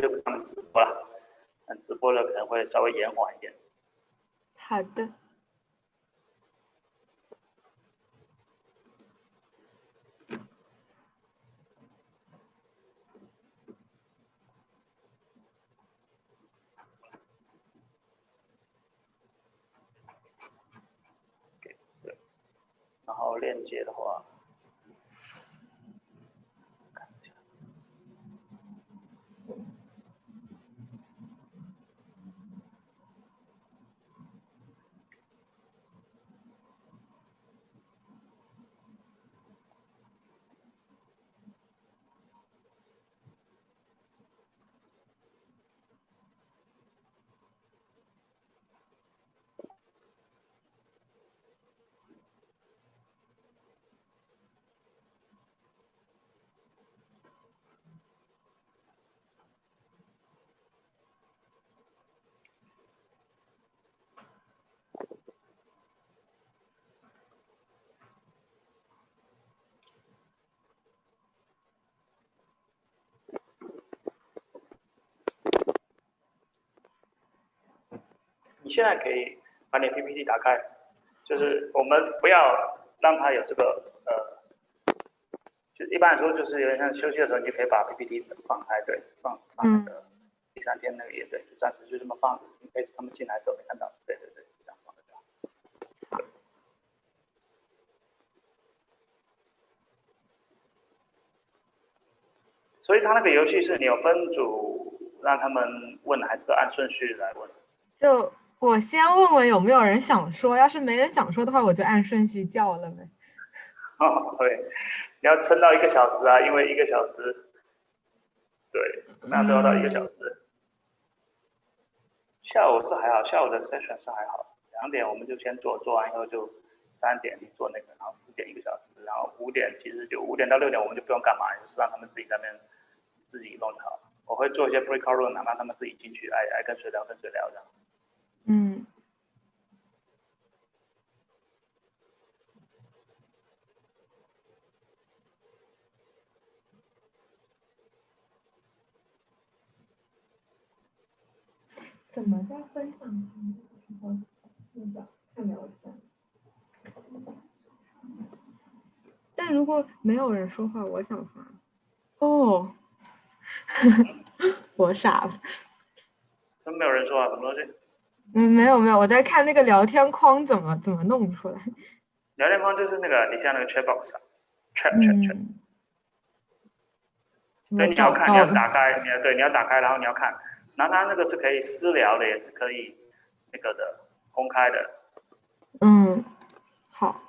YouTube 上面直播了，直播的可能会稍微延缓一点。好的。对，然后链接的话。你现在可以把你 PPT 打开，就是我们不要让它有这个就一般来说就是有点像休息的时候，你就可以把 PPT 放开，对，放那个第3天那个也对，就暂时就这么放，你可以他们进来之后没看到，对，这样放着就好。所以他那个游戏是你有分组让他们问，还是按顺序来问？就我先问问有没有人想说，要是没人想说的话，我就按顺序叫了呗。哦，对，你要撑到1个小时啊，因为1个小时，对，怎么样都要到1个小时。下午是还好，下午的 session 是还好，2点我们就先做，做完以后就3点你做那个，然后4点1个小时，然后5点其实就5点到6点我们就不用干嘛，就是让他们自己在那边自己弄就好了。我会做一些 pre-call run，让他们自己进去，爱跟谁聊跟谁聊这样。怎么在分享那个看聊天？但如果没有人说话，我想发。哦，我傻了。都没有人说啊，什么东西？没有，我在看那个聊天框怎么弄出来。聊天框就是那个你像那个 chat box 啊 ，chat。对，你要看，你要打开，你要打开，然后你要看，然后它那个是可以私聊的，也是可以那个的，公开的。好。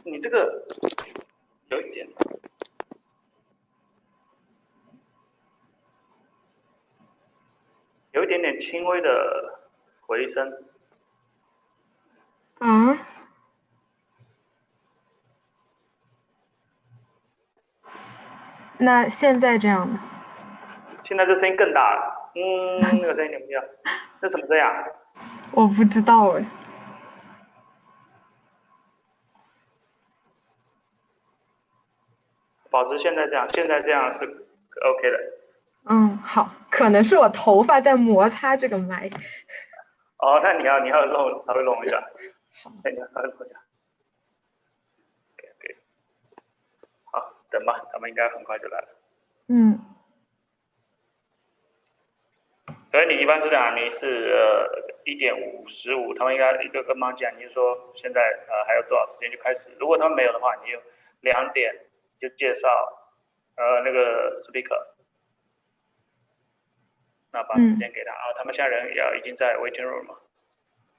你这个有一点，有一点点轻微的回声。啊？那现在这样呢？现在这声音更大了，那个声音听不见，这什么声音啊？我不知道哎。保持现在这样，现在这样是 OK 的。好，可能是我头发在摩擦这个麦。哦，那你要稍微弄一下，你要稍微弄一下。OK， 好，等吧，他们应该很快就来了。所以你一般是这样，你是1点55，他们应该一个跟忙讲，你就说现在还有多少时间就开始。如果他们没有的话，你就2点就介绍那个 speaker， 那把时间给他，他们现在人已经在 waiting room 了。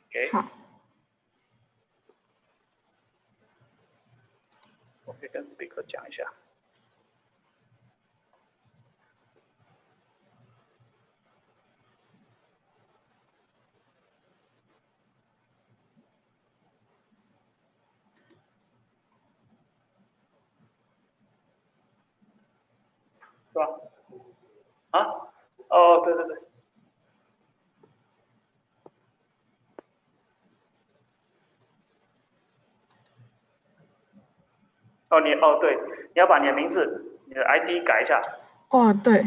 OK。好。我可以跟 speaker 讲一下。是吧？啊？哦，对对对。对，你要把你的名字、你的 ID 改一下。哦，对。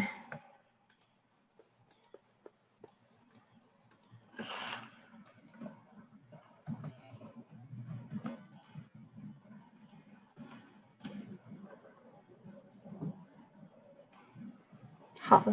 好的。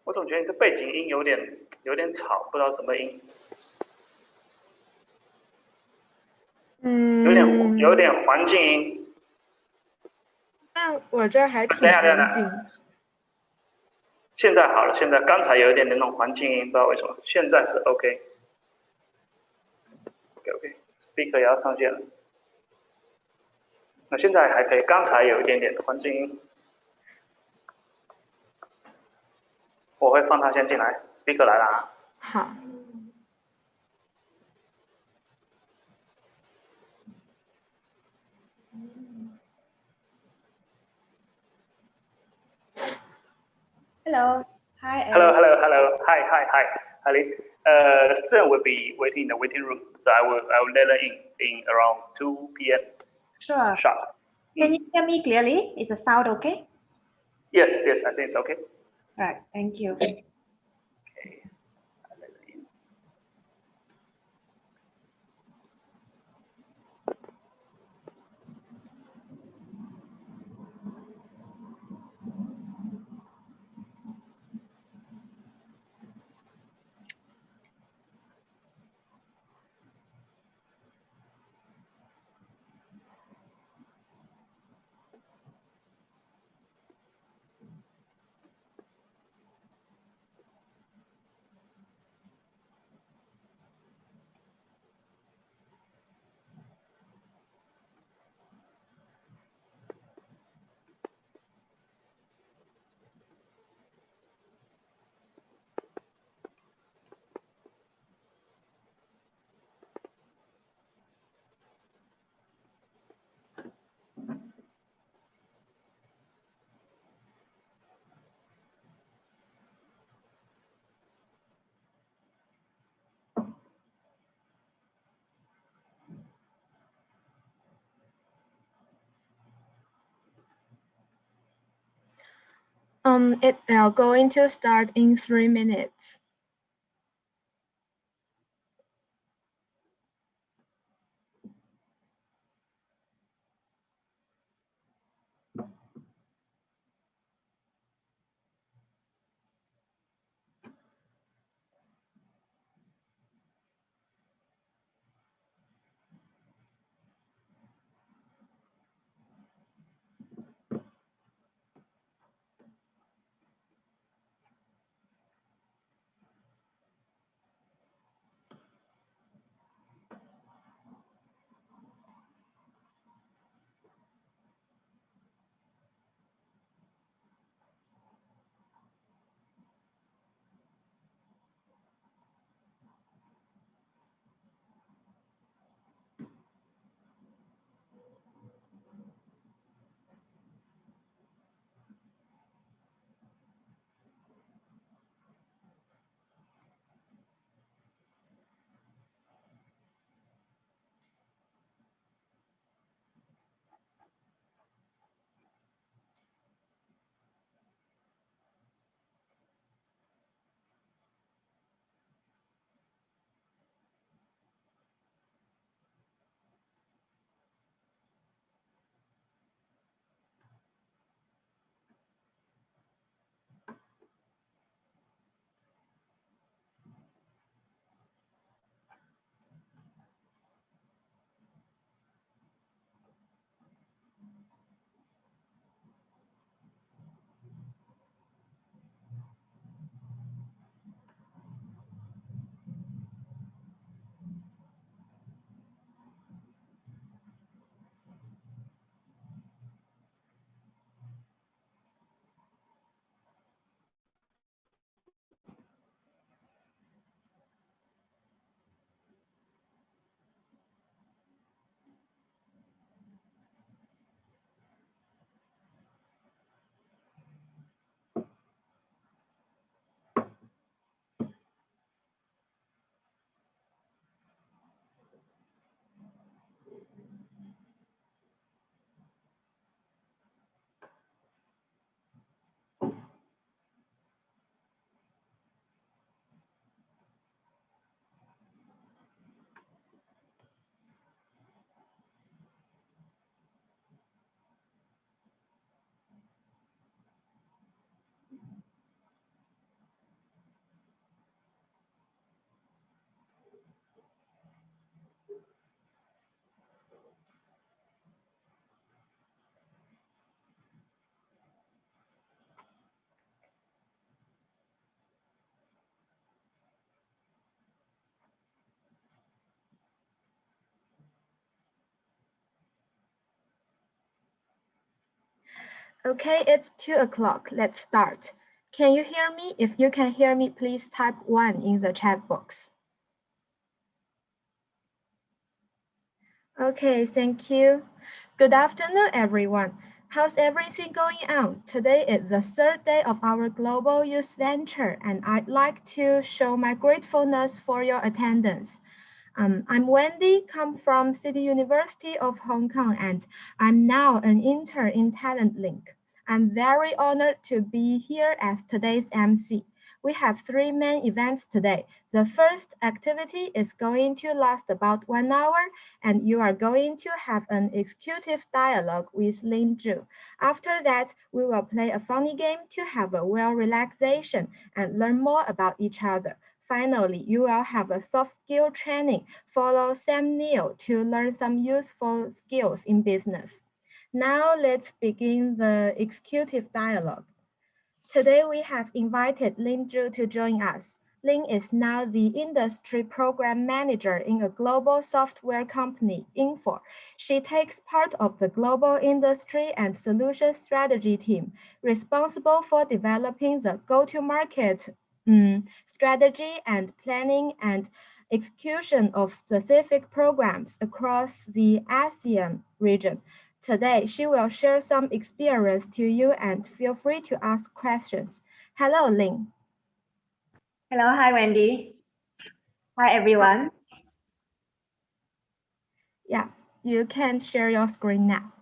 我总觉得你的背景音有点吵，不知道什么音。有点环境音。但我这还挺等一下，安静。现在好了，刚才有一点那种环境音，不知道为什么，现在是 OK。OK，speaker 也要上线了。那现在还可以，刚才有一点点的环境音。我会放它先进来 ，speaker 来了啊。好。Hello. Hi, Hello, Eric. hello, hello. Hi, Ali. The student will be waiting in the waiting room, so I will let her in around 2 p.m. Sure. sharp. Can you hear me clearly? Is the sound okay? Yes, I think it's okay. All right. Thank you. Okay. I'll let her in. It are going to start in 3 minutes. Okay, it's 2 o'clock. Let's start. Can you hear me? If you can hear me, please type 1 in the chat box. Okay, thank you. Good afternoon, everyone. How's everything going on? Today is the third day of our Global Youth Venture, and I'd like to show my gratefulness for your attendance. I'm Wendy, come from City University of Hong Kong, and I'm now an intern in Talent Link. I'm very honored to be here as today's MC. We have 3 main events today. The first activity is going to last about 1 hour, and you are going to have an executive dialogue with Lin Zhu. After that, we will play a funny game to have a well relaxation and learn more about each other. Finally, you will have a soft skill training. Follow Sam Neill to learn some useful skills in business. Now let's begin the executive dialogue. Today we have invited Lin Zhu to join us. Lin is now the industry program manager in a global software company, Infor. She takes part of the global industry and solution strategy team, responsible for developing the go-to-market strategy and planning and execution of specific programs across the ASEAN region. Today, she will share some experience to you and feel free to ask questions. Hello, Lin. Hello, hi Wendy. Hi everyone. Yeah, you can share your screen now.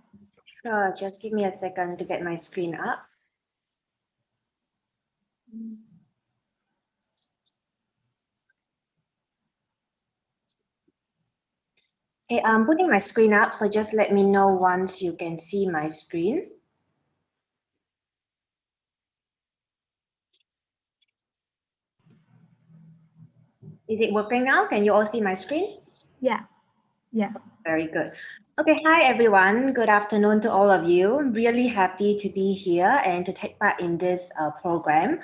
Sure, just give me a second to get my screen up. Okay, I'm putting my screen up, so just let me know once you can see my screen. Is it working now? Can you all see my screen? Yeah. Very good. Okay, hi everyone. Good afternoon to all of you. I'm really happy to be here and to take part in this program.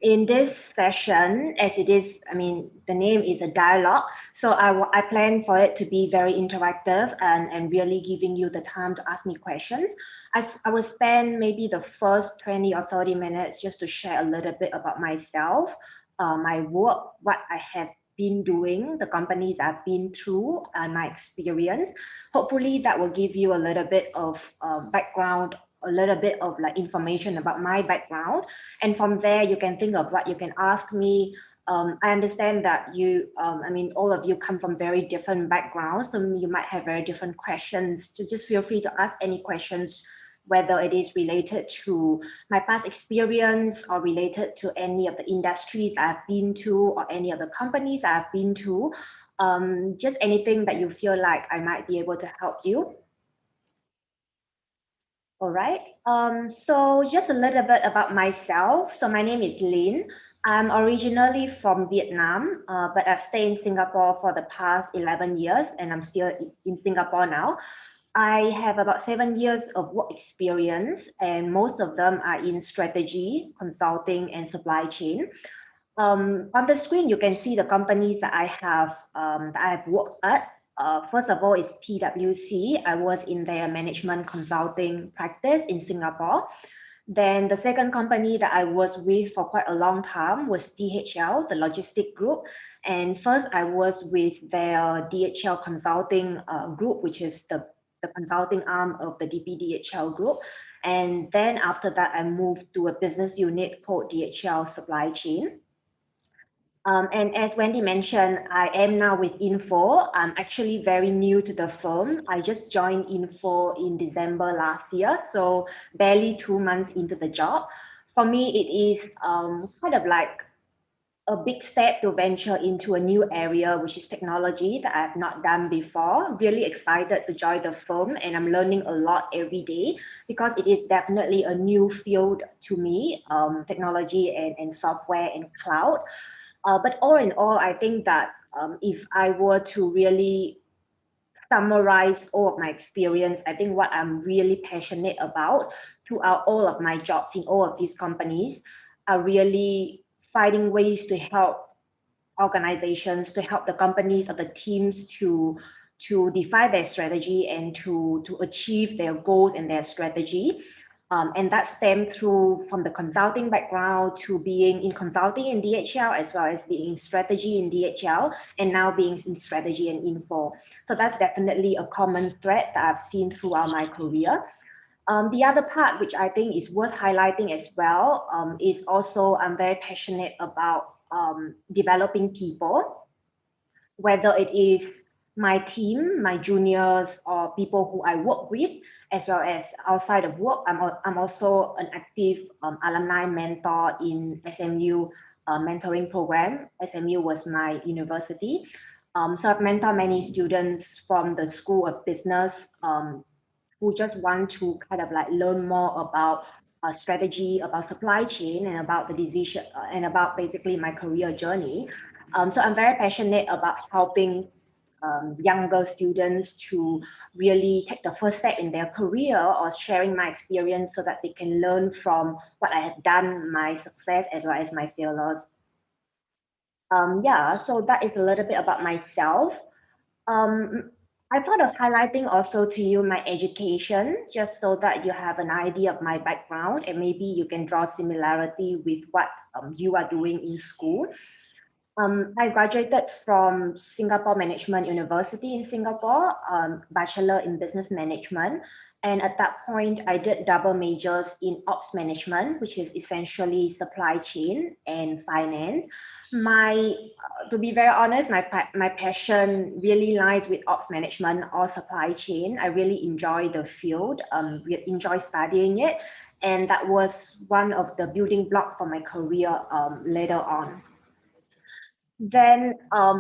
In this session, as it is, the name is a dialogue. So I plan for it to be very interactive and really giving you the time to ask me questions. I will spend maybe the first 20 or 30 minutes just to share a little bit about myself, my work, what I have been doing, the companies I've been through, and my experience. Hopefully that will give you a little bit of background, a little bit of like information about my background. And from there, you can think of what you can ask me. I understand that you, all of you come from very different backgrounds, so you might have very different questions. So just feel free to ask any questions, whether it is related to my past experience or related to any of the industries I've been to or any of the companies I've been to. Just anything that you feel like I might be able to help you. All right, so just a little bit about myself. So my name is Lin. I'm originally from Vietnam, but I've stayed in Singapore for the past 11 years, and I'm still in Singapore now. I have about 7 years of work experience, and most of them are in strategy, consulting, and supply chain. On the screen, you can see the companies that I have worked at. First of all, is PwC. I was in their management consulting practice in Singapore. Then the second company that I was with for quite a long time was DHL, the logistic group. And first, I was with their DHL consulting group, which is the consulting arm of the DPDHL group. And then after that, I moved to a business unit called DHL Supply Chain. And as Wendy mentioned, I am now with Info. I'm actually very new to the firm. I just joined Info in December last year, so barely 2 months into the job. For me, it is kind of like a big step to venture into a new area, which is technology that I've not done before. Really excited to join the firm, and I'm learning a lot every day because it is definitely a new field to me, technology and software and cloud. But all in all, I think that if I were to really summarize all of my experience, I think what I'm really passionate about throughout all of my jobs in all of these companies are really finding ways to help organizations, to help the companies or the teams to to define their strategy and to achieve their goals and their strategy. And that stemmed through from the consulting background to being in consulting in DHL, as well as being in strategy in DHL, and now being in strategy and info. So that's definitely a common thread that I've seen throughout my career. The other part, which I think is worth highlighting as well, is also I'm very passionate about developing people, whether it is my team, my juniors, or people who I work with, as well as outside of work. I'm also an active alumni mentor in SMU mentoring program. SMU was my university. So I've mentored many students from the School of Business who just want to kind of like learn more about strategy, about supply chain, and about the decision, and about basically my career journey. So I'm very passionate about helping younger students to really take the first step in their career, or sharing my experience so that they can learn from what I have done, my success, as well as my failures. Yeah, so that is a little bit about myself. I thought of highlighting also to you my education, just so that you have an idea of my background, and maybe you can draw similarity with what you are doing in school. I graduated from Singapore Management University in Singapore, Bachelor in Business Management. And at that point, I did double majors in Ops Management, which is essentially supply chain and finance. To be very honest, my passion really lies with Ops Management or supply chain. I really enjoy the field, enjoy studying it. And that was one of the building blocks for my career later on. Then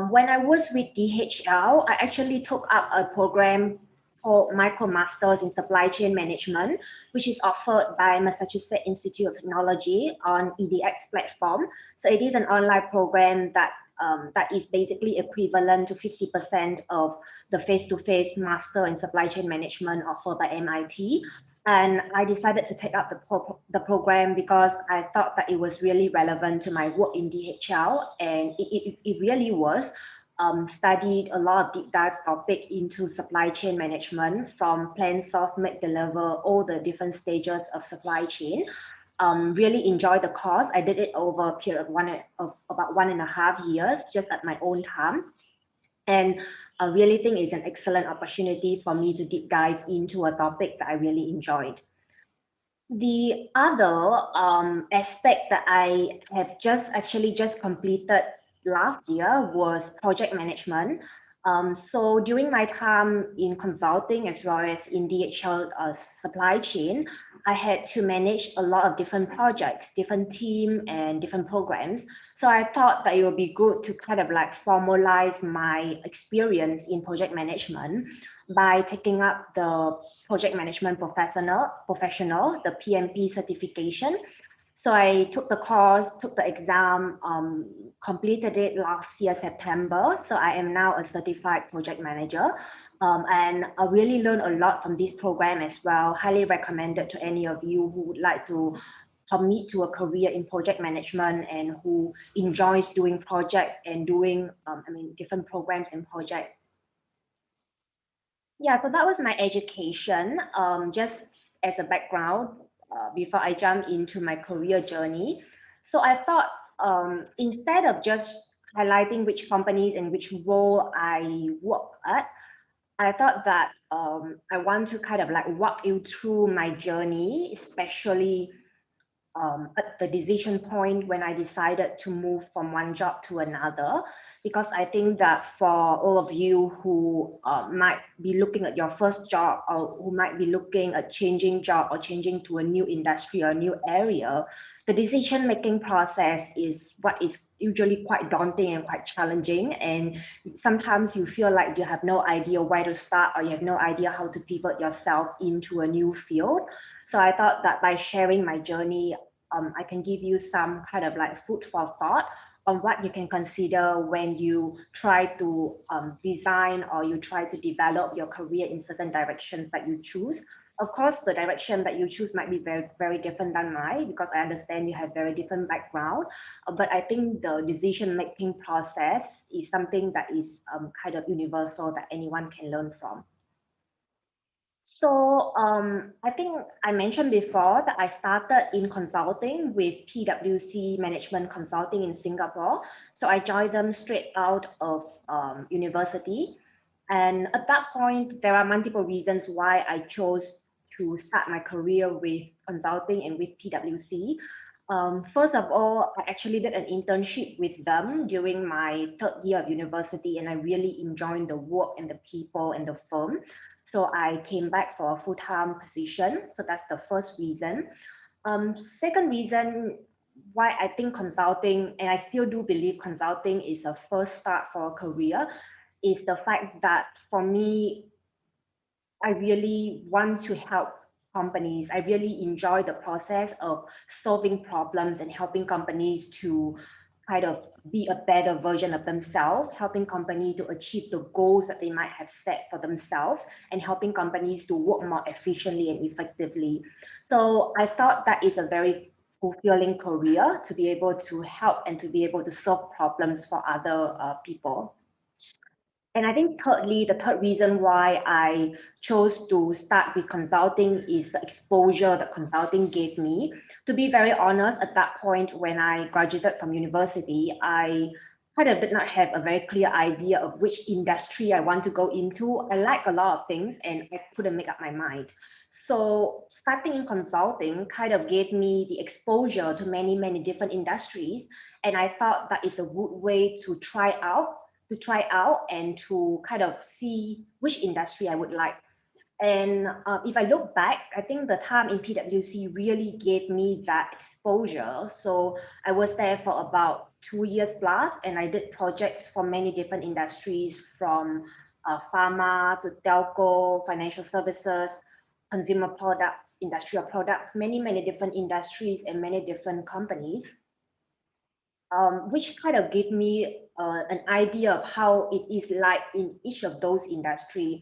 when I was with DHL, I actually took up a program called Micro Masters in Supply Chain Management, which is offered by Massachusetts Institute of Technology on EDX platform. So it is an online program that is basically equivalent to 50% of the face-to-face Master in Supply Chain Management offered by MIT. And I decided to take up the program because I thought that it was really relevant to my work in DHL, and it really was. Studied a lot of deep dive topic into supply chain management, from plan, source, make, deliver, all the different stages of supply chain. Really enjoyed the course. I did it over a period of about 1.5 years, just at my own time. And I really think it's an excellent opportunity for me to deep dive into a topic that I really enjoyed. The other aspect that I have actually just completed last year was project management. So during my time in consulting, as well as in DHL supply chain, I had to manage a lot of different projects, different team, and different programs. So I thought that it would be good to kind of like formalize my experience in project management by taking up the project management professional, the PMP certification. So I took the course, took the exam, completed it last year, September. So I am now a certified project manager. And I really learned a lot from this program as well. Highly recommended to any of you who would like to commit to a career in project management and who enjoys doing project and doing, different programs and projects. Yeah, so that was my education, just as a background before I jump into my career journey. So I thought instead of just highlighting which companies and which role I work at, I thought that I want to kind of like walk you through my journey, especially at the decision point when I decided to move from one job to another, because I think that for all of you who might be looking at your first job, or who might be looking at changing job or changing to a new industry or a new area, the decision-making process is what is usually quite daunting and quite challenging. And sometimes you feel like you have no idea where to start, or you have no idea how to pivot yourself into a new field. So I thought that by sharing my journey, I can give you some kind of like food for thought on what you can consider when you try to design or you try to develop your career in certain directions that you choose. Of course, the direction that you choose might be very, very different than mine, because I understand you have very different background. But I think the decision-making process is something that is kind of universal that anyone can learn from. So I think I mentioned before that I started in consulting with PwC Management Consulting in Singapore. So I joined them straight out of university. And at that point, there are multiple reasons why I chose to start my career with consulting and with PwC. First of all, I actually did an internship with them during my third year of university, and I really enjoyed the work and the people and the firm. So I came back for a full-time position. So that's the first reason. Second reason why I think consulting, and I still do believe consulting is a first start for a career, is the fact that for me, I really want to help companies. I really enjoy the process of solving problems and helping companies to kind of be a better version of themselves, helping companies to achieve the goals that they might have set for themselves, and helping companies to work more efficiently and effectively. So I thought that is a very fulfilling career to be able to help and to be able to solve problems for other people. And I think thirdly, the third reason why I chose to start with consulting is the exposure that consulting gave me. To be very honest, at that point when I graduated from university, I kind of did not have a very clear idea of which industry I want to go into. I like a lot of things and I couldn't make up my mind. So starting in consulting kind of gave me the exposure to many, many different industries. And I thought that is a good way to try out and to kind of see which industry I would like. And if I look back, I think the time in PwC really gave me that exposure. So I was there for about 2 years plus, and I did projects for many different industries, from pharma to telco, financial services, consumer products, industrial products, many, many different industries and many different companies. Which kind of gave me an idea of how it is like in each of those industries.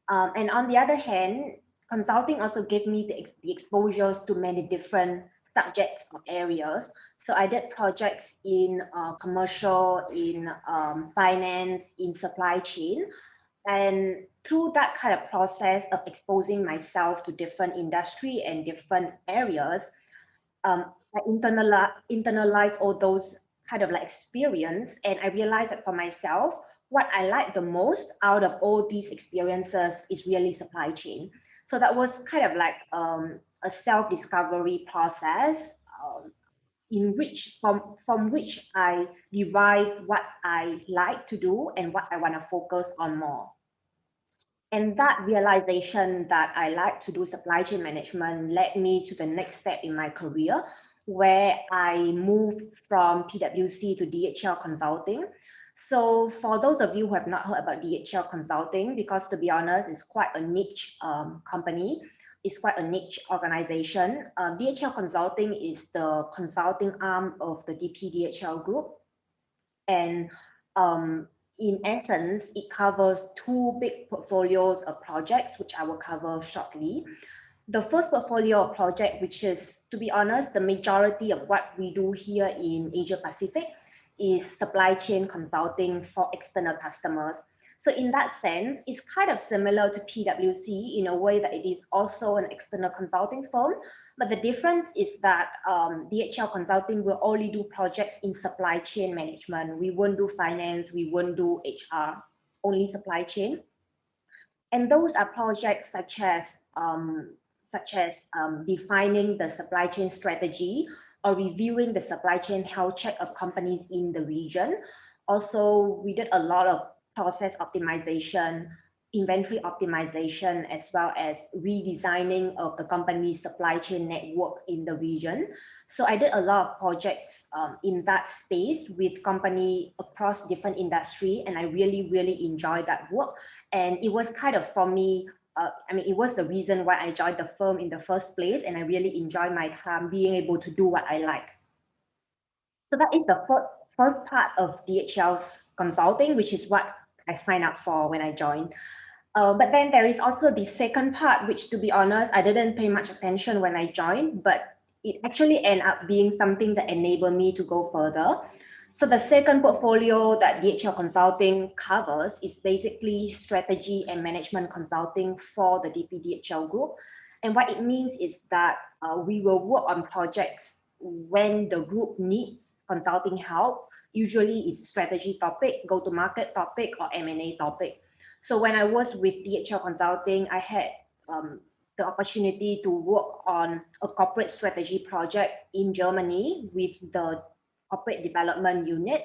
And on the other hand, consulting also gave me the exposures to many different subjects or areas. So I did projects in commercial, in finance, in supply chain. And through that kind of process of exposing myself to different industry and different areas, I internalize all those kind of like experience, and I realized that for myself, what I like the most out of all these experiences is really supply chain. So that was kind of like a self-discovery process, in which from which I derive what I like to do and what I want to focus on more. And that realization that I like to do supply chain management led me to the next step in my career, where I moved from PwC to DHL Consulting. So for those of you who have not heard about DHL Consulting, because to be honest, it's quite a niche company, it's quite a niche organization. DHL Consulting is the consulting arm of the DPDHL group. And in essence, it covers two big portfolios of projects, which I will cover shortly. The first portfolio of project, which is, to be honest, the majority of what we do here in Asia Pacific, is supply chain consulting for external customers. So in that sense, it's kind of similar to PwC in a way that it is also an external consulting firm. But the difference is that DHL Consulting will only do projects in supply chain management. We won't do finance, we won't do HR, only supply chain. And those are projects such as defining the supply chain strategy or reviewing the supply chain health check of companies in the region. Also, we did a lot of process optimization, inventory optimization, as well as redesigning of the company's supply chain network in the region. So I did a lot of projects in that space with company across different industry, and I really, really enjoyed that work. And it was kind of, for me, it was the reason why I joined the firm in the first place, and I really enjoyed my time being able to do what I like. So that is the first part of DHL's consulting, which is what I signed up for when I joined. But then there is also the second part, which to be honest, I didn't pay much attention when I joined, but it actually ended up being something that enabled me to go further. So the second portfolio that DHL Consulting covers is basically strategy and management consulting for the DPDHL group. And what it means is that we will work on projects when the group needs consulting help. Usually it's strategy topic, go-to-market topic, or M&A topic. So when I was with DHL Consulting, I had the opportunity to work on a corporate strategy project in Germany with the corporate development unit.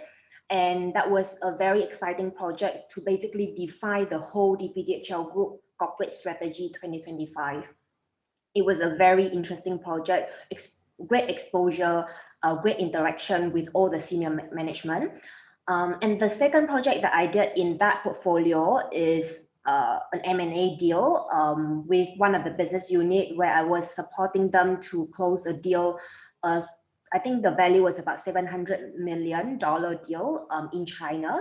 And that was a very exciting project to basically define the whole DPDHL group corporate strategy 2025. It was a very interesting project, great exposure, great interaction with all the senior management. And the second project that I did in that portfolio is an M&A deal with one of the business unit where I was supporting them to close a deal. I think the value was about $700 million deal in China.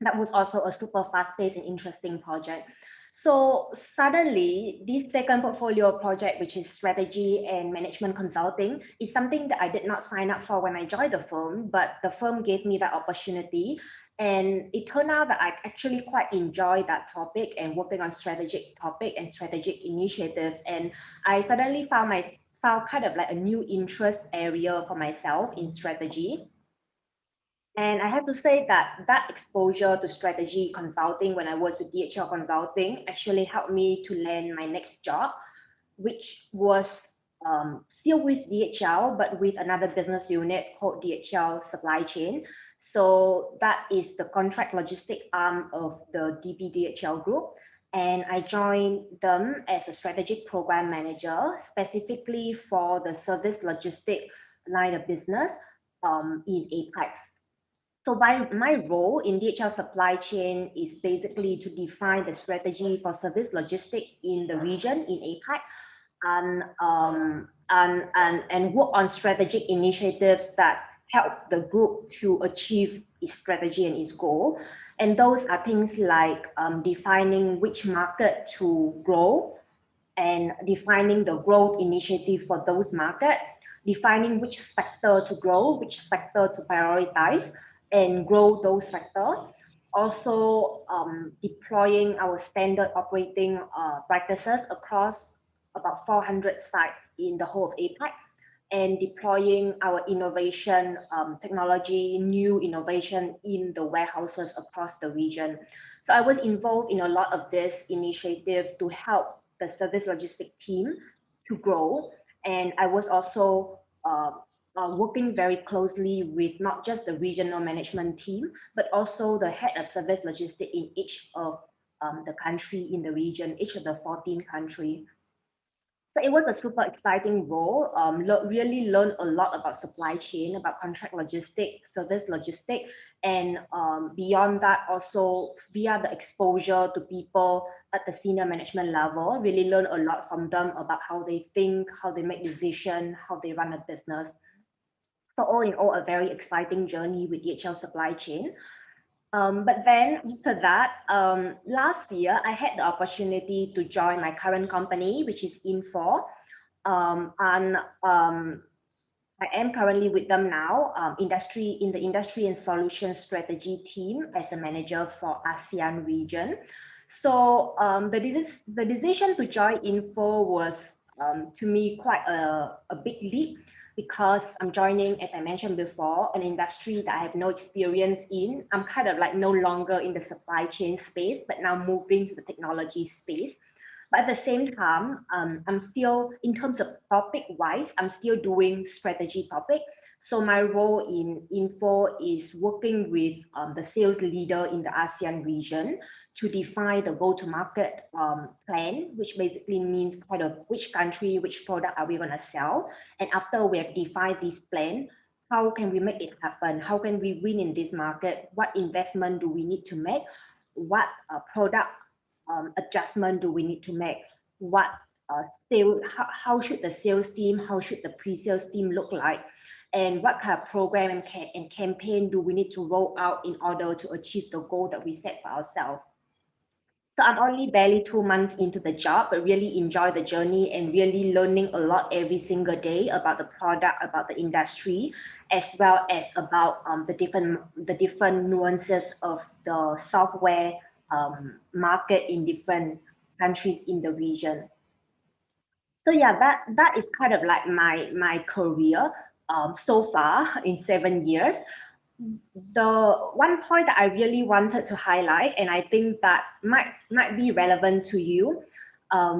That was also a super fast-paced and interesting project. So suddenly, this second portfolio project, which is strategy and management consulting, is something that I did not sign up for when I joined the firm, but the firm gave me that opportunity. And it turned out that I actually quite enjoy that topic and working on strategic topic and strategic initiatives. And I suddenly found kind of like a new interest area for myself in strategy. And I have to say that that exposure to strategy consulting when I was with DHL Consulting actually helped me to land my next job, which was still with DHL, but with another business unit called DHL Supply Chain. So that is the contract logistic arm of the DPDHL group. And I joined them as a strategic program manager, specifically for the service logistic line of business in APAC. So my role in DHL supply chain is basically to define the strategy for service logistics in the region in APAC and work on strategic initiatives that help the group to achieve its strategy and its goal. And those are things like defining which market to grow and defining the growth initiative for those markets, defining which sector to grow, which sector to prioritize, and grow those sectors. Also deploying our standard operating practices across about 400 sites in the whole of APAC, and deploying our innovation technology, new innovation in the warehouses across the region. So I was involved in a lot of this initiative to help the service logistics team to grow. And I was also working very closely with not just the regional management team, but also the head of service logistics in each of the country in the region, each of the 14 countries. So it was a super exciting role. Really learned a lot about supply chain, about contract logistics, service logistics, and beyond that, also via the exposure to people at the senior management level, really learn a lot from them about how they think, how they make decisions, how they run a business. So all in all, a very exciting journey with DHL supply chain. But then after that, last year, I had the opportunity to join my current company, which is Infor. I am currently with them now, in the industry and solutions strategy team as a manager for ASEAN region. So the decision to join Infor was, to me, quite a big leap, because I'm joining, as I mentioned before, an industry that I have no experience in. I'm kind of like no longer in the supply chain space, but now moving to the technology space. But at the same time, I'm still, in terms of topic-wise, I'm still doing strategy topic. So my role in Infor is working with the sales leader in the ASEAN region to define the go-to-market plan, which basically means kind of which country, which product are we going to sell. And after we have defined this plan, how can we make it happen? How can we win in this market? What investment do we need to make? What product adjustment do we need to make? What how should the sales team, how should the pre-sales team look like? And what kind of program and campaign do we need to roll out in order to achieve the goal that we set for ourselves? So I'm only barely 2 months into the job, but really enjoy the journey and really learning a lot every single day about the product, about the industry, as well as about the different nuances of the software market in different countries in the region. So yeah, that is kind of like my career so far in 7 years. The one point that I really wanted to highlight, and I think that might be relevant to you,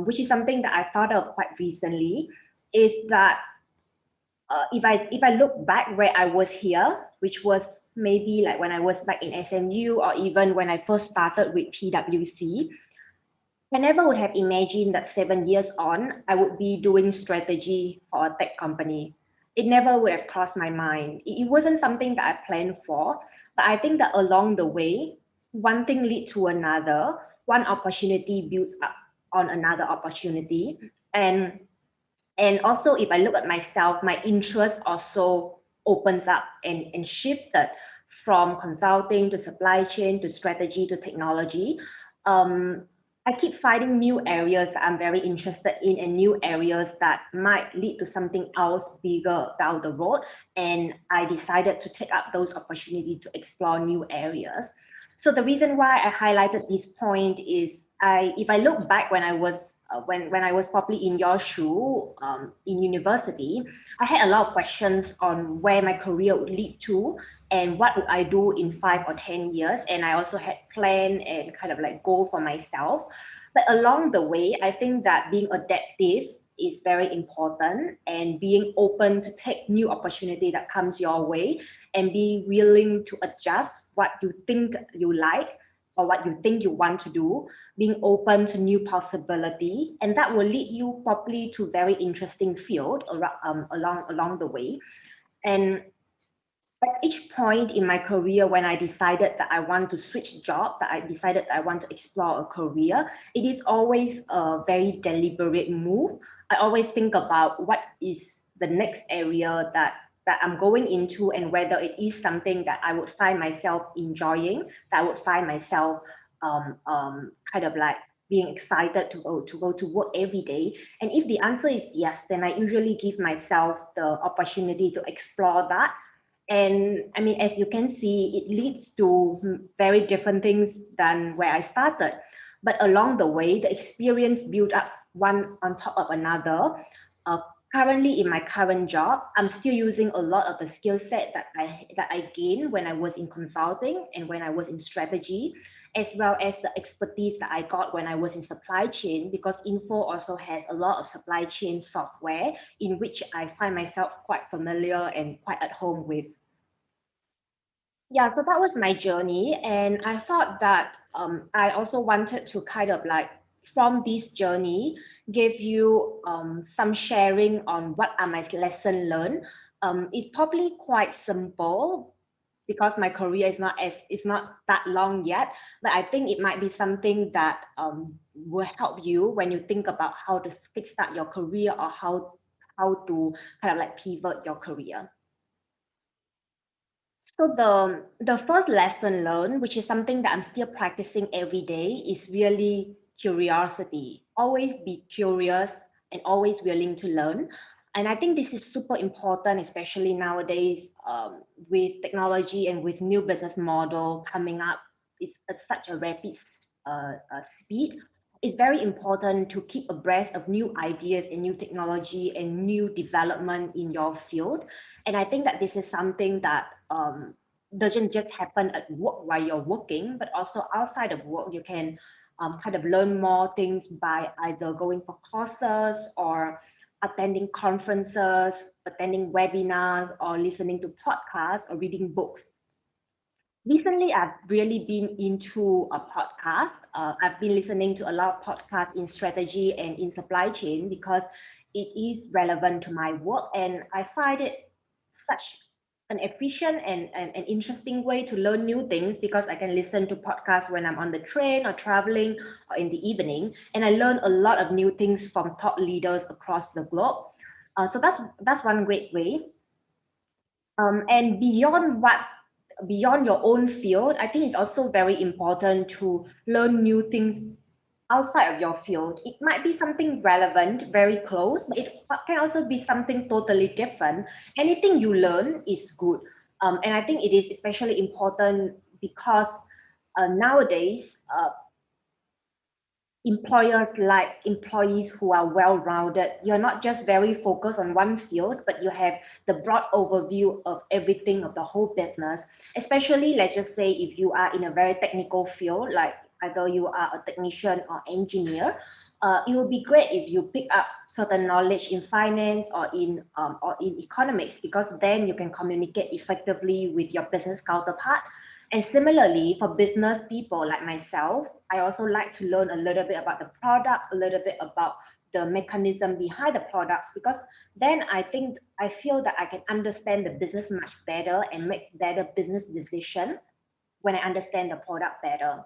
which is something that I thought of quite recently, is that if I look back where I was here, which was maybe like when I was back in SMU or even when I first started with PwC, I never would have imagined that 7 years on, I would be doing strategy for a tech company. It never would have crossed my mind. It wasn't something that I planned for, but I think that along the way, one thing lead to another, one opportunity builds up on another opportunity. And also if I look at myself, my interest also opens up and shifted from consulting to supply chain to strategy to technology. I keep finding new areas that I'm very interested in and new areas that might lead to something else bigger down the road. And I decided to take up those opportunities to explore new areas. So the reason why I highlighted this point is if I look back when I was when I was probably in your shoe in university, I had a lot of questions on where my career would lead to and what would I do in 5 or 10 years. And I also had plan and kind of like goal for myself. But along the way, I think that being adaptive is very important and being open to take new opportunity that comes your way and be willing to adjust what you think you like or what you think you want to do, being open to new possibility, and that will lead you probably to very interesting field along the way. And at each point in my career, when I decided that I want to switch job, that I decided that I want to explore a career, it is always a very deliberate move. I always think about what is the next area that I'm going into and whether it is something that I would find myself enjoying, that I would find myself kind of like being excited to go to work every day. And if the answer is yes, then I usually give myself the opportunity to explore that. And I mean, as you can see, it leads to very different things than where I started. But along the way, the experience built up one on top of another. Currently, in my current job, I'm still using a lot of the skill set that I gained when I was in consulting and when I was in strategy, as well as the expertise that I got when I was in supply chain, because Info also has a lot of supply chain software in which I find myself quite familiar and quite at home with. Yeah, so that was my journey. And I thought that I also wanted to kind of like, from this journey, give you some sharing on what are my lessons learned. It's probably quite simple because my career is not that long yet, but I think it might be something that will help you when you think about how to kickstart your career or how to kind of like pivot your career. So the first lesson learned, which is something that I'm still practicing every day, is really curiosity. Always be curious and always willing to learn. And I think this is super important, especially nowadays with technology and with new business model coming up. It's at such a rapid speed. It's very important to keep abreast of new ideas and new technology and new development in your field. And I think that this is something that doesn't just happen at work while you're working, but also outside of work. You can kind of learn more things by either going for courses or attending conferences, attending webinars, or listening to podcasts or reading books. Recently, I've really been into a podcast. I've been listening to a lot of podcasts in strategy and in supply chain because it is relevant to my work. And I find it such an efficient and an interesting way to learn new things because I can listen to podcasts when I'm on the train or traveling or in the evening. And I learn a lot of new things from top leaders across the globe. So that's one great way. And beyond your own field, I think it's also very important to learn new things outside of your field. It might be something relevant, very close, but it can also be something totally different. Anything you learn is good. And I think it is especially important because nowadays, employers like employees who are well-rounded. You're not just very focused on one field, but you have the broad overview of everything of the whole business. Especially, let's just say if you are in a very technical field, like either you are a technician or engineer, it would be great if you pick up certain knowledge in finance or in economics, because then you can communicate effectively with your business counterpart. And similarly, for business people like myself, I also like to learn a little bit about the product, a little bit about the mechanism behind the products, because then I feel that I can understand the business much better and make better business decision when I understand the product better.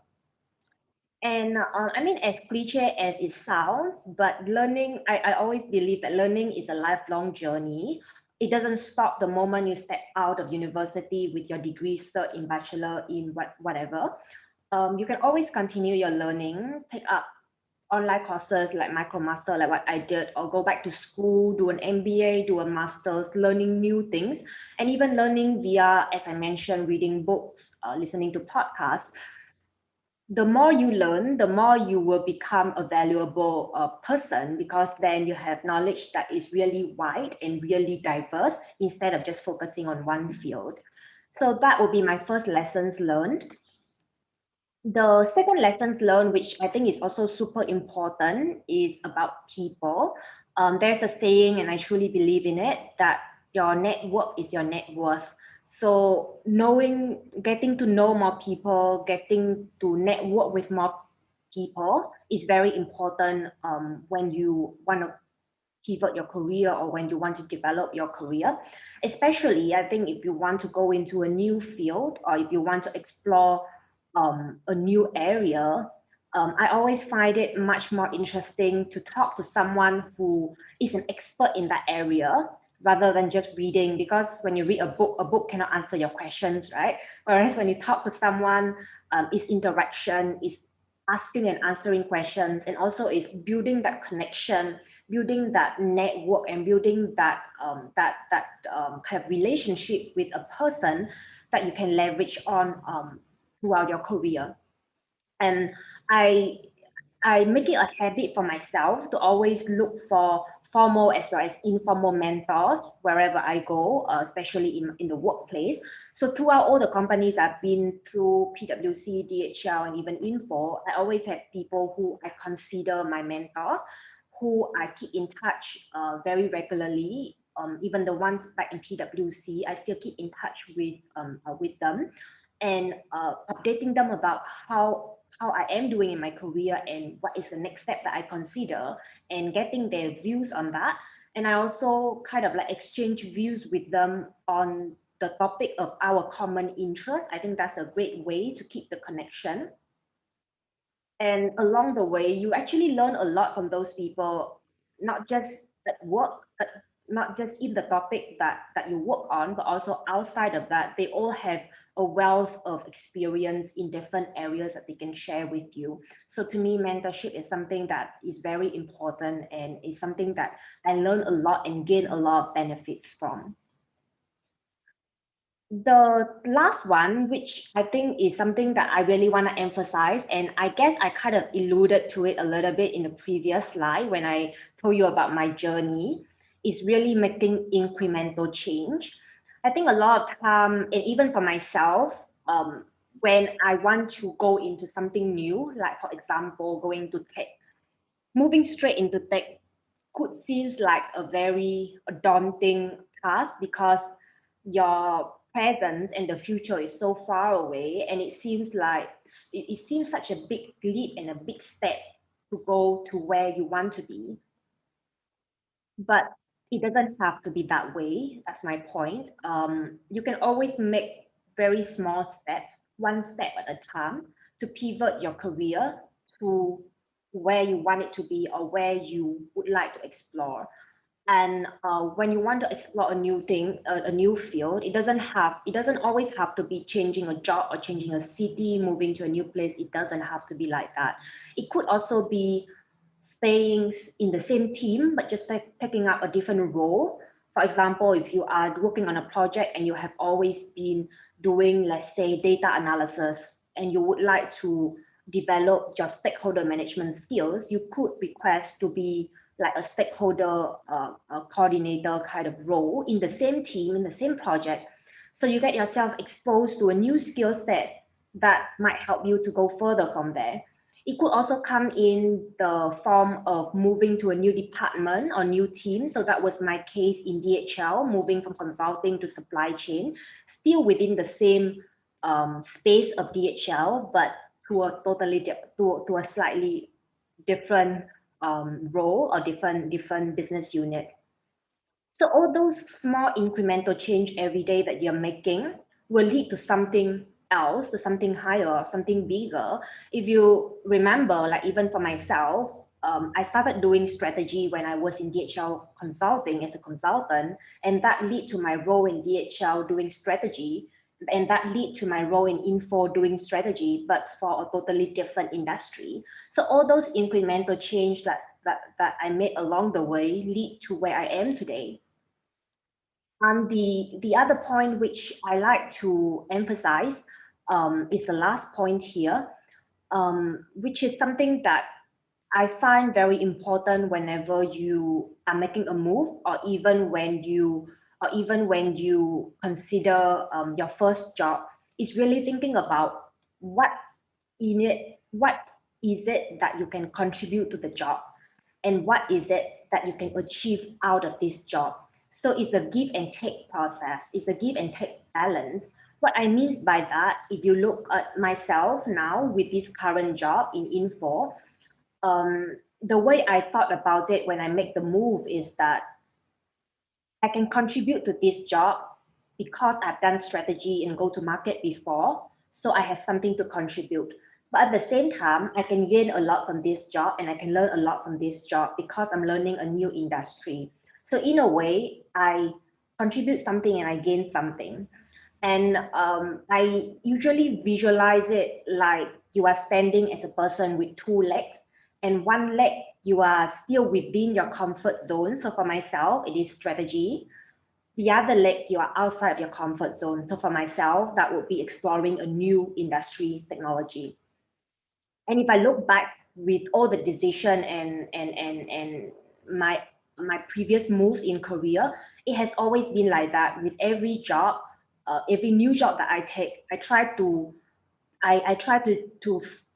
And I mean, as cliche as it sounds, but learning, I always believe that learning is a lifelong journey. It doesn't stop the moment you step out of university with your degree cert in bachelor in whatever. You can always continue your learning, take up online courses like MicroMaster, like what I did, or go back to school, do an MBA, do a master's, learning new things, and even learning via, as I mentioned, reading books, listening to podcasts. The more you learn, the more you will become a valuable person, because then you have knowledge that is really wide and really diverse instead of just focusing on one field. So that will be my first lessons learned. The second lessons learned, which I think is also super important, is about people. There's a saying, and I truly believe in it, that your network is your net worth. So getting to know more people, getting to network with more people is very important when you want to pivot your career or when you want to develop your career. Especially, I think if you want to go into a new field or if you want to explore a new area, I always find it much more interesting to talk to someone who is an expert in that area rather than just reading, because when you read a book cannot answer your questions, right? Whereas when you talk to someone, it's interaction, it's asking and answering questions, and also is building that connection, building that network, and building that kind of relationship with a person that you can leverage on throughout your career. And I make it a habit for myself to always look for formal as well as informal mentors wherever I go, especially in the workplace. So throughout all the companies I've been through, PwC, DHL, and even Info, I always have people who I consider my mentors, who I keep in touch very regularly. Even the ones back in PwC, I still keep in touch with them, and updating them about how I am doing in my career and what is the next step that I consider, and getting their views on that. And I also kind of like exchange views with them on the topic of our common interest. I think that's a great way to keep the connection. And along the way, you actually learn a lot from those people, not just at work, but not just in the topic that you work on, but also outside of that. They all have a wealth of experience in different areas that they can share with you. So to me, mentorship is something that is very important, and is something that I learn a lot and gain a lot of benefits from. The last one, which I think is something that I really want to emphasize, and I guess I kind of alluded to it a little bit in the previous slide when I told you about my journey, is really making incremental change. I think a lot of time, and even for myself, when I want to go into something new, like for example, going to tech, moving straight into tech could seem like a very daunting task, because your presence and the future is so far away, and it seems like it seems such a big leap and a big step to go to where you want to be. But it doesn't have to be that way. That's my point. You can always make very small steps, one step at a time, to pivot your career to where you want it to be or where you would like to explore. And when you want to explore a new thing, a new field, it doesn't always have to be changing a job or changing a city, moving to a new place. It doesn't have to be like that. It could also be staying in the same team, but just like taking up a different role. For example, if you are working on a project and you have always been doing, let's say, data analysis, and you would like to develop your stakeholder management skills, you could request to be like a stakeholder a coordinator kind of role in the same team, in the same project. So you get yourself exposed to a new skill set that might help you to go further from there. It could also come in the form of moving to a new department or new team. So that was my case in DHL, moving from consulting to supply chain, still within the same space of DHL, but to a to a slightly different role or different business unit. So all those small incremental change every day that you're making will lead to something else, to something higher, something bigger. If you remember, like even for myself, I started doing strategy when I was in DHL consulting as a consultant, and that led to my role in DHL doing strategy, and that led to my role in Info doing strategy, but for a totally different industry. So all those incremental change that I made along the way lead to where I am today. The other point which I like to emphasize is the last point here, which is something that I find very important whenever you are making a move, or even when you consider your first job, is really thinking about what is it that you can contribute to the job, and what is it that you can achieve out of this job. So it's a give and take process. It's a give and take balance. What I mean by that, if you look at myself now with this current job in Info, the way I thought about it when I make the move is that I can contribute to this job because I've done strategy and go to market before, so I have something to contribute. But at the same time, I can gain a lot from this job, and I can learn a lot from this job because I'm learning a new industry. So in a way, I contribute something and I gain something. And I usually visualize it like you are standing as a person with two legs, and one leg you are still within your comfort zone. So for myself, it is strategy. The other leg, you are outside your comfort zone. So for myself, that would be exploring a new industry technology. And if I look back with all the decision and my previous moves in career, it has always been like that. With every job, every new job that I take, I try to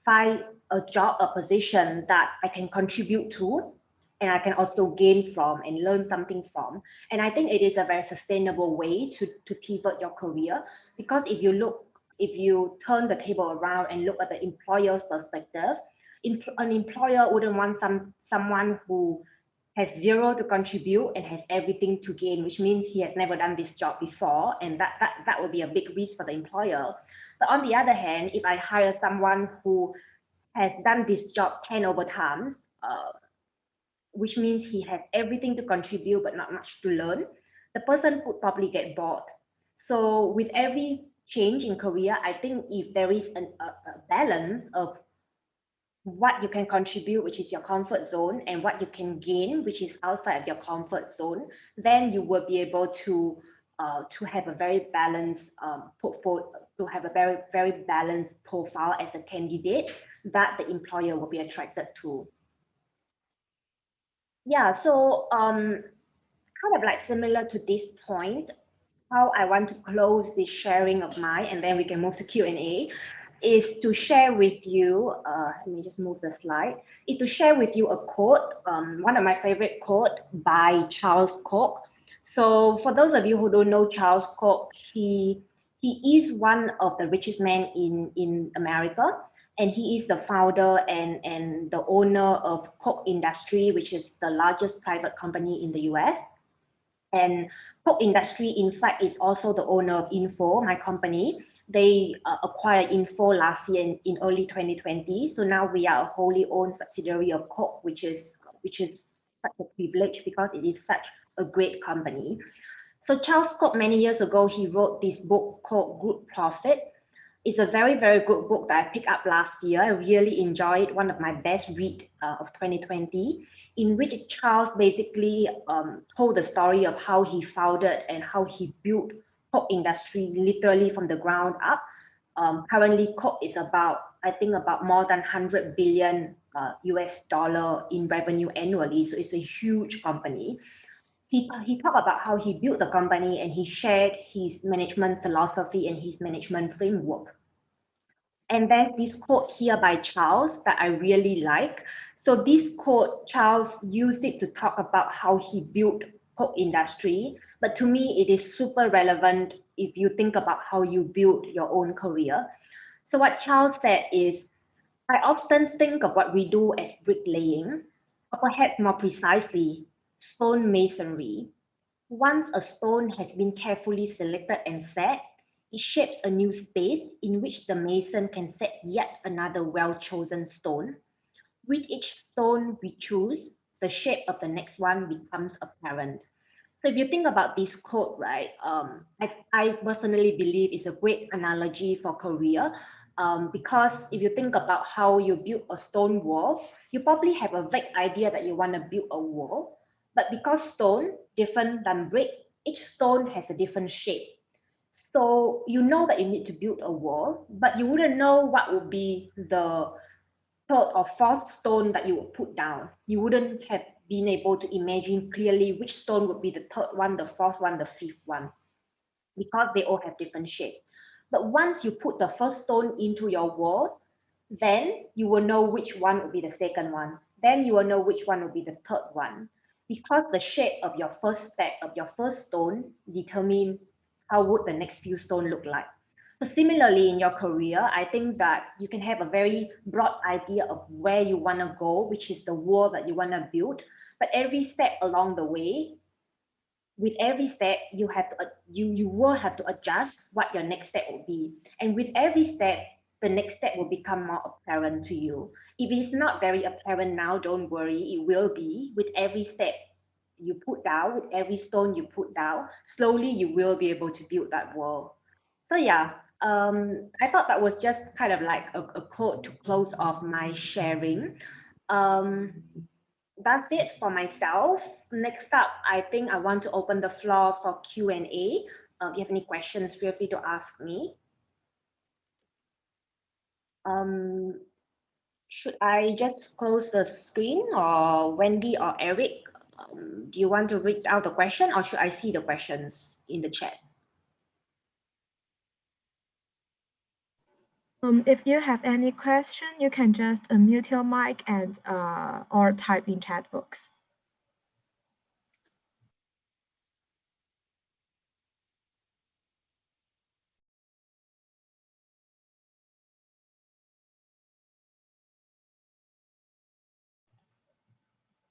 find a job, a position that I can contribute to, and I can also gain from and learn something from. And I think it is a very sustainable way to pivot your career, because if you turn the table around and look at the employer's perspective, an employer wouldn't want someone who has zero to contribute and has everything to gain, which means he has never done this job before, and that will be a big risk for the employer. But on the other hand, if I hire someone who has done this job 10 over times, which means he has everything to contribute but not much to learn, the person would probably get bored. So with every change in career, I think if there is a balance of what you can contribute, which is your comfort zone, and what you can gain, which is outside of your comfort zone, then you will be able to have a very balanced portfolio, to have a very balanced profile as a candidate that the employer will be attracted to. Yeah, so kind of like similar to this point, how I want to close this sharing of mine, and then we can move to Q&A, is to share with you, let me just move the slide, is to share with you a quote, one of my favorite quote by Charles Koch. So for those of you who don't know Charles Koch, he is one of the richest men in America, and he is the founder and the owner of Koch Industry, which is the largest private company in the US. And Koch Industry, in fact, is also the owner of Info, my company. They acquired Info last year in early 2020. So now we are a wholly owned subsidiary of Koch, which is such a privilege because it is such a great company. So Charles Koch, many years ago, he wrote this book called Good Profit. It's a very, very good book that I picked up last year. I really enjoyed it, one of my best read of 2020, in which Charles basically told the story of how he founded and how he built Coke industry literally from the ground up. Currently, Coke is I think about more than 100 billion US dollar in revenue annually. So it's a huge company. He talked about how he built the company and he shared his management philosophy and his management framework. And there's this quote here by Charles that I really like. So this quote, Charles used it to talk about how he built Coke industry. But to me, it is super relevant if you think about how you build your own career. So what Charles said is, I often think of what we do as bricklaying, or perhaps more precisely, stone masonry. Once a stone has been carefully selected and set, it shapes a new space in which the mason can set yet another well-chosen stone. With each stone we choose, the shape of the next one becomes apparent. So if you think about this quote, right, I personally believe it's a great analogy for career. Because if you think about how you build a stone wall, you probably have a vague idea that you want to build a wall. But because stone, different than brick, each stone has a different shape. So you know that you need to build a wall, but you wouldn't know what would be the third or fourth stone that you would put down. You wouldn't have been able to imagine clearly which stone would be the third one, the fourth one, the fifth one, because they all have different shapes. But once you put the first stone into your wall, then you will know which one will be the second one. Then you will know which one will be the third one. Because the shape of your first step, of your first stone, determine how would the next few stones look like. So similarly, in your career, I think that you can have a very broad idea of where you want to go, which is the wall that you want to build. But every step along the way, with every step, you will have to adjust what your next step will be. And with every step, the next step will become more apparent to you. If it's not very apparent now, don't worry, it will be. With every step you put down, with every stone you put down, slowly you will be able to build that wall. So yeah, I thought that was just kind of like a quote to close off my sharing. Um, that's it for myself. Next up, I think I want to open the floor for Q&A. If you have any questions, feel free to ask me. Should I just close the screen, or Wendy or Eric, do you want to read out the question, or should I see the questions in the chat? If you have any question, you can just unmute your mic and or type in chat box.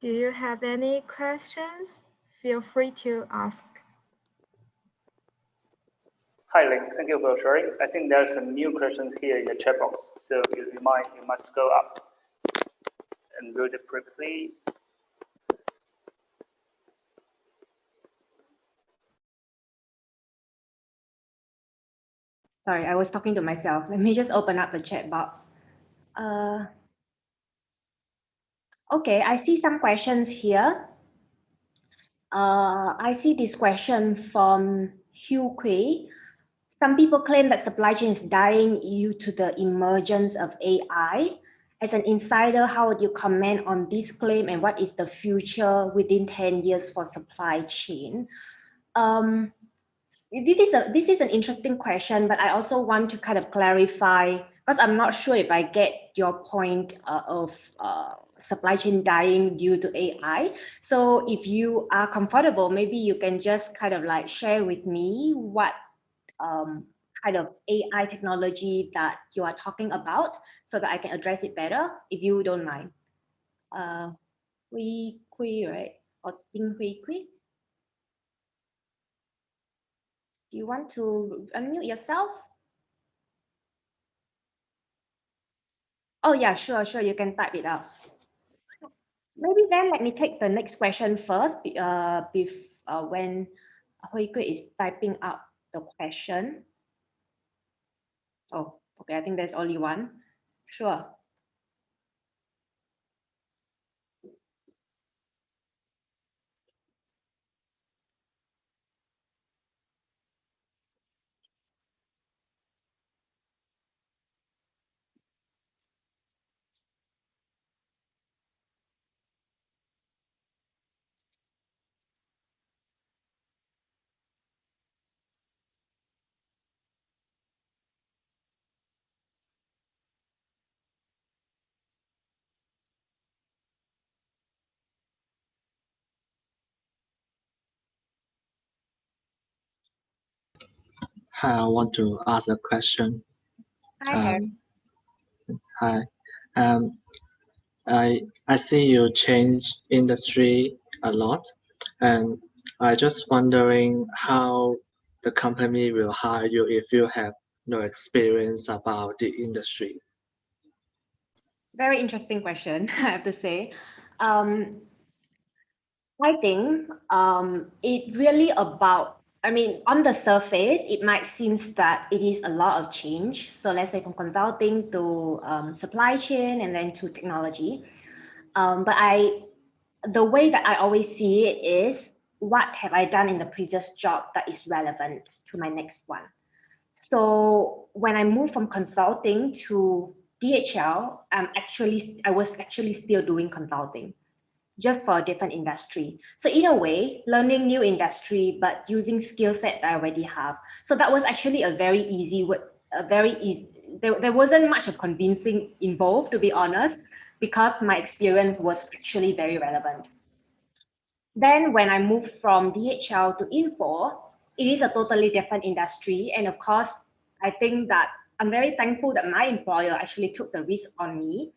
Do you have any questions? Feel free to ask. Hi, Link. Thank you for sharing. I think there are some new questions here in the chat box, so you must go up and read it briefly. Sorry, I was talking to myself. Let me just open up the chat box. Okay, I see some questions here. I see this question from Hugh Quay. Some people claim that supply chain is dying due to the emergence of AI. As an insider, how would you comment on this claim, and what is the future within 10 years for supply chain? This is an interesting question, but I also want to kind of clarify, because I'm not sure if I get your point of supply chain dying due to AI. So if you are comfortable, maybe you can just kind of like share with me what kind of AI technology that you are talking about, so that I can address it better, if you don't mind. Hui, right? Or Ting Hui. Do you want to unmute yourself? Oh yeah, sure, you can type it out. Maybe then let me take the next question first, when Hui Kui is typing up the question. Oh, okay, I think there's only one. Sure. Hi, I want to ask a question. Hi, Harry. Hi. Um, I see you change industry a lot, and I just wondering how the company will hire you if you have no experience about the industry. Very interesting question, I have to say. I think it really about, I mean, on the surface, it might seem that it is a lot of change. So let's say from consulting to supply chain and then to technology. But the way that I always see it is, what have I done in the previous job that is relevant to my next one? So when I moved from consulting to DHL, I was actually still doing consulting, just for a different industry. So in a way, learning new industry, but using skill set that I already have. So that was actually a very easy, there wasn't much of convincing involved, to be honest, because my experience was actually very relevant. Then when I moved from DHL to Info, it is a totally different industry. And of course, I think that I'm very thankful that my employer actually took the risk on me.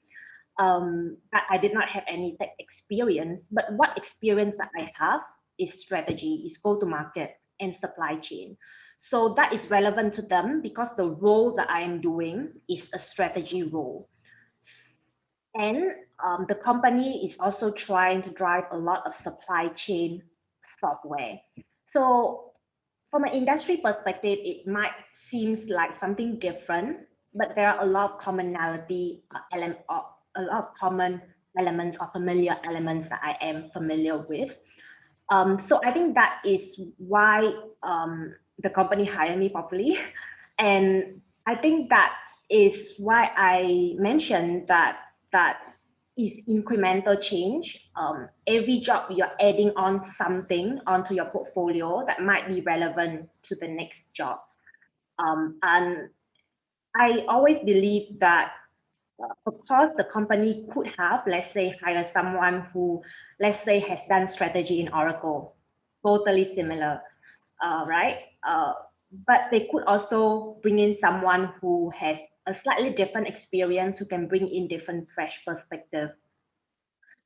That I did not have any tech experience, but what experience that I have is strategy, is go to market and supply chain. So that is relevant to them because the role that I am doing is a strategy role. And the company is also trying to drive a lot of supply chain software. So from an industry perspective, it might seem like something different, but there are a lot of commonality, a lot of common elements or familiar elements that I am familiar with. So I think that is why the company hired me properly. And I think that is why I mentioned that is incremental change. Every job you're adding on something onto your portfolio that might be relevant to the next job. And I always believe that, of course, the company could have, let's say, hire someone who, let's say, has done strategy in Oracle, totally similar, right? But they could also bring in someone who has a slightly different experience, who can bring in different fresh perspective.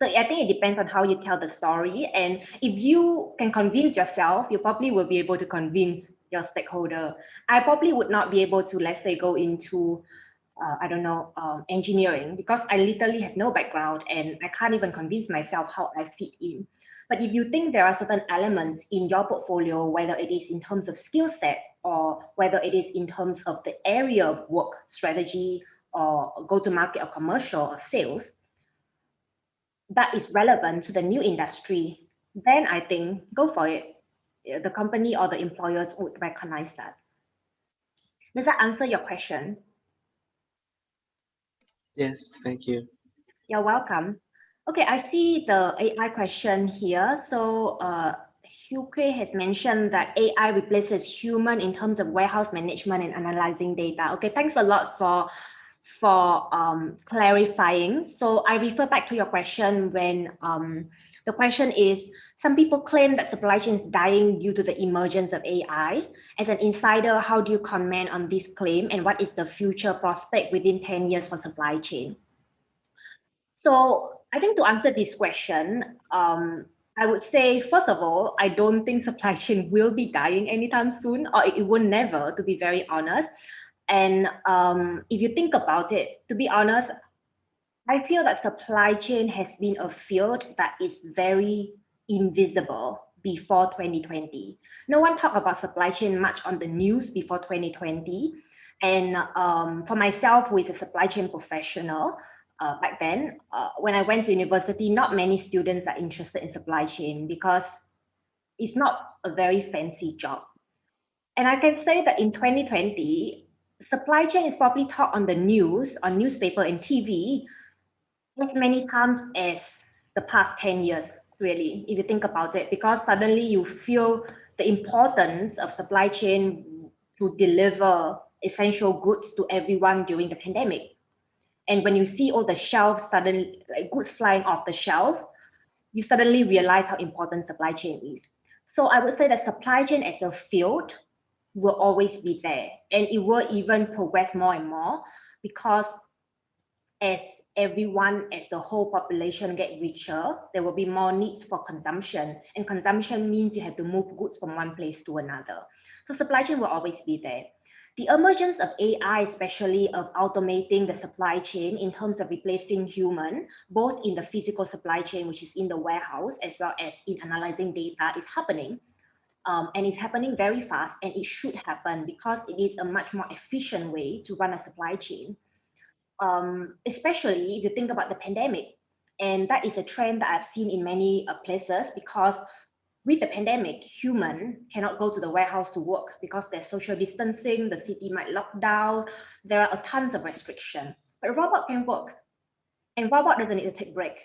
So I think it depends on how you tell the story. And if you can convince yourself, you probably will be able to convince your stakeholder. I probably would not be able to, let's say, go into, I don't know, engineering, because I literally have no background and I can't even convince myself how I fit in. But if you think there are certain elements in your portfolio, whether it is in terms of skill set or whether it is in terms of the area of work, strategy, or go to market or commercial or sales, that is relevant to the new industry, then I think go for it. The company or the employers would recognize that. Does that answer your question? Yes, thank you. You're welcome. Okay, I see the AI question here. So Hugh has mentioned that AI replaces human in terms of warehouse management and analyzing data. Okay, thanks a lot for clarifying. So I refer back to your question when the question is, some people claim that supply chain is dying due to the emergence of AI. As an insider, how do you comment on this claim, and what is the future prospect within 10 years for supply chain? So I think to answer this question, I would say, first of all, I don't think supply chain will be dying anytime soon, or it will never, to be very honest. And if you think about it, to be honest, I feel that supply chain has been a field that is very invisible before 2020. No one talked about supply chain much on the news before 2020. And for myself, who is a supply chain professional, back then, when I went to university, not many students are interested in supply chain because it's not a very fancy job. And I can say that in 2020, supply chain is probably taught on the news, on newspaper and TV, as many times as the past 10 years, really, if you think about it, because suddenly you feel the importance of supply chain to deliver essential goods to everyone during the pandemic. And when you see all the shelves suddenly, like goods flying off the shelf, you suddenly realize how important supply chain is. So I would say that supply chain as a field will always be there, and it will even progress more and more because as everyone, as the whole population get richer, there will be more needs for consumption, and consumption means you have to move goods from one place to another. So supply chain will always be there. The emergence of AI, especially of automating the supply chain in terms of replacing human, both in the physical supply chain, which is in the warehouse, as well as in analyzing data, is happening. And it's happening very fast, and it should happen because it is a much more efficient way to run a supply chain. Especially if you think about the pandemic. And that is a trend that I've seen in many places because with the pandemic, human cannot go to the warehouse to work because there's social distancing, the city might lock down, there are tons of restriction. But robot can work, and robot doesn't need to take break.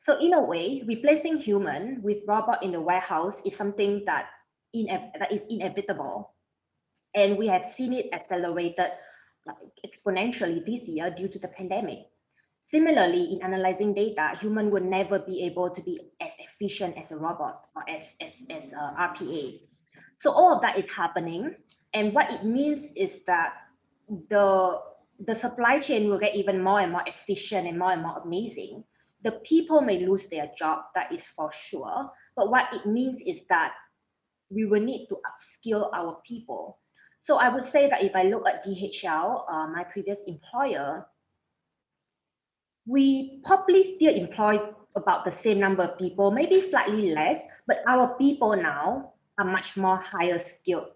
So in a way, replacing human with robot in the warehouse is something that is inevitable. And we have seen it accelerated like exponentially this year due to the pandemic. Similarly, in analyzing data, human would never be able to be as efficient as a robot or as RPA. So all of that is happening. And what it means is that the supply chain will get even more and more efficient and more amazing. The people may lose their job, that is for sure. But what it means is that we will need to upskill our people. So I would say that if I look at DHL, my previous employer, we probably still employ about the same number of people, maybe slightly less, but our people now are much more higher skilled.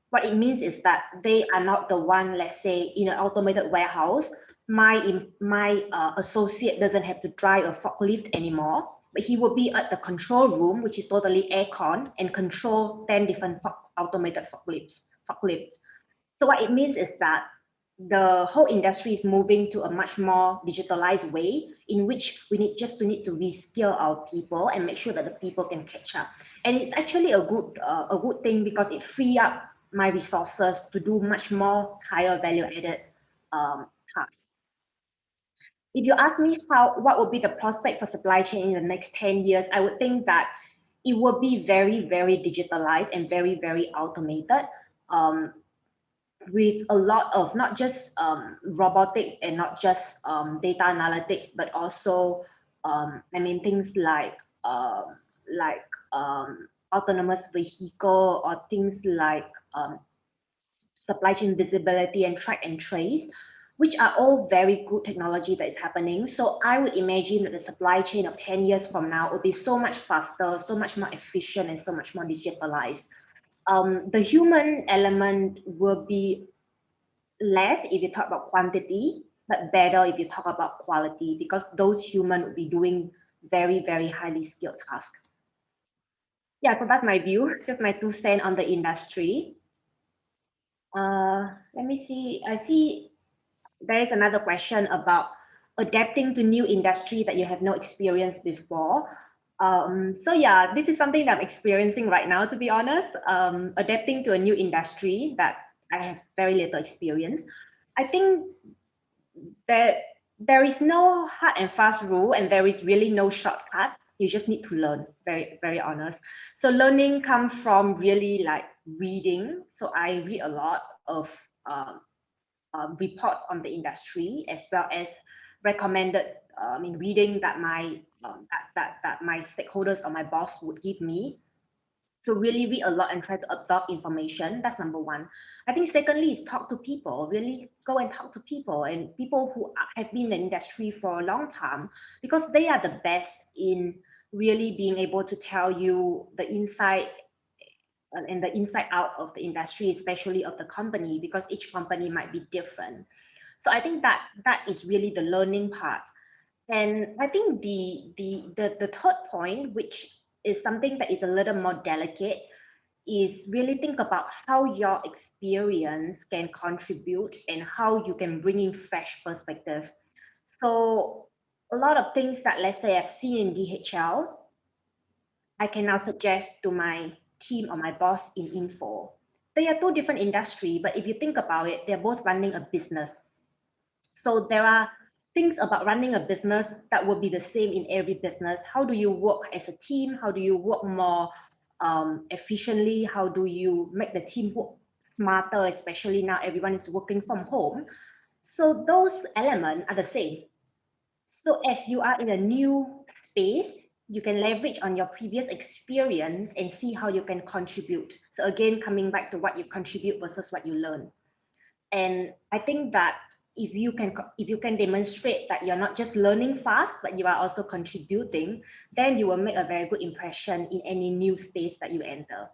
What it means is that they are not the one, let's say, in an automated warehouse, my associate doesn't have to drive a forklift anymore, but he will be at the control room, which is totally aircon, and control 10 different automated forklifts. So what it means is that the whole industry is moving to a much more digitalized way in which we need to reskill our people and make sure that the people can catch up. And it's actually a good thing because it free up my resources to do much more higher value added tasks. If you ask me what would be the prospect for supply chain in the next 10 years, I would think that it will be very, very digitalized and very, very automated. With a lot of not just robotics and not just data analytics, but also things like autonomous vehicle or things like supply chain visibility and track and trace, which are all very good technology that is happening. So I would imagine that the supply chain of 10 years from now will be so much faster, so much more efficient, and so much more digitalized. The human element will be less if you talk about quantity, but better if you talk about quality, because those humans will be doing very, very highly skilled tasks. Yeah, so that's my view, just my 2 cents on the industry. Let me see. I see there is another question about adapting to new industry that you have no experience before. So yeah, this is something that I'm experiencing right now, to be honest, adapting to a new industry that I have very little experience. I think that there is no hard and fast rule, and there is really no shortcut. You just need to learn, very, very honest. So learning comes from really like reading. So I read a lot of reports on the industry, as well as recommended reading that my that my stakeholders or my boss would give me. So really read a lot and try to absorb information. That's number one. I think secondly is talk to people, really go and talk to people and people who have been in the industry for a long time, because they are the best in really being able to tell you the inside and the inside out of the industry, especially of the company, because each company might be different. So I think that is really the learning part. And I think the third point, which is something that is a little more delicate, is really think about how your experience can contribute and how you can bring in fresh perspective. So a lot of things that, let's say, I've seen in DHL, I can now suggest to my team or my boss in Info. They are two different industry, but if you think about it, they're both running a business. So there are things about running a business that will be the same in every business. How do you work as a team? How do you work more efficiently? How do you make the team work smarter, especially now everyone is working from home? So those elements are the same. So as you are in a new space, you can leverage on your previous experience and see how you can contribute. So again, coming back to what you contribute versus what you learn. And I think that if you can demonstrate that you're not just learning fast, but you are also contributing, then you will make a very good impression in any new space that you enter.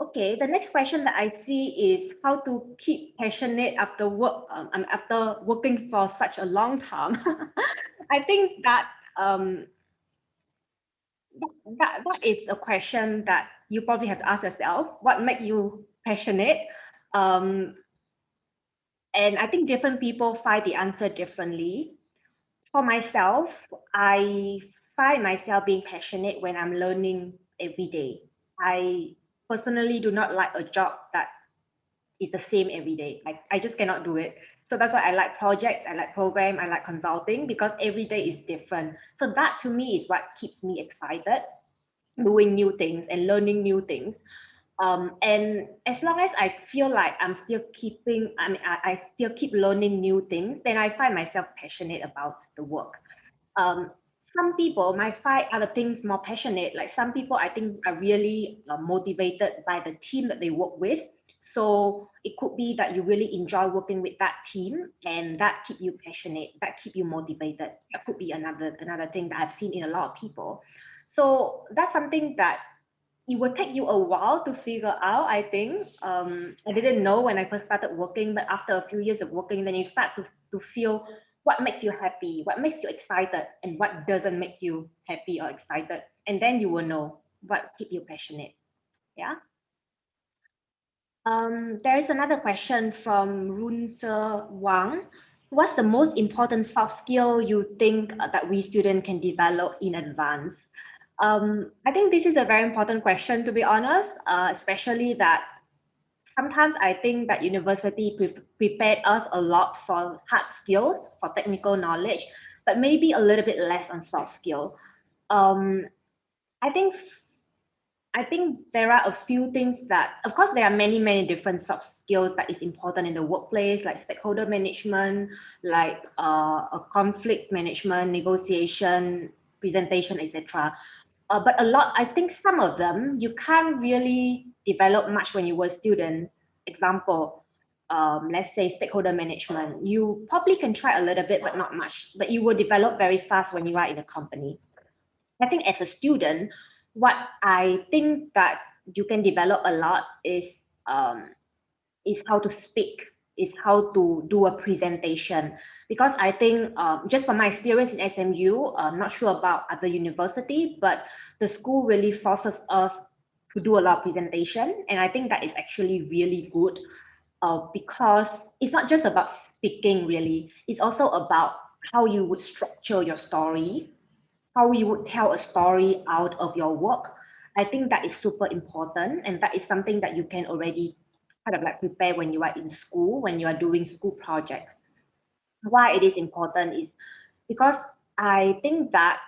Okay, the next question that I see is how to keep passionate after work, after working for such a long time. I think that that is a question that you probably have to ask yourself. What makes you passionate? And I think different people find the answer differently. For myself, I find myself being passionate when I'm learning every day. I personally do not like a job that is the same every day. I just cannot do it. So that's why I like projects, I like program, I like consulting, because every day is different. So that to me is what keeps me excited, doing new things and learning new things. And as long as I feel like I'm still keeping, I still keep learning new things, then I find myself passionate about the work. Some people might find other things more passionate. Like some people, I think, are really motivated by the team that they work with. So it could be that you really enjoy working with that team, and that keep you passionate, that keep you motivated. That could be another thing that I've seen in a lot of people. So that's something that it will take you a while to figure out, I think. I didn't know when I first started working, but after a few years of working, then you start to feel what makes you happy, what makes you excited, and what doesn't make you happy or excited. And then you will know what keep you passionate. Yeah. There is another question from Runse Wang. What's the most important soft skill you think that we students can develop in advance? I think this is a very important question, to be honest, especially that sometimes I think that university prepared us a lot for hard skills, for technical knowledge, but maybe a little bit less on soft skill. Um, I think there are a few things that, of course, there are many different soft skills that is important in the workplace, like stakeholder management, like a conflict management, negotiation, presentation, etc. But a lot, I think some of them you can't really develop much when you were students. Example, let's say stakeholder management. You probably can try a little bit, but not much. But you will develop very fast when you are in a company. I think as a student, what I think that you can develop a lot is how to speak, is how to do a presentation. Because I think just from my experience in SMU, I'm not sure about other university, but the school really forces us to do a lot of presentation. And I think that is actually really good because it's not just about speaking really, it's also about how you would structure your story, how you would tell a story out of your work. I think that is super important, and that is something that you can already kind of like prepare when you are in school, when you are doing school projects. Why it is important is because I think that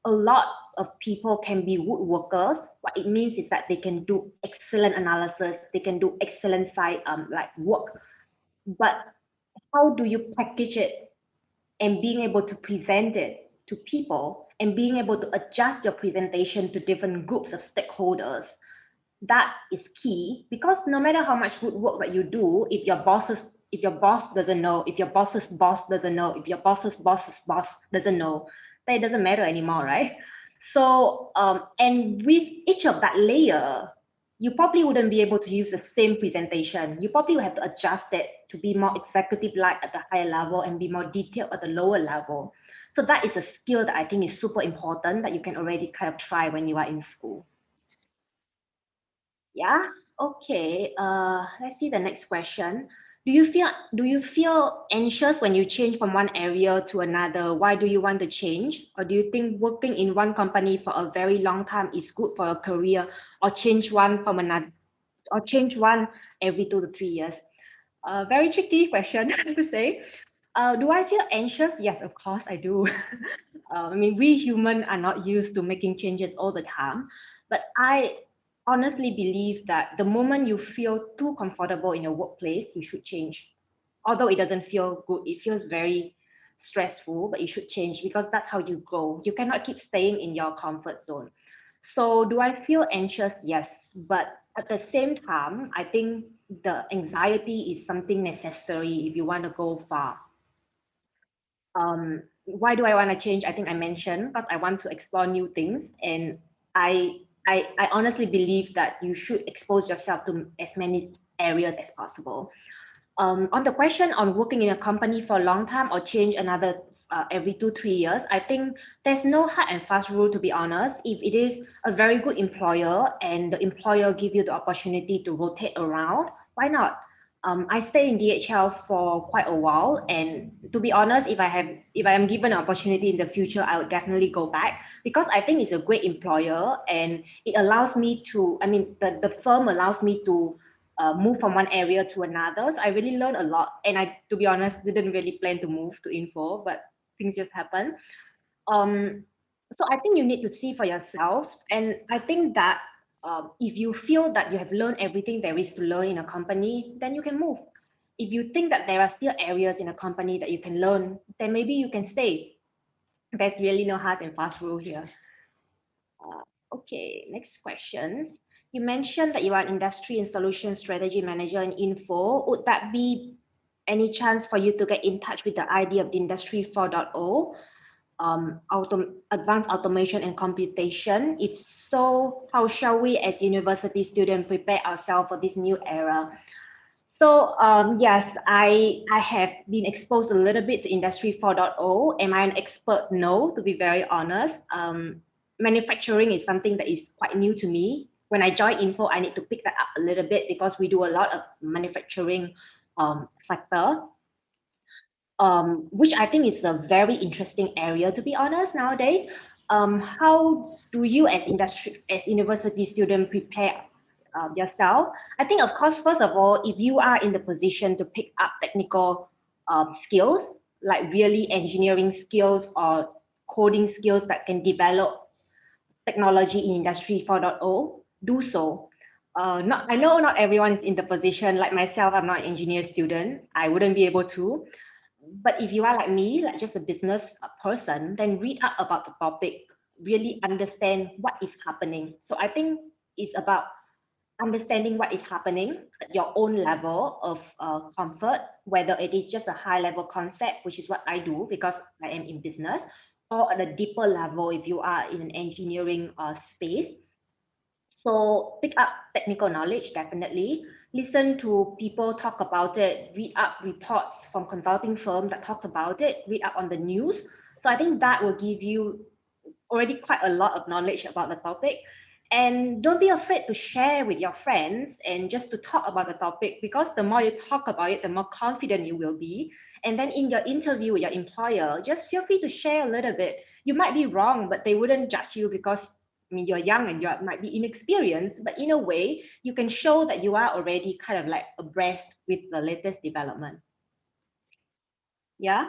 a lot of people can be woodworkers. What it means is that they can do excellent analysis, they can do excellent like work, but how do you package it and being able to present it to people and being able to adjust your presentation to different groups of stakeholders. That is key, because no matter how much good work that you do, if your boss doesn't know, if your boss's boss doesn't know, if your boss's boss's boss doesn't know, then it doesn't matter anymore, right? So, and with each of that layer, you probably wouldn't be able to use the same presentation. You probably will have to adjust it to be more executive-like at the higher level and be more detailed at the lower level. So that is a skill that I think is super important that you can already kind of try when you are in school. Yeah, okay. Let's see the next question. Do you feel anxious when you change from one area to another? Why do you want to change? Or do you think working in one company for a very long time is good for a career, or change one from another, or change one every 2 to 3 years? Very tricky question to say. Do I feel anxious? Yes, of course I do. I mean, we humans are not used to making changes all the time, but I honestly believe that the moment you feel too comfortable in your workplace, you should change. Although it doesn't feel good, it feels very stressful, but you should change, because that's how you grow. You cannot keep staying in your comfort zone. So do I feel anxious? Yes, but at the same time, I think the anxiety is something necessary if you want to go far. Why do I want to change? I think I mentioned because I want to explore new things, and I honestly believe that you should expose yourself to as many areas as possible. On the question on working in a company for a long time or change another every 2-3 years, I think there's no hard and fast rule, to be honest. If it is a very good employer and the employer give you the opportunity to rotate around, why not? I stay in DHL for quite a while, and to be honest, if I am given an opportunity in the future, I would definitely go back, because I think it's a great employer, and it allows me to, I mean, the firm allows me to move from one area to another. So I really learned a lot. And I, to be honest, didn't really plan to move to info, but things just happen. So I think you need to see for yourself. And I think that if you feel that you have learned everything there is to learn in a company, then you can move. If you think that there are still areas in a company that you can learn, then maybe you can stay. There's really no hard and fast rule here. Okay, next questions. You mentioned that you are an industry and solution strategy manager in info. Would that be any chance for you to get in touch with the idea of the Industry 4.0, advanced automation and computation? If so, how shall we as university students prepare ourselves for this new era? So yes, I have been exposed a little bit to Industry 4.0. Am I an expert? No, to be very honest. Manufacturing is something that is quite new to me. When I joined Info, I need to pick that up a little bit because we do a lot of manufacturing sector, which I think is a very interesting area, to be honest, nowadays. How do you as university student prepare yourself? I think, of course, first of all, if you are in the position to pick up technical skills, like really engineering skills or coding skills that can develop technology in Industry 4.0, do so. I know not everyone is in the position, like myself, I'm not an engineer student. I wouldn't be able to. But if you are like me, like just a business person, then read up about the topic, really understand what is happening. So I think it's about understanding what is happening at your own level of comfort, whether it is just a high level concept, which is what I do because I am in business, or at a deeper level if you are in an engineering space. So pick up technical knowledge, definitely. Listen to people talk about it, read up reports from consulting firms that talked about it, read up on the news. So I think that will give you already quite a lot of knowledge about the topic. And don't be afraid to share with your friends and just to talk about the topic, because the more you talk about it, the more confident you will be. And then in your interview with your employer, just feel free to share a little bit. You might be wrong, but they wouldn't judge you because I mean, you're young and you might be inexperienced, but in a way, you can show that you are already kind of like abreast with the latest development. Yeah.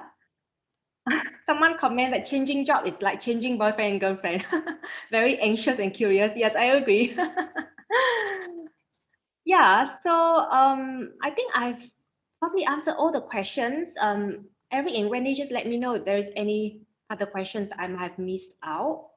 Someone comment that changing job is like changing boyfriend and girlfriend. Very anxious and curious. Yes, I agree. Yeah, so I think I've probably answered all the questions. Eric and Wendy, just let me know if there's any other questions I might have missed out.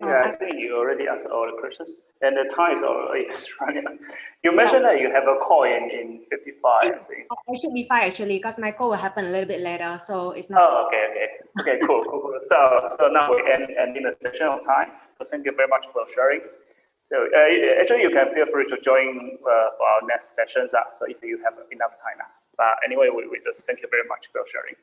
Yeah, I think you already answered all the questions, and the time is already running. You mentioned that you have a call in 55. I think. I should be fine actually, because my call will happen a little bit later, so it's not. Oh, okay, cool. So now we end in the session on time. So thank you very much for sharing. So actually, you can feel free to join for our next sessions. So if you have enough time. But anyway, we just thank you very much for sharing.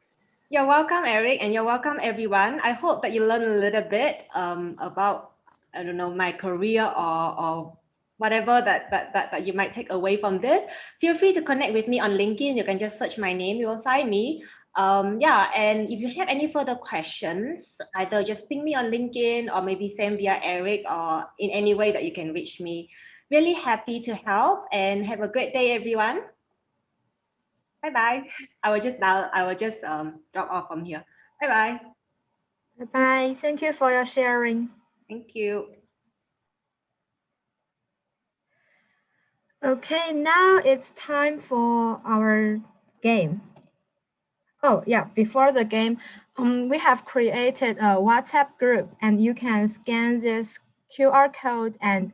You're welcome, Eric, and you're welcome, everyone. I hope that you learn a little bit about, I don't know, my career or whatever that you might take away from this. Feel free to connect with me on LinkedIn. You can just search my name, you will find me. Yeah, and if you have any further questions, either just ping me on LinkedIn or maybe send via Eric or in any way that you can reach me. Really happy to help, and have a great day, everyone. Bye-bye. I will just drop off from here. Bye-bye. Bye-bye. Thank you for your sharing. Thank you. Okay, now it's time for our game. Oh yeah, before the game, we have created a WhatsApp group, and you can scan this QR code and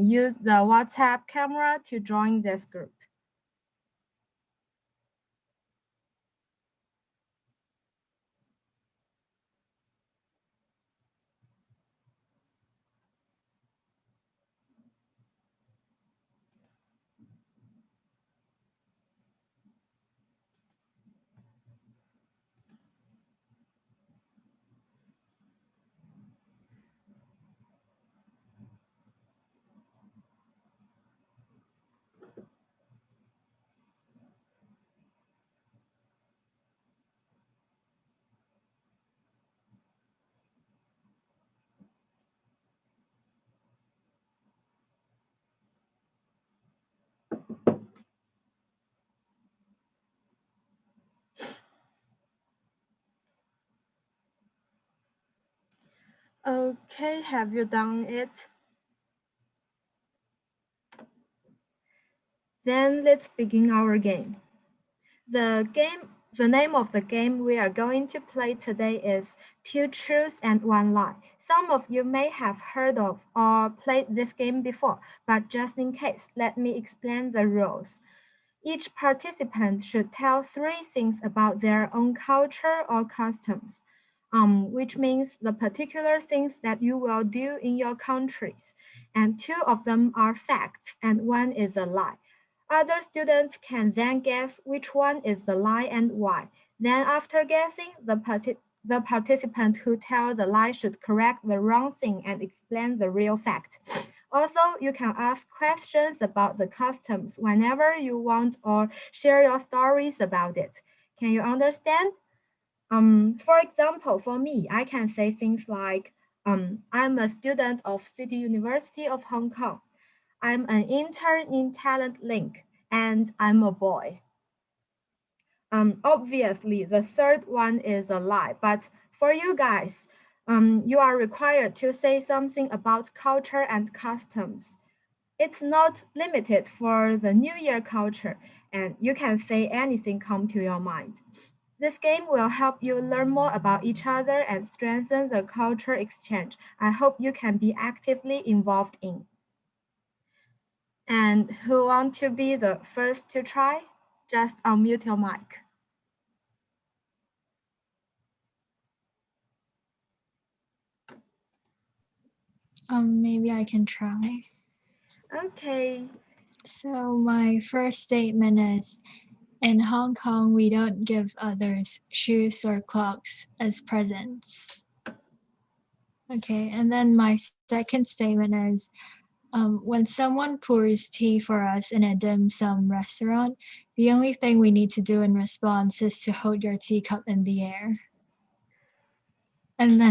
use the WhatsApp camera to join this group. Okay, have you done it? Then let's begin our game. The name of the game we are going to play today is Two Truths and One Lie. Some of you may have heard of or played this game before, but just in case, let me explain the rules. Each participant should tell 3 things about their own culture or customs, which means the particular things that you will do in your countries. And 2 of them are facts and 1 is a lie. Other students can then guess which one is the lie and why. Then after guessing, the participant who tells the lie should correct the wrong thing and explain the real fact. Also, you can ask questions about the customs whenever you want or share your stories about it. Can you understand? For example, for me, I can say things like, I'm a student of City University of Hong Kong. I'm an intern in Talent Link, and I'm a boy. Obviously, the third one is a lie, but for you guys, you are required to say something about culture and customs. It's not limited for the New Year culture, and you can say anything come to your mind. This game will help you learn more about each other and strengthen the culture exchange. I hope you can be actively involved in. And who want to be the first to try? Just unmute your mic. Maybe I can try. Okay. So my first statement is, in Hong Kong, we don't give others shoes or clocks as presents. Okay, and then my second statement is, when someone pours tea for us in a dim sum restaurant, the only thing we need to do in response is to hold your teacup in the air. And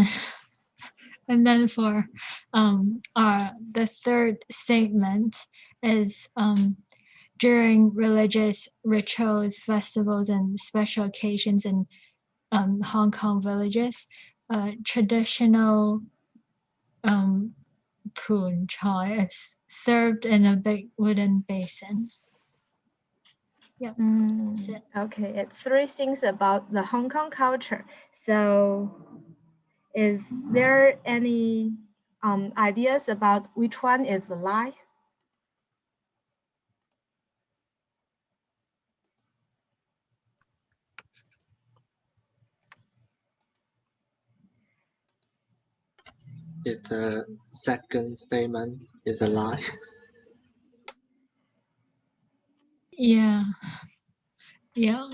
then for the third statement is, during religious rituals, festivals, and special occasions in Hong Kong villages, traditional poon chai is served in a big wooden basin. Yep. Mm, it. okay, it's 3 things about the Hong Kong culture. So is there any ideas about which one is a lie? If the second statement is a lie. Yeah. Yeah.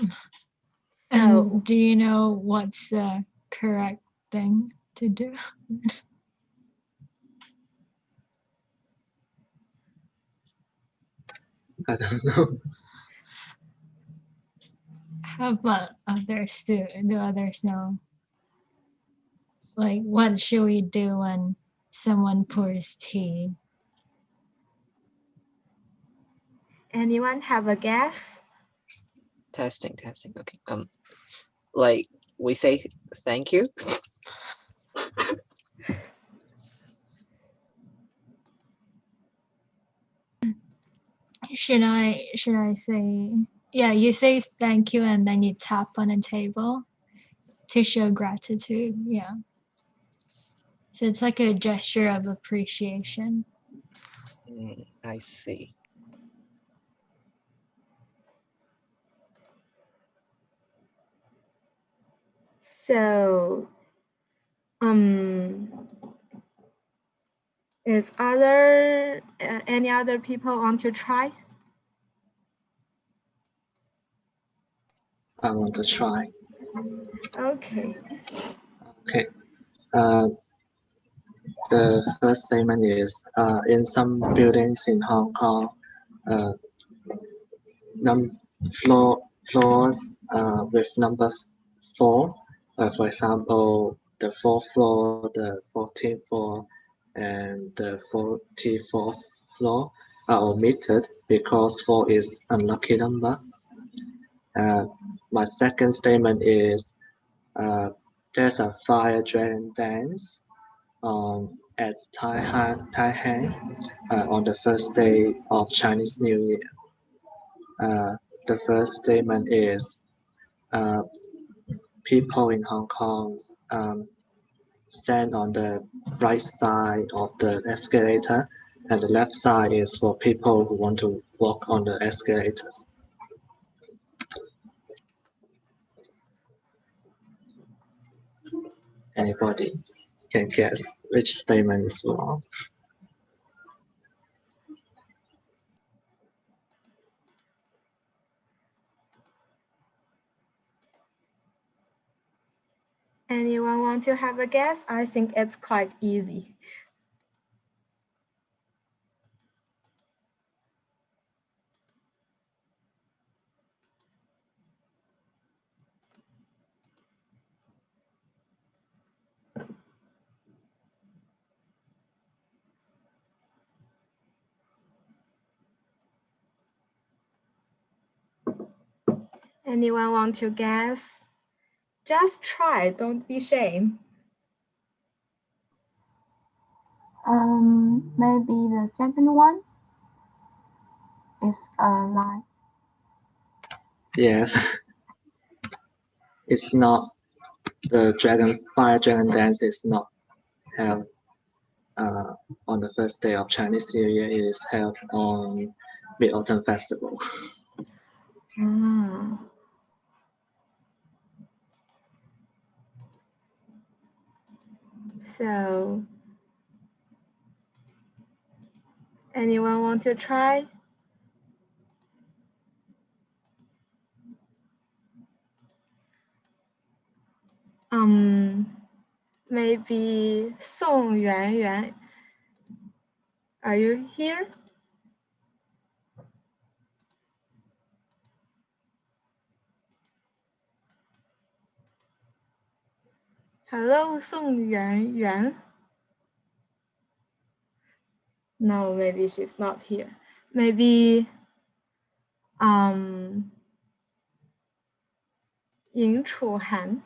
So And do you know what's the correct thing to do? I don't know. How about others do others know? Like, what should we do when someone pours tea? anyone have a guess? Testing. Okay. Like we say thank you. Should I say, yeah, you say thank you and then you tap on a table to show gratitude. Yeah. So it's like a gesture of appreciation. I see. So is any other people want to try? I want to try. Okay. Okay. The first statement is in some buildings in Hong Kong, floors with number 4, for example, the 4th floor, the 14th floor, and the 44th floor are omitted because 4 is unlucky number. My second statement is there's a fire dragon dance at Tai Hang on the first day of Chinese New Year. The first statement is people in Hong Kong stand on the right side of the escalator, and the left side is for people who want to walk on the escalators. Anybody can guess which statement is wrong? Anyone want to have a guess? I think it's quite easy. Anyone want to guess? Just try, don't be shame. Maybe the second one is a lie. Yes. It's not the fire dragon dance is not held on the first day of Chinese New Year. It is held on Mid-Autumn Festival. Ah. So, anyone want to try? Maybe Song Yuan Yuan. Are you here? Hello, Song Yuan Yuan. No, maybe she's not here. Maybe Ying Chuhan.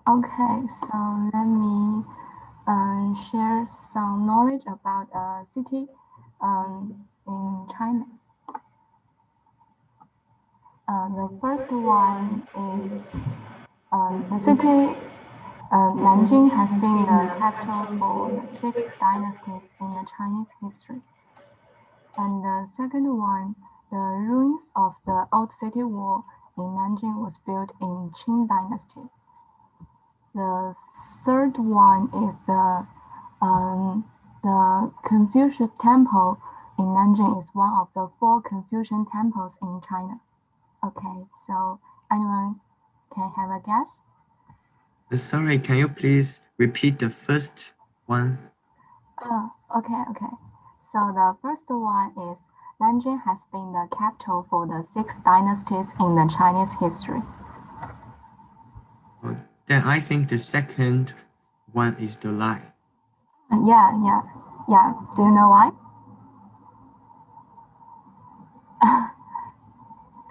Okay, so let me share some knowledge about a city in China. The first one is the city Nanjing has been the capital for the 6 dynasties in the Chinese history. And the second one, the ruins of the old city wall in Nanjing was built in Qing dynasty. The third one is the Confucius Temple in Nanjing is one of the 4 Confucian temples in China. Okay, so anyone can have a guess? Sorry, can you please repeat the first one? Oh, okay. So the first one is Nanjing has been the capital for the 6 dynasties in the Chinese history. Then I think the second one is the lie. Yeah. Do you know why?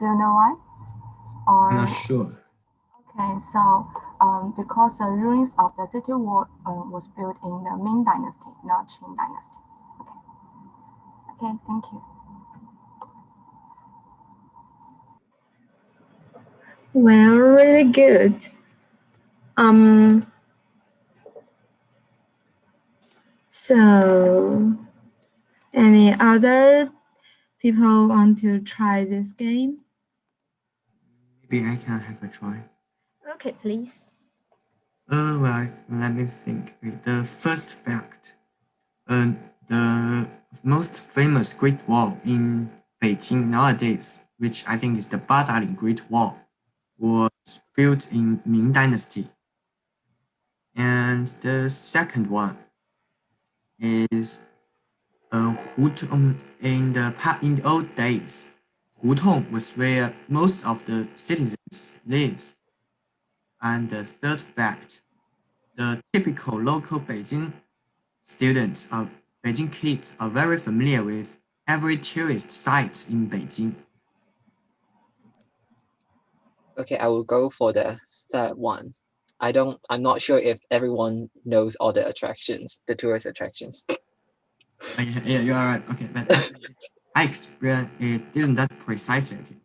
Do you know why? Or I'm not sure. okay, so because the ruins of the city wall was built in the Ming Dynasty, not Qing Dynasty. Okay, thank you. Well, really good. So any other people want to try this game? Maybe I can have a try. Okay, please. Well, let me think. The first fact. The most famous Great Wall in Beijing nowadays, which I think is the Badaling Great Wall, was built in Ming Dynasty. And the second one is Hutong. In the old days, Hutong was where most of the citizens lived. And the third fact, the typical local Beijing Beijing kids are very familiar with every tourist site in Beijing. Okay, I will go for the third one. I'm not sure if everyone knows all the attractions, the tourist attractions. Yeah, you are right. Okay, but actually, I explained it didn't that precisely. Okay,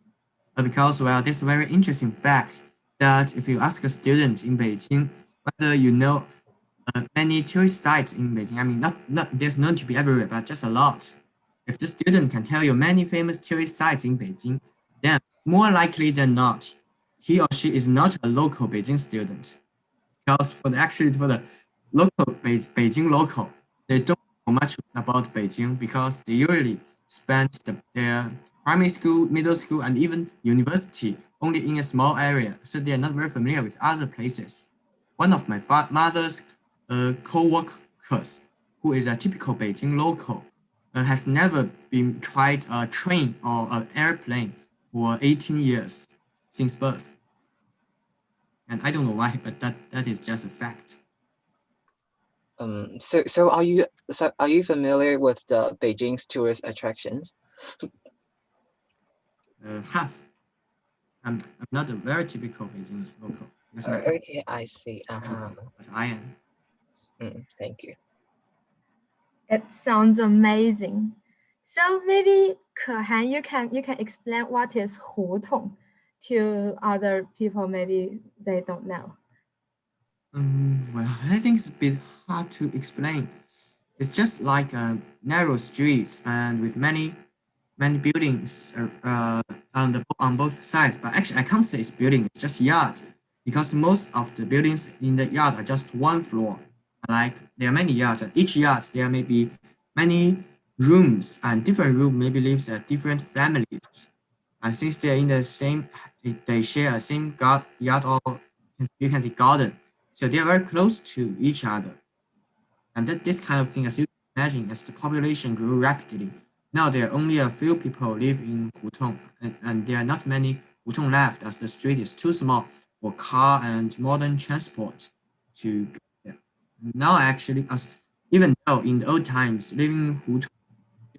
because well, there's a very interesting fact that if you ask a student in Beijing whether you know many tourist sites in Beijing, I mean, not there's none to be everywhere, but just a lot. If the student can tell you many famous tourist sites in Beijing, then more likely than not, he or she is not a local Beijing student. Because for the local Beijing local, they don't know much about Beijing because they usually spend their primary school, middle school, and even university only in a small area, so they are not very familiar with other places. One of my mother's co-workers, who is a typical Beijing local, has never been tried a train or an airplane for 18 years since birth. And I don't know why, but that is just a fact. So are you familiar with the Beijing's tourist attractions? Half. I'm not a very typical Beijing local. Okay, I see. But I am. Thank you. It sounds amazing. So maybe Kehan, you can explain what is 胡同 to other people. Maybe they don't know. Well, I think it's a bit hard to explain. It's just like narrow streets and with many buildings on both sides. But actually, I can't say it's building. It's just yard, because most of the buildings in the yard are just one floor. Like there are many yards. At each yard, there may be many rooms, and different room maybe lives at different families. And since they're in the same, they share a same yard or you can say garden. So they are very close to each other. And this kind of thing, as you can imagine, as the population grew rapidly, now there are only a few people live in Hutong, and there are not many Hutong left as the street is too small for car and modern transport to go there. Now actually, even though in the old times, living in Hutong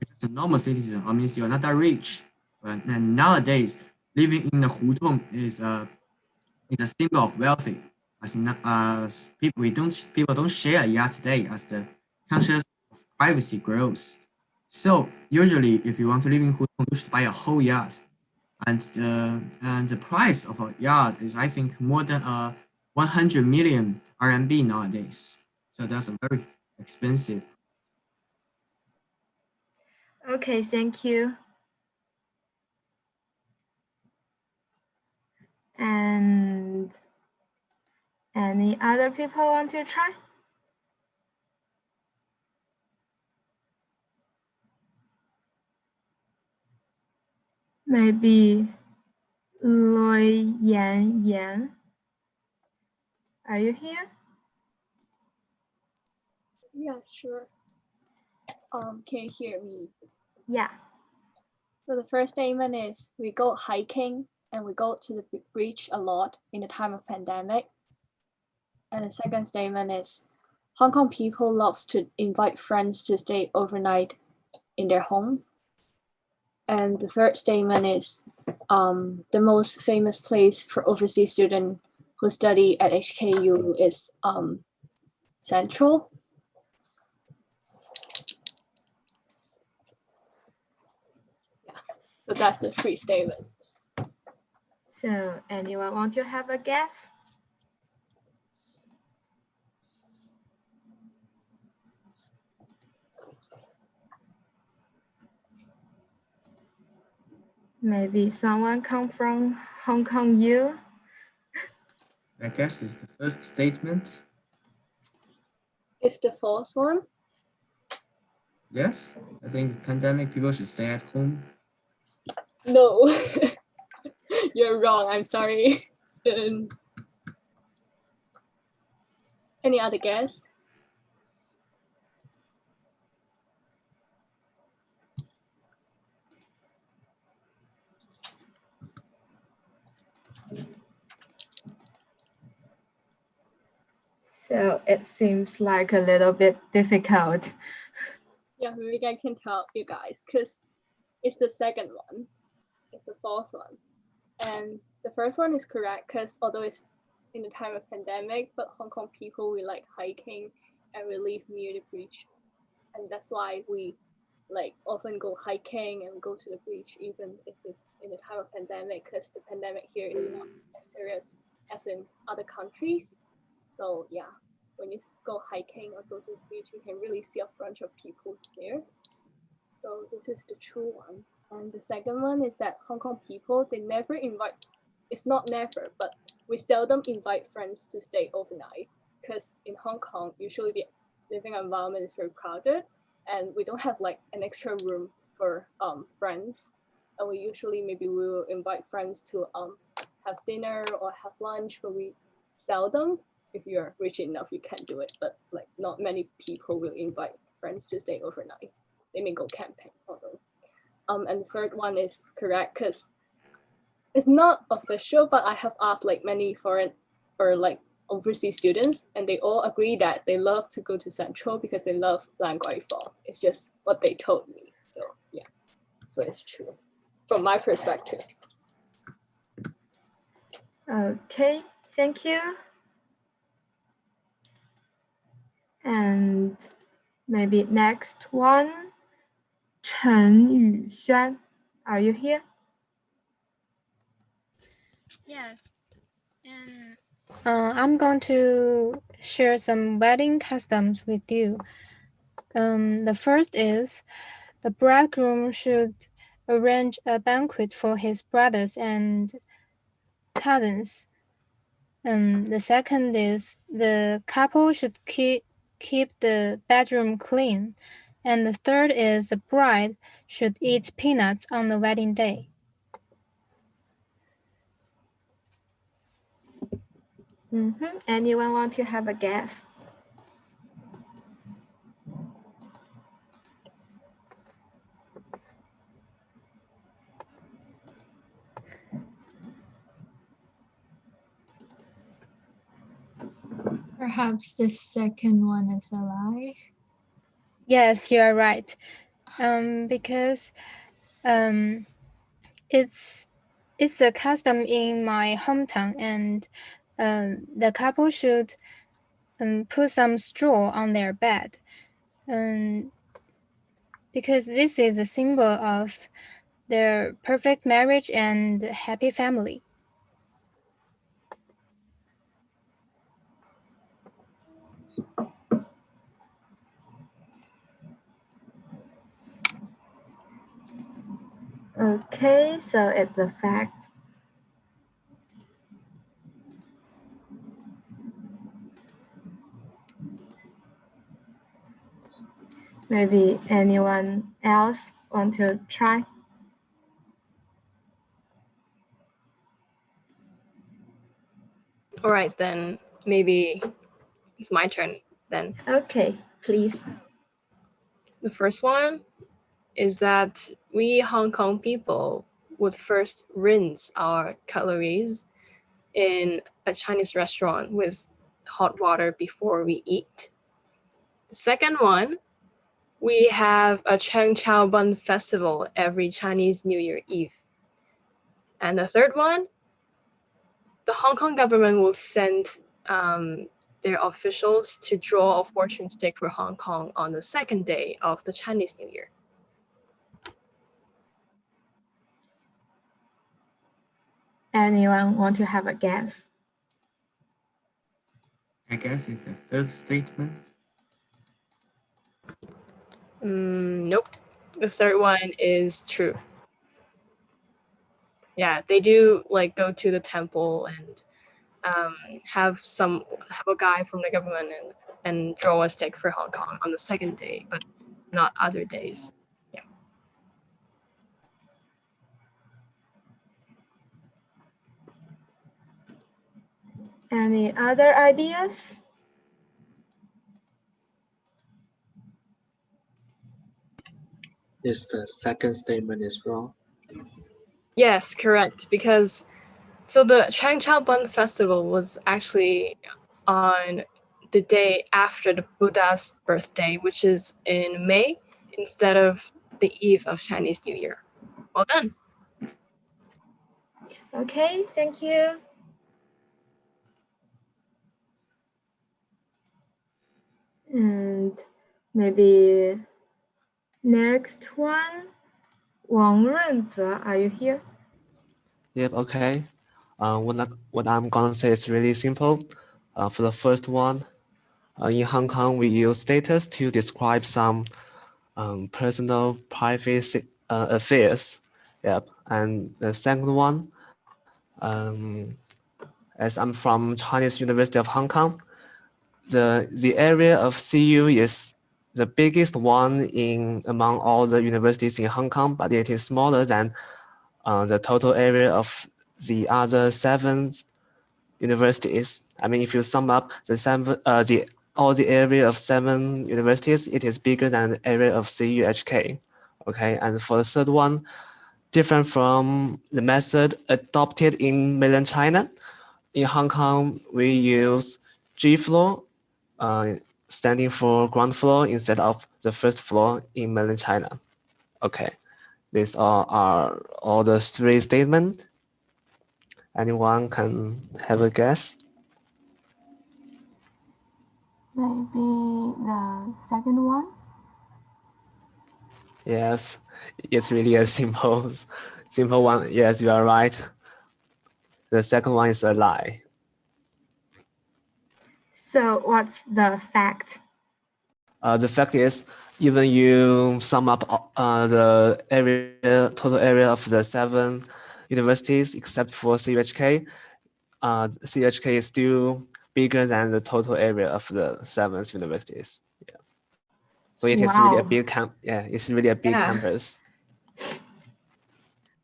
is just a normal citizen, or means you're not that rich, but then nowadays, living in the Hutong is a symbol of wealthy. As people don't share a yacht today as the conscious of privacy grows. So usually, if you want to live in Hutong, you should buy a whole yacht. and the price of a yacht is, I think, more than 100 million RMB nowadays. So that's a very expensive. Okay, thank you. And any other people want to try? Maybe Loi Yan Yan. Are you here? Yeah, sure. Can you hear me? Yeah. So the first statement is we go hiking and we go to the beach a lot in the time of pandemic. And the second statement is Hong Kong people loves to invite friends to stay overnight in their home. And the third statement is the most famous place for overseas students who study at HKU is Central. Yeah, so that's the three statements. So anyone want to have a guess? Maybe someone come from Hong Kong U? I guess it's the first statement. It's the fourth one. Yes, I think pandemic people should stay at home. No, you're wrong. I'm sorry. Any other guess? So it seems like a little bit difficult. Yeah, maybe I can help you guys because it's the second one. It's the fourth one. And the first one is correct because although it's in the time of pandemic, but Hong Kong people, we like hiking and we live near the beach. And that's why we like often go hiking and go to the beach even if it's in the time of pandemic because the pandemic here is not as serious as in other countries. So yeah, when you go hiking or go to the beach, you can really see a bunch of people there. So this is the true one. And the second one is that Hong Kong people, they never invite, it's not never, but we seldom invite friends to stay overnight because in Hong Kong, usually the living environment is very crowded and we don't have like an extra room for friends. And we usually, maybe we will invite friends to have dinner or have lunch, but we seldom, if you're rich enough, you can do it, but like not many people will invite friends to stay overnight. They may go camping, although. And the third one is correct because it's not official, but I have asked like many foreign or like overseas students, and they all agree that they love to go to Central because they love Lan Kwai Fong. It's just what they told me. So yeah, so it's true from my perspective. Okay, thank you. And maybe next one, Chen Yuxuan. Are you here? Yes, and I'm going to share some wedding customs with you. The first is the bridegroom should arrange a banquet for his brothers and cousins. The second is the couple should keep the bedroom clean. And the third is the bride should eat peanuts on the wedding day. Anyone want to have a guess? Perhaps the second one is a lie. Yes, you are right. Because it's a custom in my hometown, and the couple should put some straw on their bed, because this is a symbol of their perfect marriage and happy family. Okay, so it's a fact. Maybe anyone else want to try? All right, then maybe it's my turn then. Okay, please. The first one is that we Hong Kong people would first rinse our cutleries in a Chinese restaurant with hot water before we eat. The second one, we have a Cheng Chao Bun festival every Chinese New Year Eve. And the third one, the Hong Kong government will send their officials to draw a fortune stick for Hong Kong on the second day of the Chinese New Year. Anyone want to have a guess? I guess it's the third statement. Nope. The third one is true. Yeah, they do like go to the temple and have a guy from the government and draw a stick for Hong Kong on the second day, but not other days. Yeah. Any other ideas? Yes, the second statement is wrong. Yes, correct. Because so the Chang Chao Bun festival was actually on the day after the Buddha's birthday, which is in May, instead of the eve of Chinese New Year. Well done. Okay, thank you. And maybe next one, Wang Runze, are you here? Yep, okay. What I'm gonna say is really simple. For the first one, in Hong Kong, we use status to describe some personal private affairs. Yep. And the second one, as I'm from Chinese University of Hong Kong, the area of CU is the biggest one among all the universities in Hong Kong, but it is smaller than the total area of the other 7 universities. I mean, if you sum up all the area of 7 universities, it is bigger than the area of CUHK. Okay, and for the third one, different from the method adopted in mainland China, in Hong Kong we use G floor, standing for ground floor instead of the first floor in mainland China. Okay, these are all the 3 statements. Anyone can have a guess? Maybe the second one? Yes, it's really a simple one. Yes, you are right. The second one is a lie. So what's the fact? The fact is, even you sum up the total area of the 7 universities except for CUHK, CUHK is still bigger than the total area of the 7 universities. Yeah. So it is really a big it's really a big campus.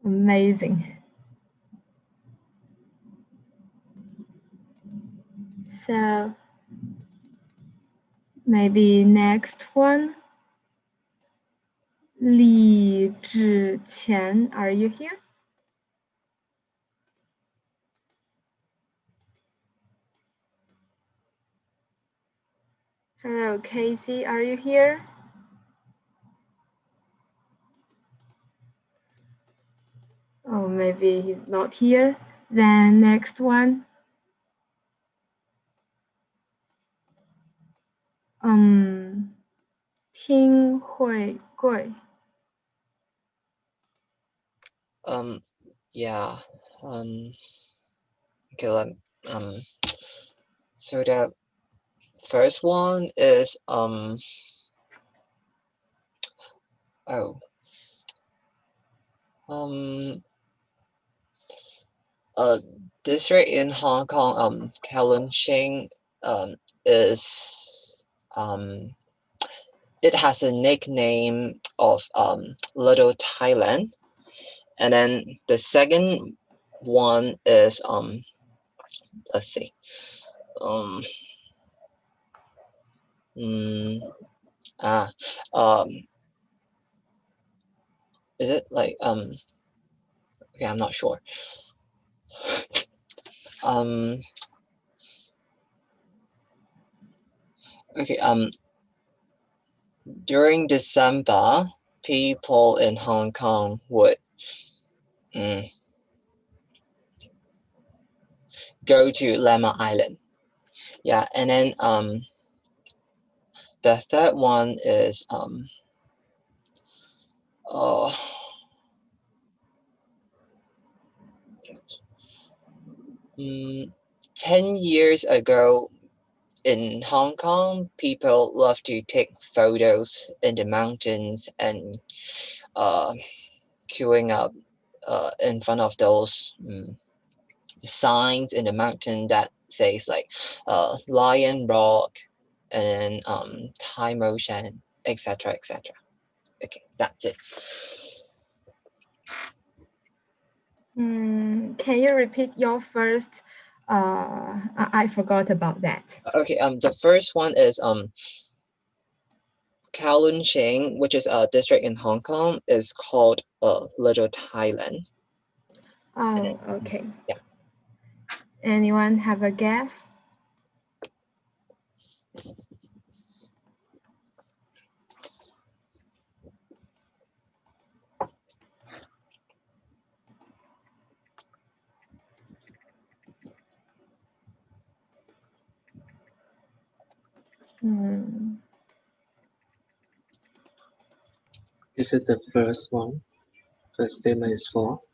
Amazing. So maybe next one. Li Zhiqian, are you here? Hello, Casey, are you here? Oh, maybe he's not here. Then next one. Ting Hui Gui. Yeah. Okay. So the first one is a district in Hong Kong, Kowloon Shing, is it has a nickname of Little Thailand, and then the second one is let's see, mm, ah is it like okay, I'm not sure. Okay, during December, people in Hong Kong would go to Lemma Island. Yeah, and then the third one is 10 years ago in Hong Kong, people love to take photos in the mountains and queuing up in front of those signs in the mountain that says like Lion Rock and Thai Motion, etc., etc. Okay, that's it. Can you repeat your first? I forgot about that. Okay, the first one is Kowloon Shing, which is a district in Hong Kong, is called Little Thailand. Oh, okay. Yeah. Anyone have a guess? Is it the first one? First statement is false.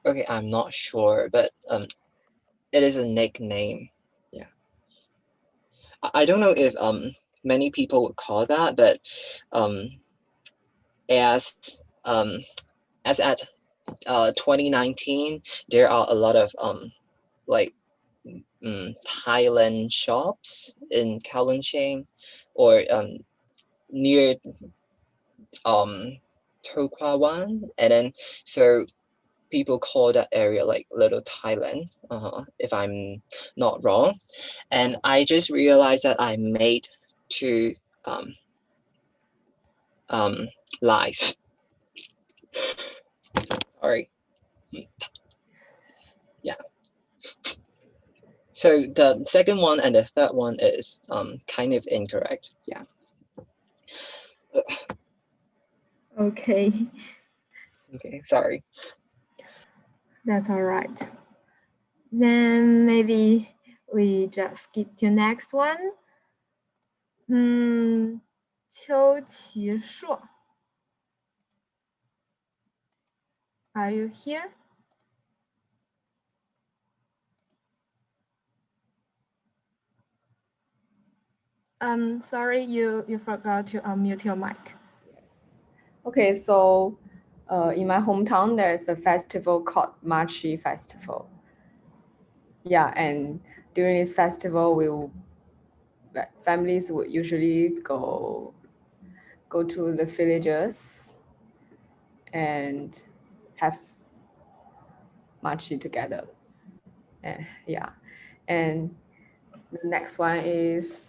Okay, I'm not sure, but it is a nickname. Yeah. I don't know if many people would call that, but as at 2019, there are a lot of like Thailand shops in Kowloon Shing or near To Kwa Wan, and then so people call that area like Little Thailand, if I'm not wrong. And I just realized that I made two lies. Sorry. Yeah. So the second one and the third one is kind of incorrect. Yeah. Okay. Okay, sorry. That's all right. Then maybe we just skip to next one. 邱其硕. Are you here? Sorry, you forgot to unmute your mic. Yes. Okay, so in my hometown, there's a festival called Machi Festival. Yeah, and during this festival, families would usually go to the villages and have Machi together. Yeah, and the next one is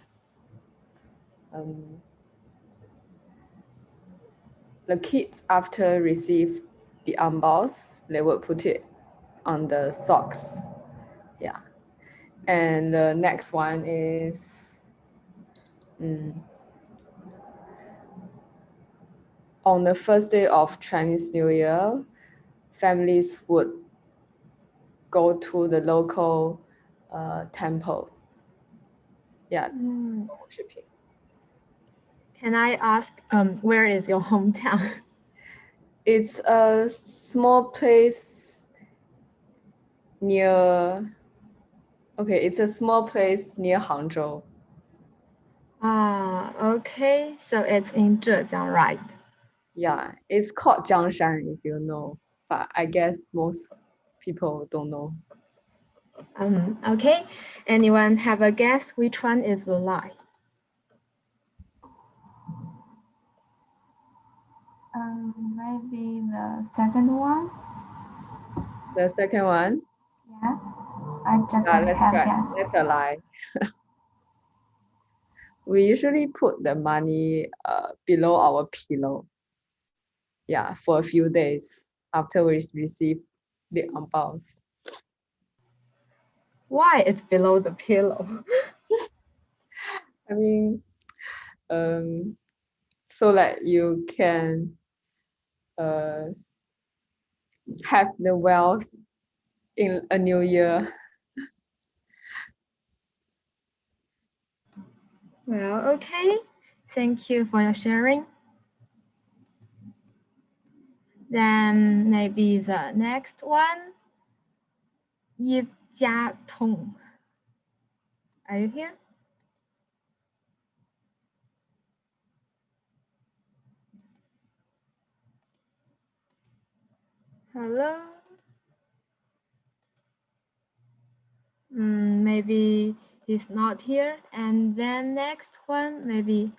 the kids after receive the balls, they would put it on the socks. Yeah. And the next one is on the first day of Chinese New Year, families would go to the local temple. Yeah, worshiping. Can I ask, where is your hometown? It's a small place near. Okay, it's a small place near Hangzhou. Ah, okay. So it's in Zhejiang, right? Yeah, it's called Jiangshan if you know, but I guess most people don't know. Okay. Anyone have a guess which one is the lie? Maybe the second one. The second one? Yeah, I just Let's have try. guessed. That's a lie. We usually put the money below our pillow. Yeah, for a few days after we receive the anbaos. Why it's below the pillow? I mean, so that you can have the wealth in a new year. Well, okay. Thank you for your sharing. Then maybe the next one. Yip Jia Tong. Are you here? Hello? Maybe he's not here. And then next one, maybe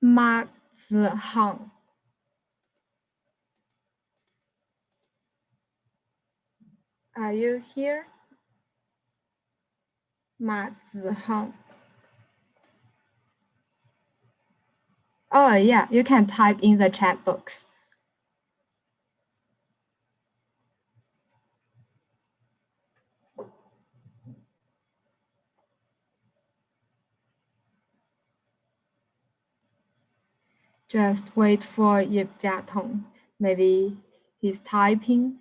Ma Zihang. Are you here? Ma Zihang. Oh yeah, you can type in the chat box. Just wait for Yip Jia Tong. Maybe he's typing.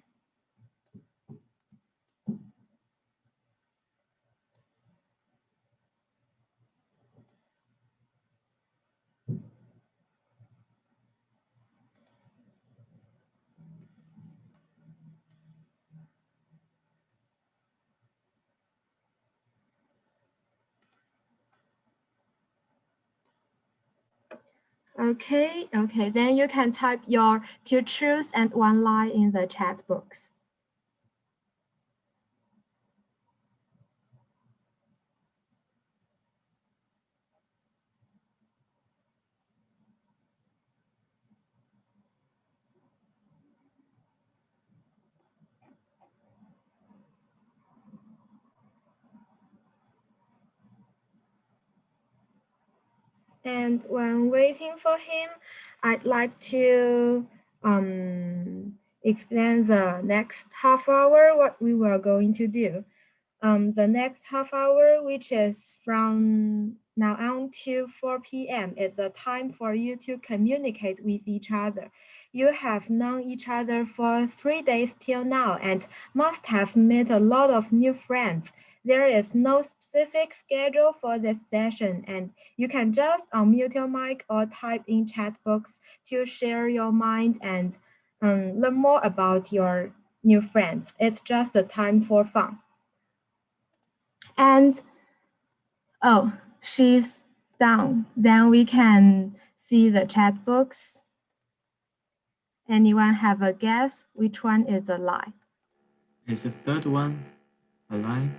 Okay, then you can type your two truths and one lie in the chat box. And when waiting for him, I'd like to explain the next half hour, what we were going to do. The next half hour, which is from now on to 4 p.m., is the time for you to communicate with each other. You have known each other for 3 days till now and must have met a lot of new friends. There is no specific schedule for this session, and you can just unmute your mic or type in chat box to share your mind and learn more about your new friends. It's just a time for fun. And oh, she's down. Then we can see the chat box. Anyone have a guess? Which one is a lie? Is the third one a lie?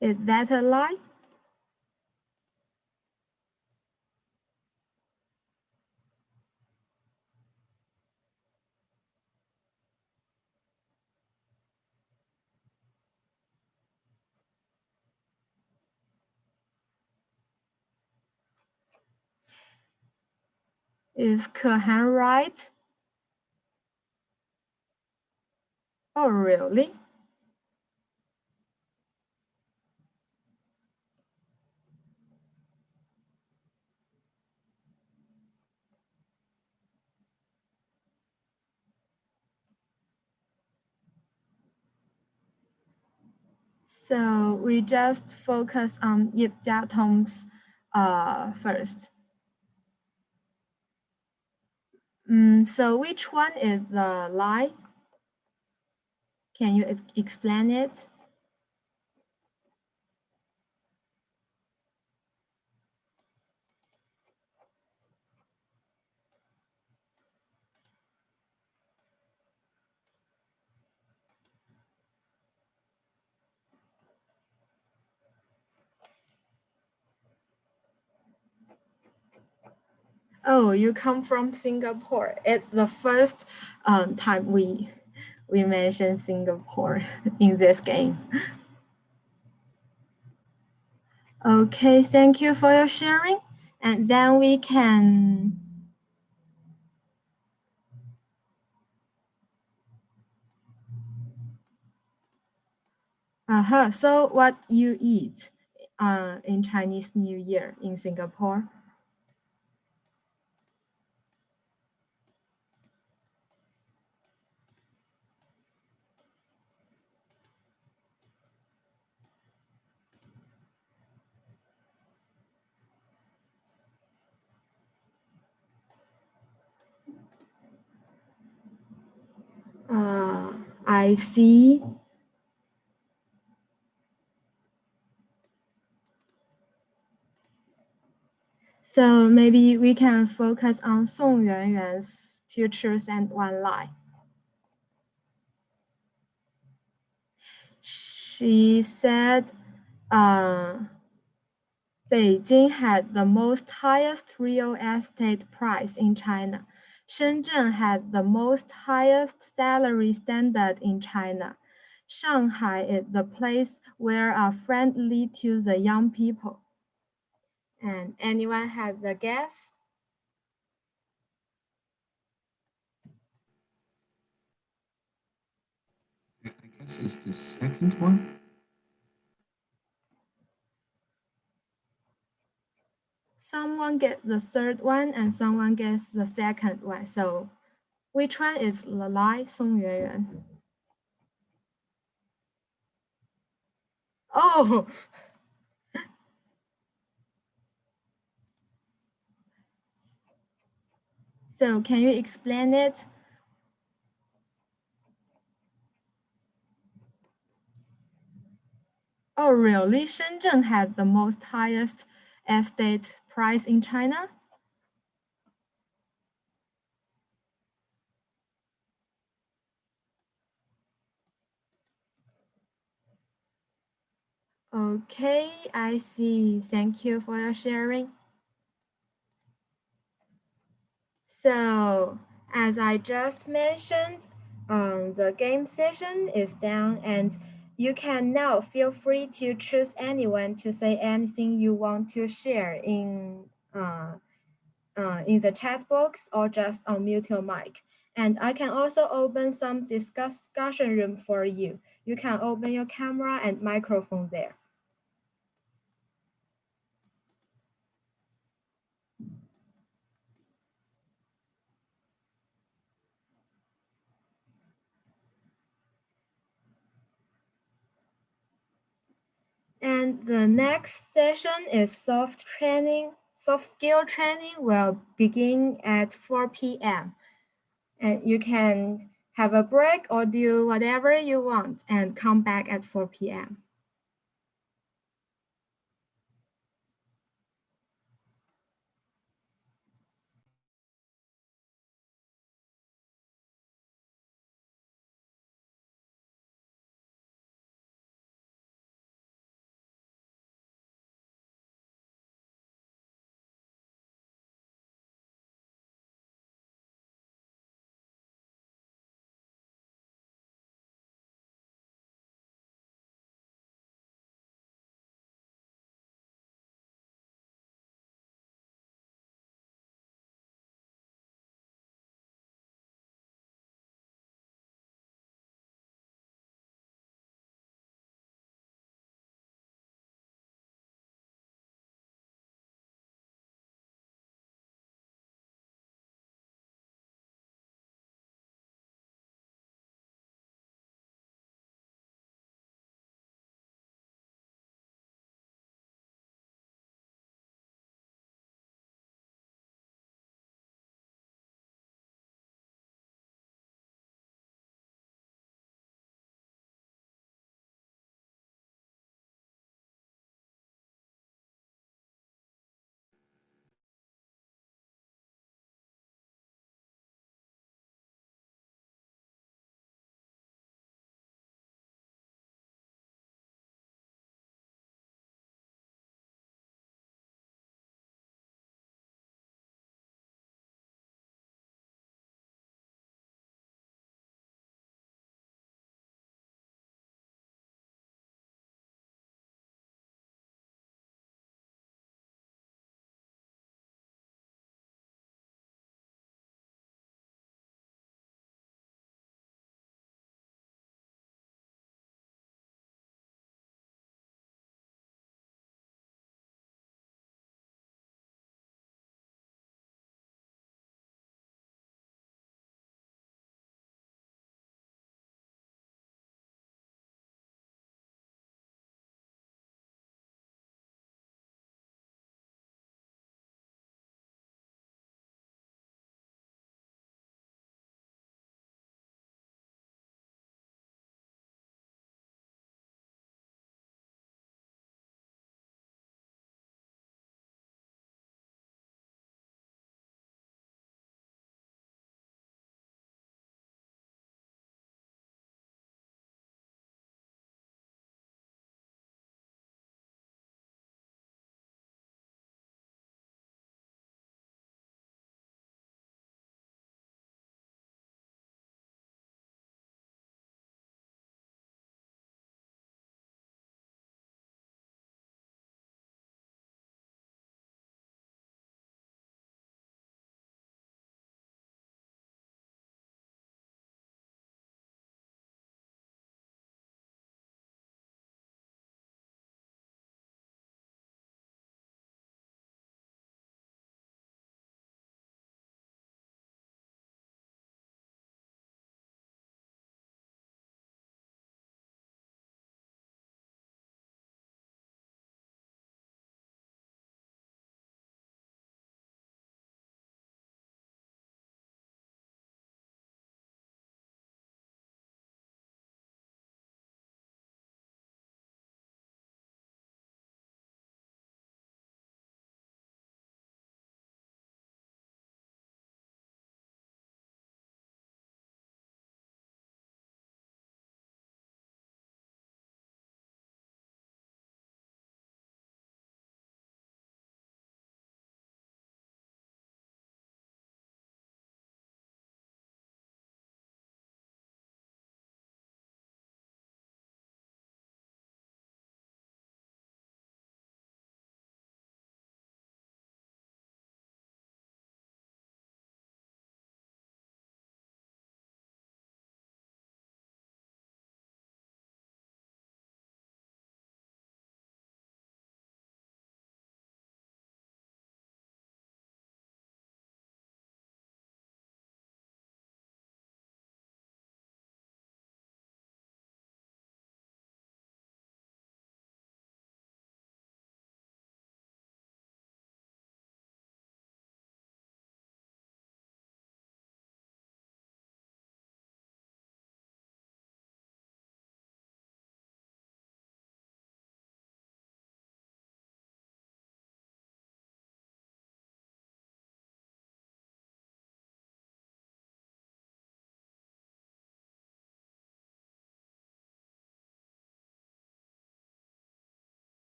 Is that a lie? Is Kehan right? Oh, really? So we just focus on BestTop's first. So which one is the lie? Can you explain it? Oh, you come from Singapore. It's the first time we mentioned Singapore in this game. Okay, thank you for your sharing. And then we can so what you eat in Chinese New Year in Singapore? I see. So maybe we can focus on Song Yuanyuan's two truths and one lie. She said, Beijing had the most highest real estate price in China. Shenzhen had the most highest salary standard in China. Shanghai is the place where are friendly to the young people. And anyone have the guess? I guess it's the second one. Someone get the third one and someone gets the second one. So which one is the lie, Song Yuanyuan? Oh, so can you explain it? Oh, really? Shenzhen had the most highest estate price in China? Okay, I see. Thank you for your sharing. So, as I just mentioned, the game session is done and you can now feel free to choose anyone to say anything you want to share in the chat box or just unmute your mic. And I can also open some discussion room for you. You can open your camera and microphone there. And the next session is soft skill training will begin at 4 p.m. And you can have a break or do whatever you want and come back at 4 p.m.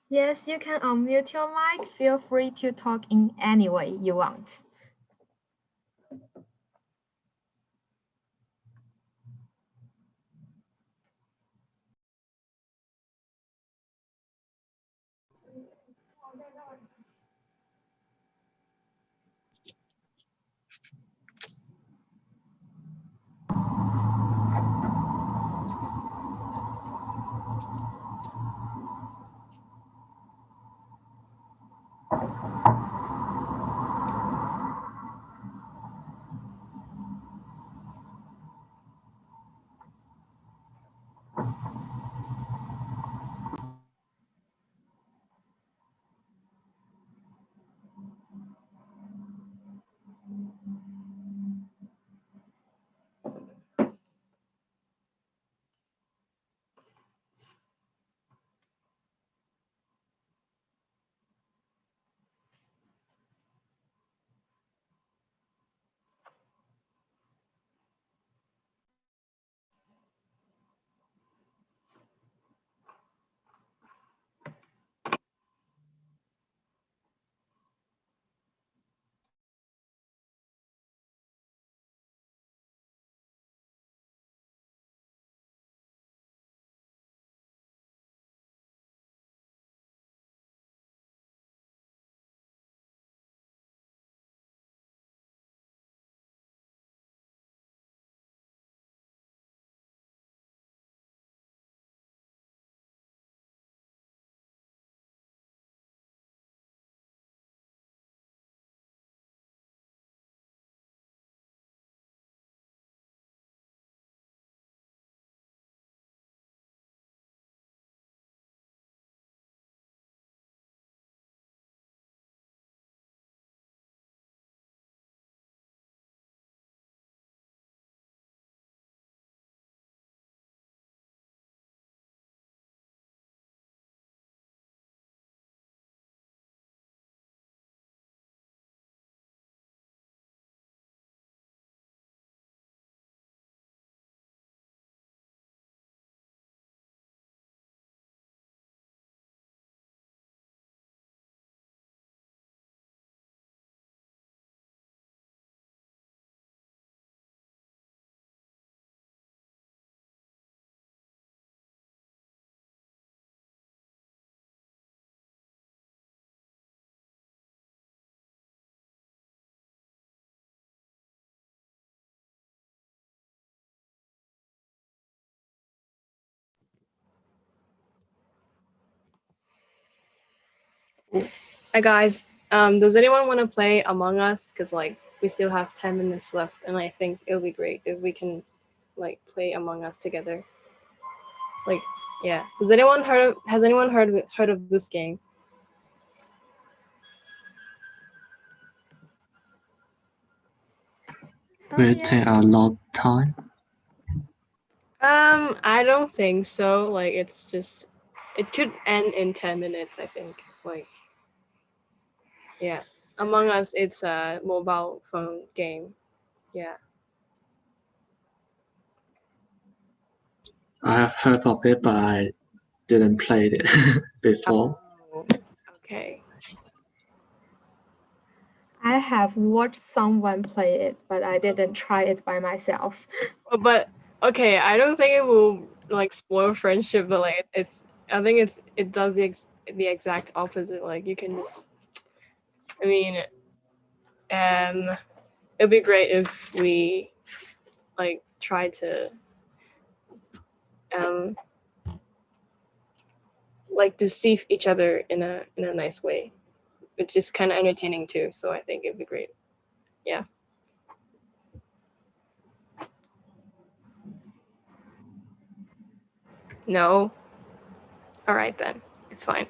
Yes, you can unmute your mic. Feel free to talk in any way you want. Hi guys, does anyone want to play Among Us? Because like we still have 10 minutes left, and I think it would be great if we can like play Among Us together. Like, yeah. Has anyone heard of this game? Will it take a long time? I don't think so. Like it's just it could end in 10 minutes, I think. Like yeah. Among Us, it's a mobile phone game. Yeah. I have heard of it, but I didn't play it before. Oh, okay. I have watched someone play it, but I didn't try it by myself. But okay, I don't think it will like spoil friendship, but like I think it does the exact opposite. Like you can just, I mean, it'd be great if we like try to like deceive each other in a nice way, which is kind of entertaining too. So I think it'd be great. Yeah. No. All right then. It's fine.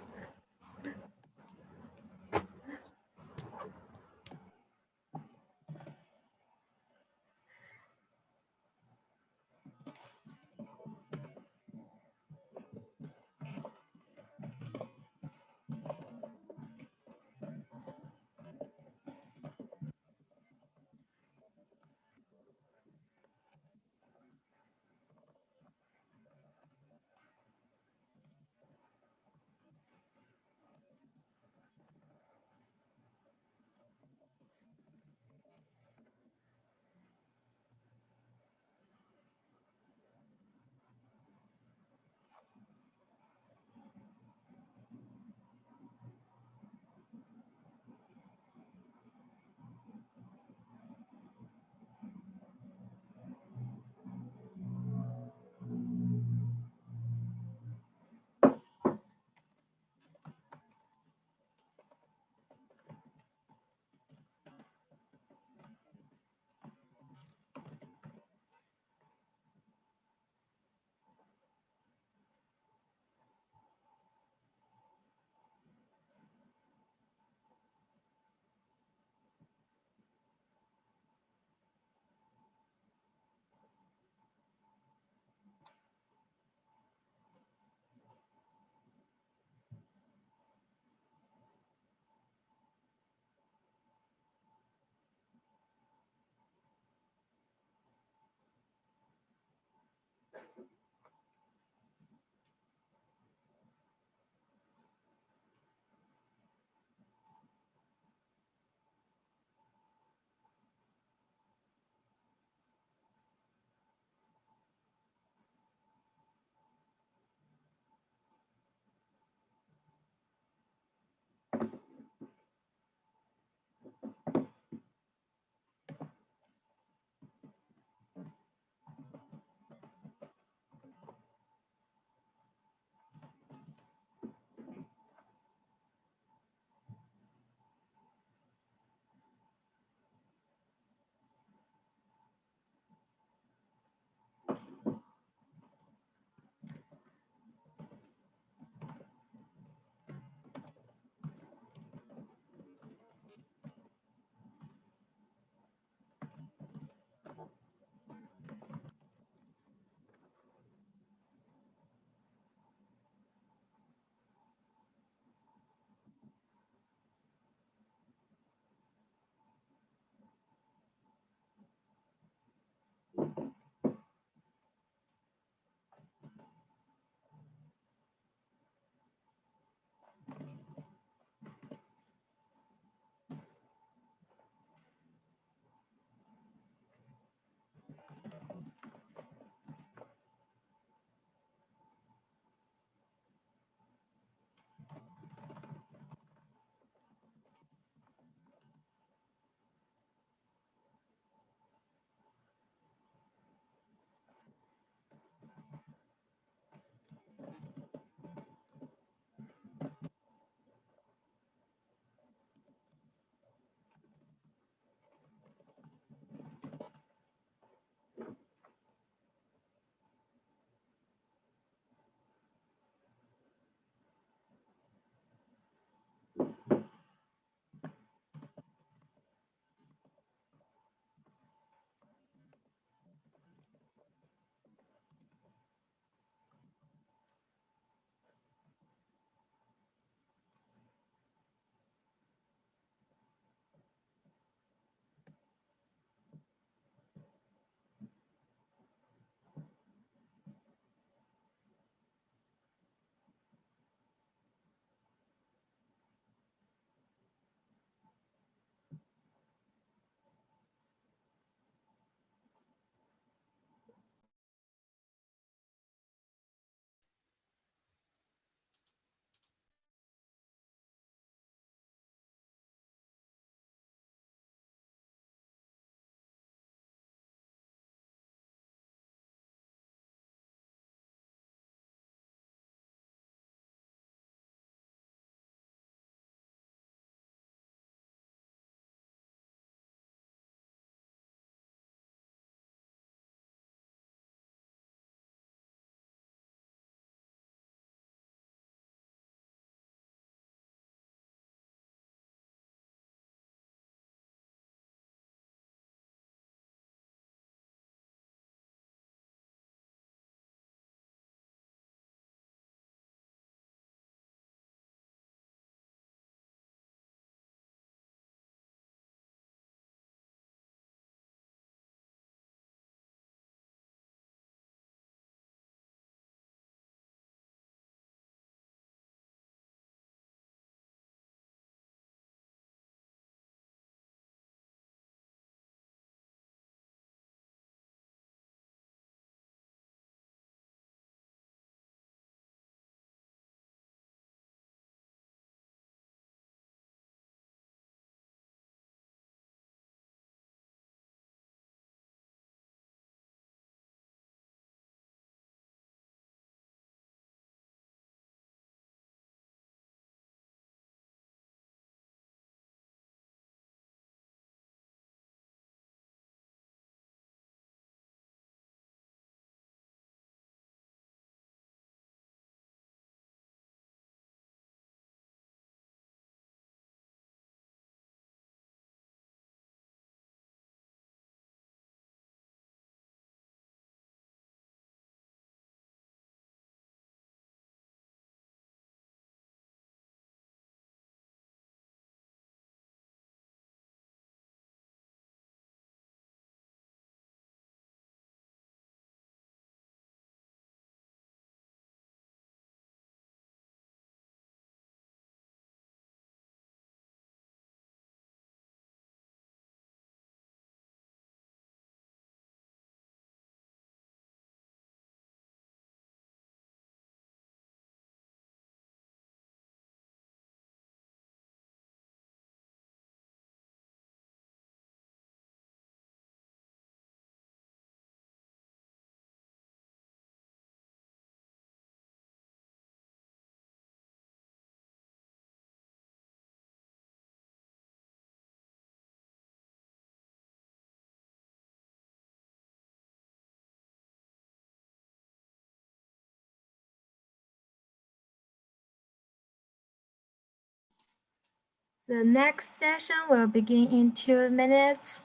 The next session will begin in 2 minutes.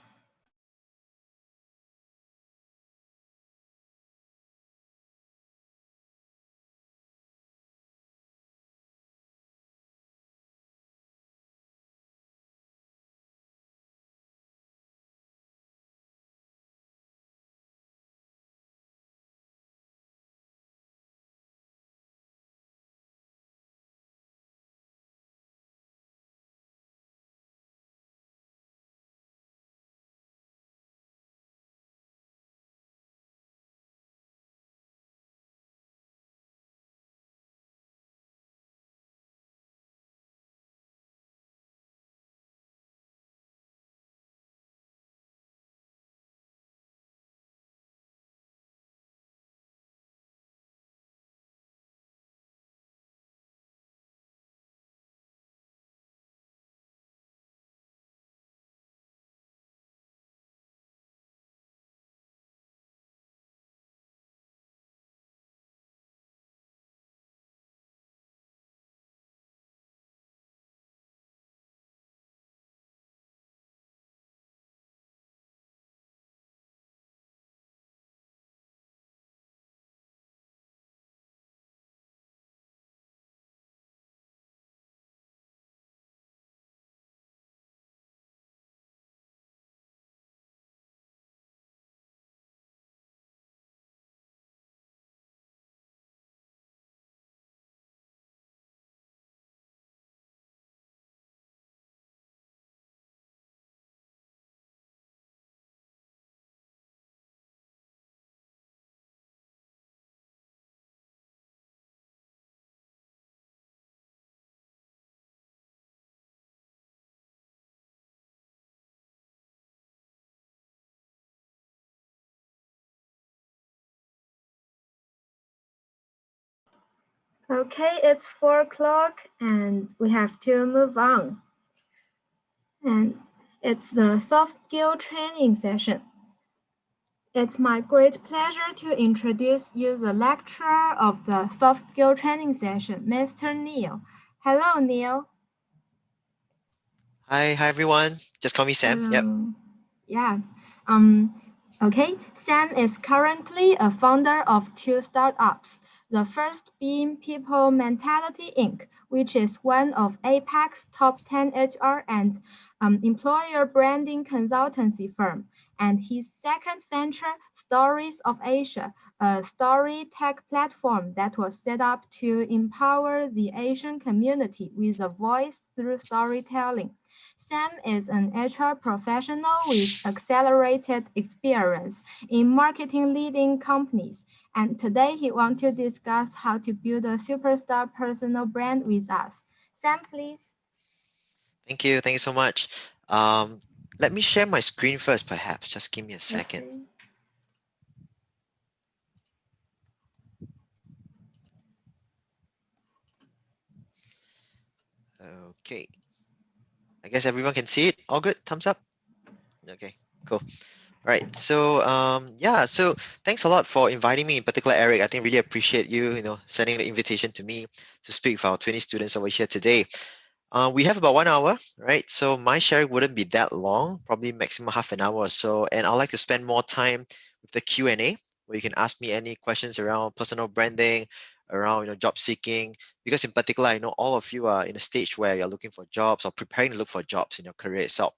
Okay, it's 4 o'clock and we have to move on. And it's the soft skill training session. It's my great pleasure to introduce you the lecturer of the soft skill training session, Mr. Neil. Hello, Neil. Hi everyone. Just call me Sam. Yep. Yeah. Okay. Sam is currently a founder of 2 startups. The first being People Mentality Inc., which is one of APAC's top 10 HR and employer branding consultancy firm. And his second venture, Stories of Asia, a story tech platform that was set up to empower the Asian community with a voice through storytelling. Sam is an HR professional with accelerated experience in marketing leading companies, and today he wants to discuss how to build a superstar personal brand with us. Sam, please. Thank you. Thank you so much. Let me share my screen first, perhaps. Just give me a second. Okay. Okay. I guess everyone can see it. All good? Thumbs up? Okay, cool. Right. So yeah, so thanks a lot for inviting me, in particular, Eric. I think really appreciate you, sending the invitation to me to speak with our 20 students over here today. We have about 1 hour, right? So my sharing wouldn't be that long, probably maximum half an hour or so. And I'd like to spend more time with the Q&A, where you can ask me any questions around personal branding, around job seeking, because in particular, I know all of you are in a stage where you're looking for jobs or preparing to look for jobs in your career itself.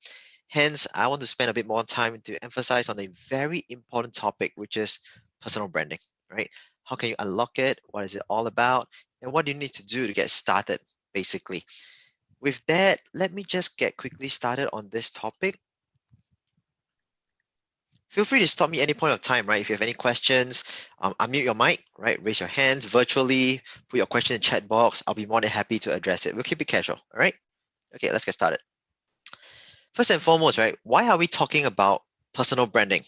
Hence, I want to spend a bit more time to emphasize on a very important topic, which is personal branding, right? How can you unlock it? What is it all about? And what do you need to do to get started, basically? With that, let me just get quickly started on this topic. Feel free to stop me any point of time, right? If you have any questions, unmute your mic, right? Raise your hands virtually, put your question in the chat box. I'll be more than happy to address it. We'll keep it casual, all right? Okay, let's get started. First and foremost, right? Why are we talking about personal branding?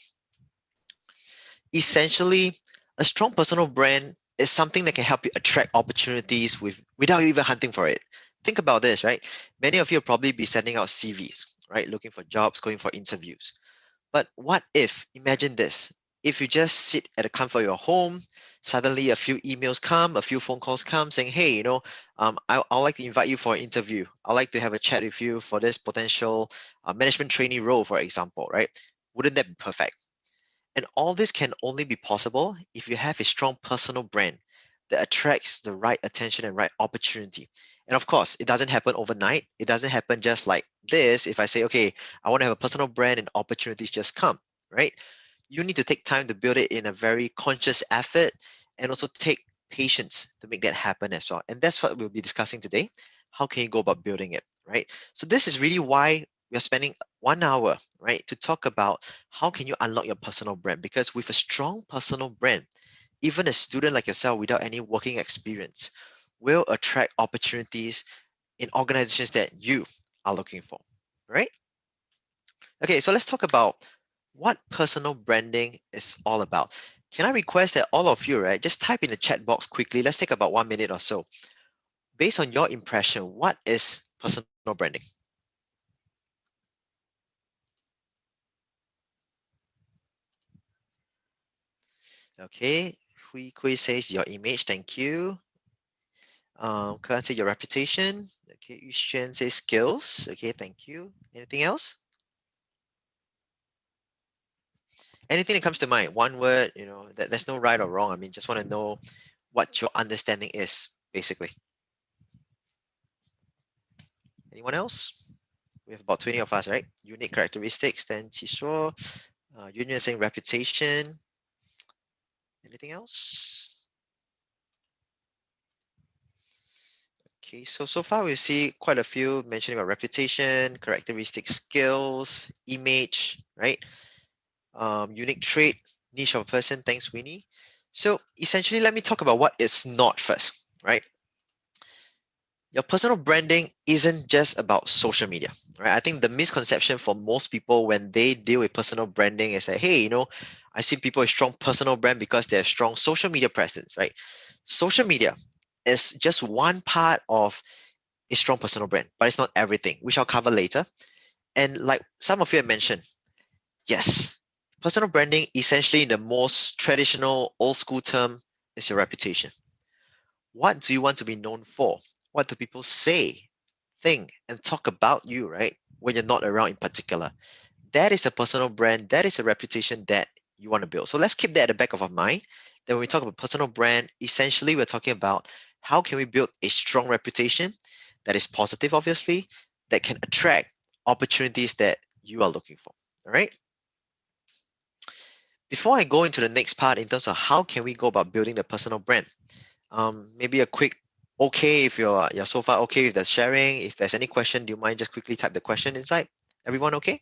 Essentially, a strong personal brand is something that can help you attract opportunities without even hunting for it. Think about this, right? Many of you will probably be sending out CVs, right? Looking for jobs, going for interviews. But what if, imagine this, if you just sit at the comfort of your home, suddenly a few emails come, a few phone calls come saying, hey, I'd like to invite you for an interview. I'd like to have a chat with you for this potential management trainee role, for example, right? Wouldn't that be perfect? And all this can only be possible if you have a strong personal brand that attracts the right attention and right opportunity. And of course, it doesn't happen overnight. It doesn't happen just like this. If I say, okay, I want to have a personal brand and opportunities just come, right? You need to take time to build it in a very conscious effort and also take patience to make that happen as well. And that's what we'll be discussing today. How can you go about building it, right? So this is really why we're spending 1 hour, right, to talk about how can you unlock your personal brand. Because with a strong personal brand, even a student like yourself without any working experience will attract opportunities in organizations that you are looking for, right? Okay, so let's talk about what personal branding is all about. Can I request that all of you, right, just type in the chat box quickly. Let's take about 1 minute or so. Based on your impression, what is personal branding? Okay, Hui Kui says your image, thank you. Can I say your reputation? Okay, Yu Xuan says skills. Okay, thank you. Anything else? Anything that comes to mind, one word, there's no right or wrong. I mean, just want to know what your understanding is, basically. Anyone else? We have about 20 of us, right? Unique characteristics, then Qishuo. Union saying reputation. Anything else? Okay, so far we see quite a few mentioning about reputation, characteristics, skills, image, right? Unique trait, niche of a person. Thanks, Winnie. So essentially, let me talk about what it's not first, right? Your personal branding isn't just about social media, right? I think the misconception for most people when they deal with personal branding is that, hey, I see people with strong personal brand because they have strong social media presence, right? Social media is just one part of a strong personal brand, but it's not everything, which I'll cover later. And like some of you have mentioned, yes, personal branding, essentially in the most traditional old school term, is your reputation. What do you want to be known for? What do people say, think, and talk about you, right? When you're not around in particular. That is a personal brand. That is a reputation that you want to build. So let's keep that at the back of our mind. That when we talk about personal brand, essentially we're talking about how can we build a strong reputation that is positive, obviously, that can attract opportunities that you are looking for. All right. Before I go into the next part in terms of how can we go about building the personal brand, maybe a quick okay if you're so far okay with the sharing. If there's any question, do you mind just quickly type the question inside? Everyone okay?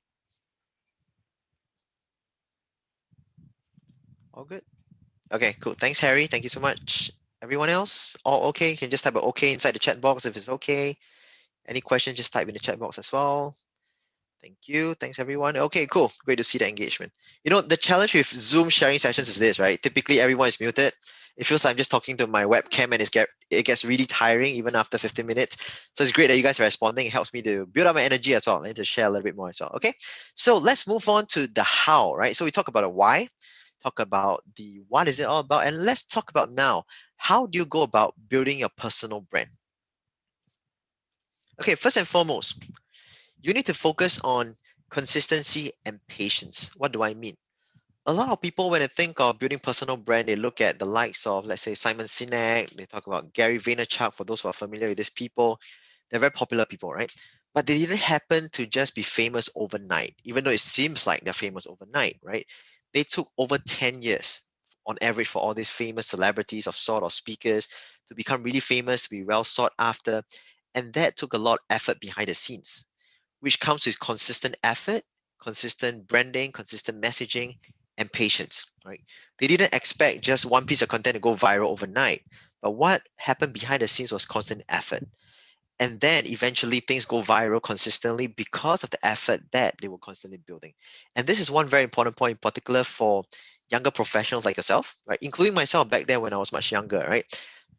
All good? Okay, cool. Thanks, Harry. Thank you so much. Everyone else, all okay? You can just type a okay inside the chat box if it's okay. Any questions, just type in the chat box as well. Thank you. Thanks, everyone. Okay, cool. Great to see the engagement. You know, the challenge with Zoom sharing sessions is this, right? Typically, everyone is muted. It feels like I'm just talking to my webcam and it gets really tiring even after 15 minutes. So it's great that you guys are responding. It helps me to build up my energy as well and to share a little bit more as well. Okay, so let's move on to the how, right? So we talk about a why, talk about the what is it all about, and let's talk about now, how do you go about building your personal brand? Okay, first and foremost, you need to focus on consistency and patience. What do I mean? A lot of people, when they think of building personal brand, they look at the likes of, let's say, Simon Sinek. They talk about Gary Vaynerchuk. For those who are familiar with these people, they're very popular people, right? But they didn't happen to just be famous overnight, even though it seems like they're famous overnight, right? They took over 10 years on average for all these famous celebrities of sort or speakers to become really famous, to be well sought after. And that took a lot of effort behind the scenes, which comes with consistent effort, consistent branding, consistent messaging, and patience, right? They didn't expect just one piece of content to go viral overnight, but what happened behind the scenes was constant effort. And then eventually things go viral consistently because of the effort that they were constantly building. And this is one very important point in particular for younger professionals like yourself, right? Including myself back then when I was much younger, right?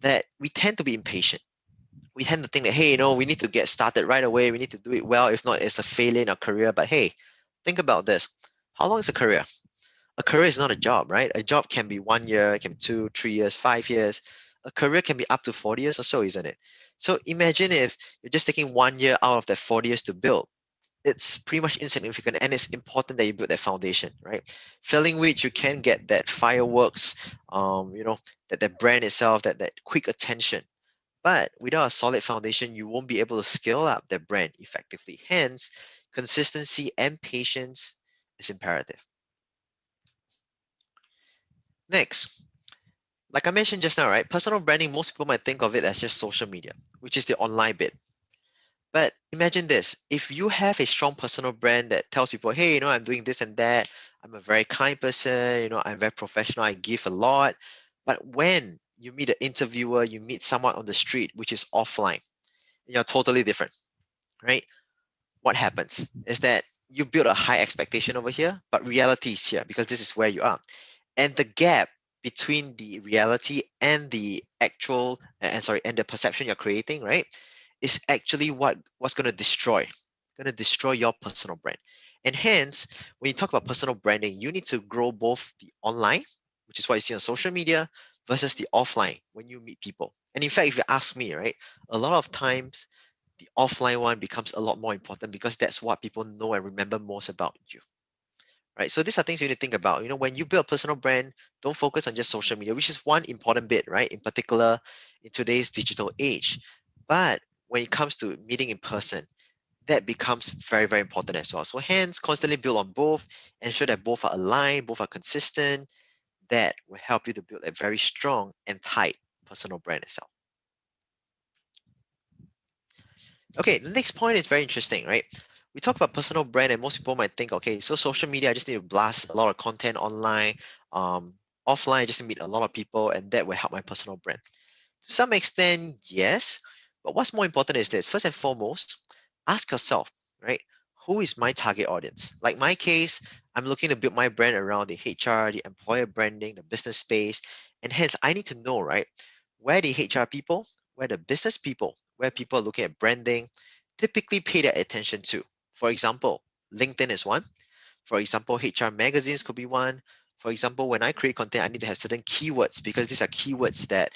That we tend to be impatient. We tend to think that, hey, we need to get started right away. We need to do it well. If not, it's a failure in our career. But hey, think about this. How long is a career? A career is not a job, right? A job can be 1 year, it can be 2, 3 years, 5 years. A career can be up to 40 years or so, isn't it? So imagine if you're just taking 1 year out of that 40 years to build. It's pretty much insignificant, and it's important that you build that foundation, right? Failing which you can get that fireworks, that brand itself, that quick attention. But without a solid foundation, you won't be able to scale up that brand effectively. Hence, consistency and patience is imperative. Next, like I mentioned just now, right? Personal branding, most people might think of it as just social media, which is the online bit. But imagine this, if you have a strong personal brand that tells people, hey, I'm doing this and that, I'm a very kind person, I'm very professional, I give a lot. But when you meet an interviewer, you meet someone on the street, which is offline, you're totally different, right? What happens is that you build a high expectation over here, but reality is here because this is where you are. And the gap between the reality and the actual, and the perception you're creating, right, is actually what's going to destroy your personal brand. And hence, when you talk about personal branding, you need to grow both the online, which is what you see on social media, versus the offline when you meet people. And in fact, if you ask me, right, a lot of times the offline one becomes a lot more important because that's what people know and remember most about you, right? So these are things you need to think about. When you build a personal brand, don't focus on just social media, which is one important bit, right? In particular, in today's digital age. But when it comes to meeting in person, that becomes very, very important as well. So hence, constantly build on both, ensure that both are aligned, both are consistent. That will help you to build a very strong and tight personal brand itself. Okay, the next point is very interesting, right? We talk about personal brand, and most people might think, okay, so social media, I just need to blast a lot of content online. Offline, I just need to meet a lot of people, and that will help my personal brand. To some extent, yes. But what's more important is this. First and foremost, ask yourself, right? Who is my target audience? Like my case, I'm looking to build my brand around the HR, the employer branding, the business space. And hence, I need to know, right? where the HR people, where the business people, where people are looking at branding, typically pay their attention to. For example, LinkedIn is one. For example, HR magazines could be one. For example, when I create content, I need to have certain keywords because these are keywords that,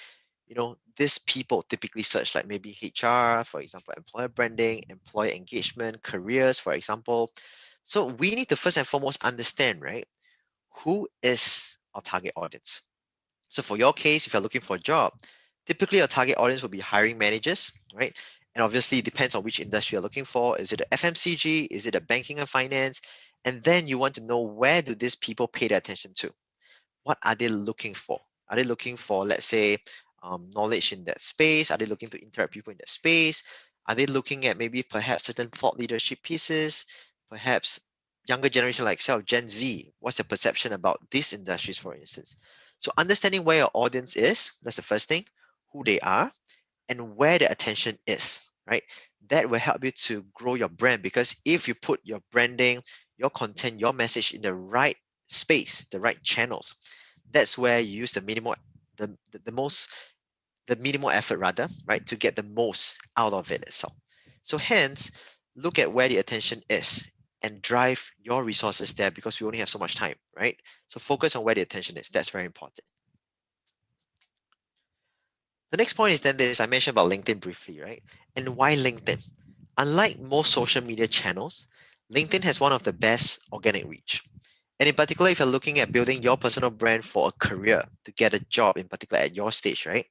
these people typically search, like maybe HR, for example, employer branding, employee engagement, careers, for example. So we need to first and foremost understand, right, who is our target audience. So for your case, if you're looking for a job, typically your target audience will be hiring managers, right? And obviously it depends on which industry you're looking for. Is it a FMCG? Is it a banking and finance? And then you want to know, where do these people pay their attention to? What are they looking for? Are they looking for, let's say, knowledge in that space? Are they looking to interact with people in that space? Are they looking at maybe perhaps certain thought leadership pieces? Perhaps younger generation like self, Gen Z, what's their perception about these industries, for instance? So understanding where your audience is, that's the first thing, who they are, and where their attention is, right? That will help you to grow your brand, because if you put your branding, your content, your message in the right space, the right channels, that's where you use the minimal, the most, the minimal effort rather, right, to get the most out of it itself. So hence, look at where the attention is and drive your resources there, because we only have so much time, right? So focus on where the attention is. That's very important. The next point is then this, I mentioned about LinkedIn briefly, right? And why LinkedIn? Unlike most social media channels, LinkedIn has one of the best organic reach. And in particular, if you're looking at building your personal brand for a career, to get a job in particular at your stage, right?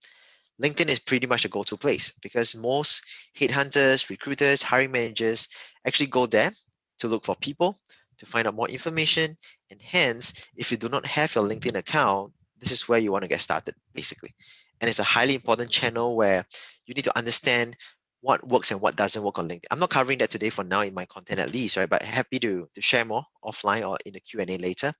LinkedIn is pretty much a go-to place, because most headhunters, recruiters, hiring managers actually go there to look for people, to find out more information. And hence, if you do not have your LinkedIn account, this is where you want to get started, basically. And it's a highly important channel where you need to understand what works and what doesn't work on LinkedIn. I'm not covering that today for now in my content at least, right? But happy to share more offline or in the Q&A later.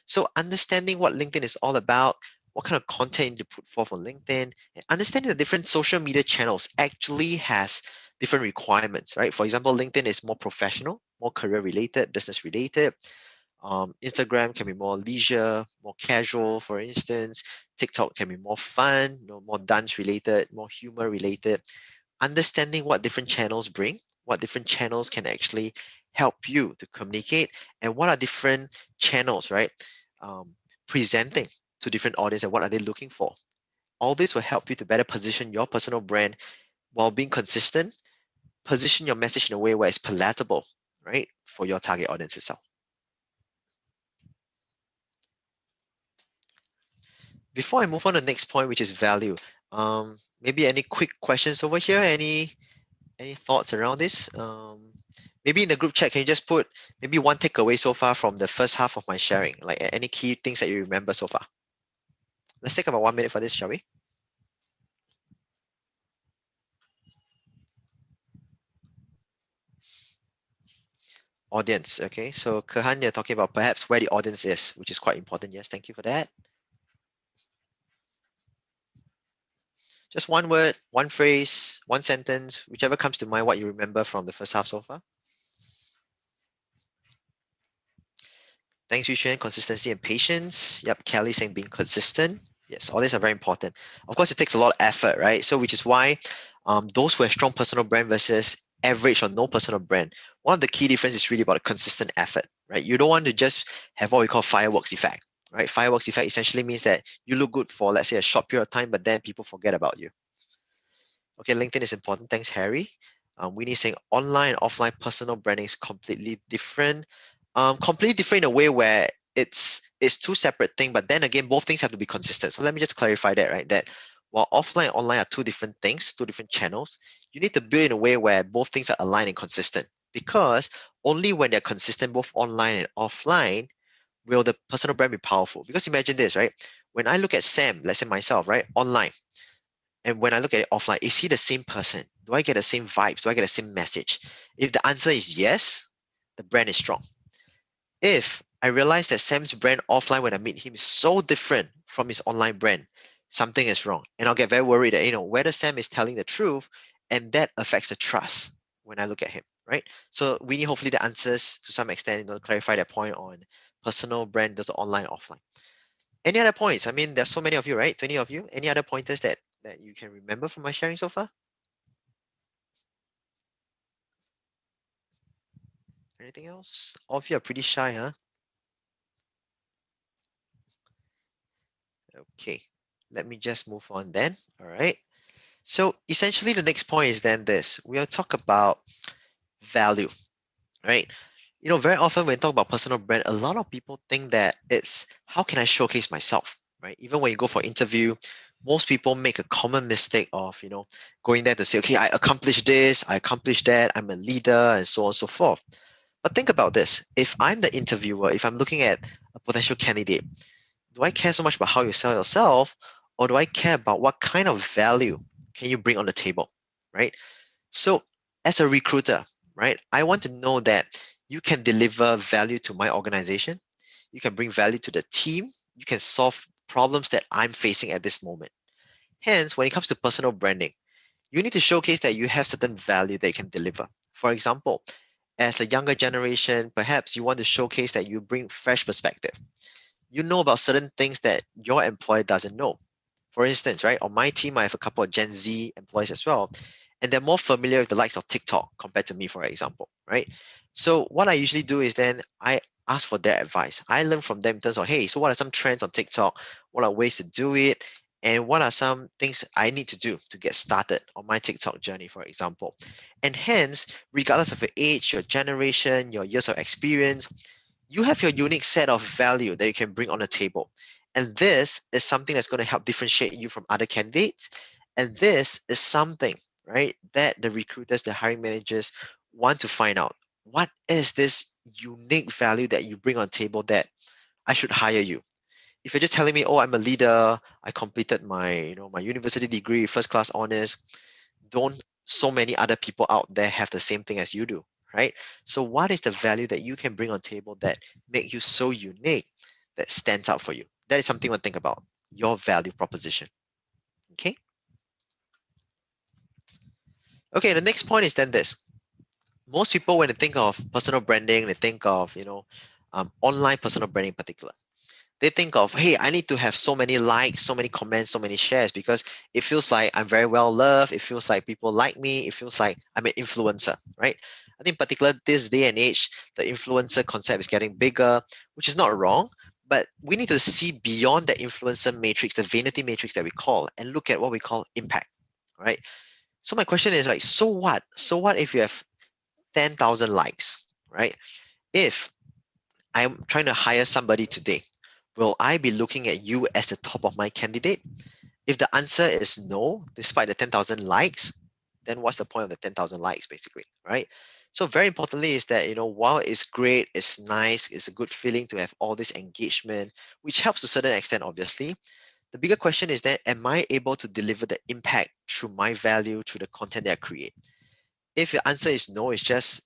So understanding what LinkedIn is all about, what kind of content to put forth on LinkedIn, and understanding the different social media channels actually has different requirements, right? For example, LinkedIn is more professional, more career related, business related. Instagram can be more leisure, more casual, for instance. TikTok can be more fun, more dance related, more humor related. Understanding what different channels bring, what different channels can actually help you to communicate, and what are different channels, right? Presenting to different audience, and what are they looking for? All this will help you to better position your personal brand while being consistent, position your message in a way where it's palatable, right, for your target audience itself. Before I move on to the next point, which is value, maybe any quick questions over here? Any thoughts around this? Maybe in the group chat, can you just put maybe one takeaway so far from the first half of my sharing, like any key things that you remember so far? Let's take about 1 minute for this, shall we? Audience, okay. So Kahan, you're talking about perhaps where the audience is, which is quite important. Yes, thank you for that. Just one word, one phrase, one sentence, whichever comes to mind, what you remember from the first half so far. Thanks, Yuxuan. Consistency and patience. Yep, Kelly saying being consistent. Yes, all these are very important. Of course, it takes a lot of effort, right? So which is why those who have strong personal brand versus average or no personal brand, one of the key differences is really about a consistent effort, right? You don't want to just have what we call fireworks effect, right? Fireworks effect essentially means that you look good for, let's say, a short period of time, but then people forget about you. Okay, LinkedIn is important. Thanks, Harry. Winnie saying online and offline personal branding is completely different. Completely different in a way where it's two separate things, but then again, both things have to be consistent. So let me just clarify that, right? That while offline and online are two different things, two different channels, you need to build in a way where both things are aligned and consistent. Because only when they're consistent, both online and offline, will the personal brand be powerful. Because imagine this, right? When I look at Sam, let's say myself, right, online, and when I look at it offline, is he the same person? Do I get the same vibes? Do I get the same message? If the answer is yes, the brand is strong. If I realize that Sam's brand offline when I meet him is so different from his online brand, something is wrong. And I'll get very worried that, whether Sam is telling the truth, and that affects the trust when I look at him, right? So we need hopefully the answers to some extent, clarify that point on personal brand, those online, offline. Any other points? I mean, there's so many of you, right? 20 of you. Any other pointers that that you can remember from my sharing so far? Anything else? All of you are pretty shy, huh? Okay, let me just move on then. All right. So essentially the next point is then this. We'll talk about value, right? You know, very often when we talk about personal brand, a lot of people think that it's how can I showcase myself, right? Even when you go for interview, most people make a common mistake of, you know, going there to say, okay, I accomplished this, I accomplished that, I'm a leader, and so on and so forth. But think about this. If I'm the interviewer, if I'm looking at a potential candidate, do I care so much about how you sell yourself, or do I care about what kind of value can you bring on the table, right? So as a recruiter, right, I want to know that you can deliver value to my organization, you can bring value to the team, you can solve problems that I'm facing at this moment. Hence, when it comes to personal branding, you need to showcase that you have certain value that you can deliver. For example, as a younger generation, perhaps you want to showcase that you bring fresh perspective. You know about certain things that your employer doesn't know. For instance, right, on my team, I have a couple of Gen Z employees as well, and they're more familiar with the likes of TikTok compared to me, for example, right? So what I usually do is then I ask for their advice. I learn from them in terms of, hey, so what are some trends on TikTok? What are ways to do it? And what are some things I need to do to get started on my TikTok journey, for example? And hence, regardless of your age, your generation, your years of experience, you have your unique set of value that you can bring on the table. And this is something that's going to help differentiate you from other candidates. And this is something, right, that the recruiters, the hiring managers want to find out. What is this unique value that you bring on table that I should hire you? If you're just telling me, oh, I'm a leader, I completed my, my university degree, first class honors, don't so many other people out there have the same thing as you do, right? So what is the value that you can bring on table that make you so unique that stands out for you? That is something to think about, your value proposition. Okay. Okay, the next point is then this. Most people, when they think of personal branding, they think of, online personal branding in particular. They think of, hey, I need to have so many likes, so many comments, so many shares because it feels like I'm very well loved. It feels like people like me. It feels like I'm an influencer, right? I think particular this day and age, the influencer concept is getting bigger, which is not wrong, but we need to see beyond the influencer matrix, the vanity matrix that we call, and look at what we call impact, right? So my question is like, so what? So what if you have 10,000 likes, right? If I'm trying to hire somebody today, will I be looking at you as the top of my candidate? If the answer is no, despite the 10,000 likes, then what's the point of the 10,000 likes, basically, right? So very importantly is that, while it's great, it's nice, it's a good feeling to have all this engagement, which helps to a certain extent, obviously. The bigger question is that, am I able to deliver the impact through my value, through the content that I create? If your answer is no, it's just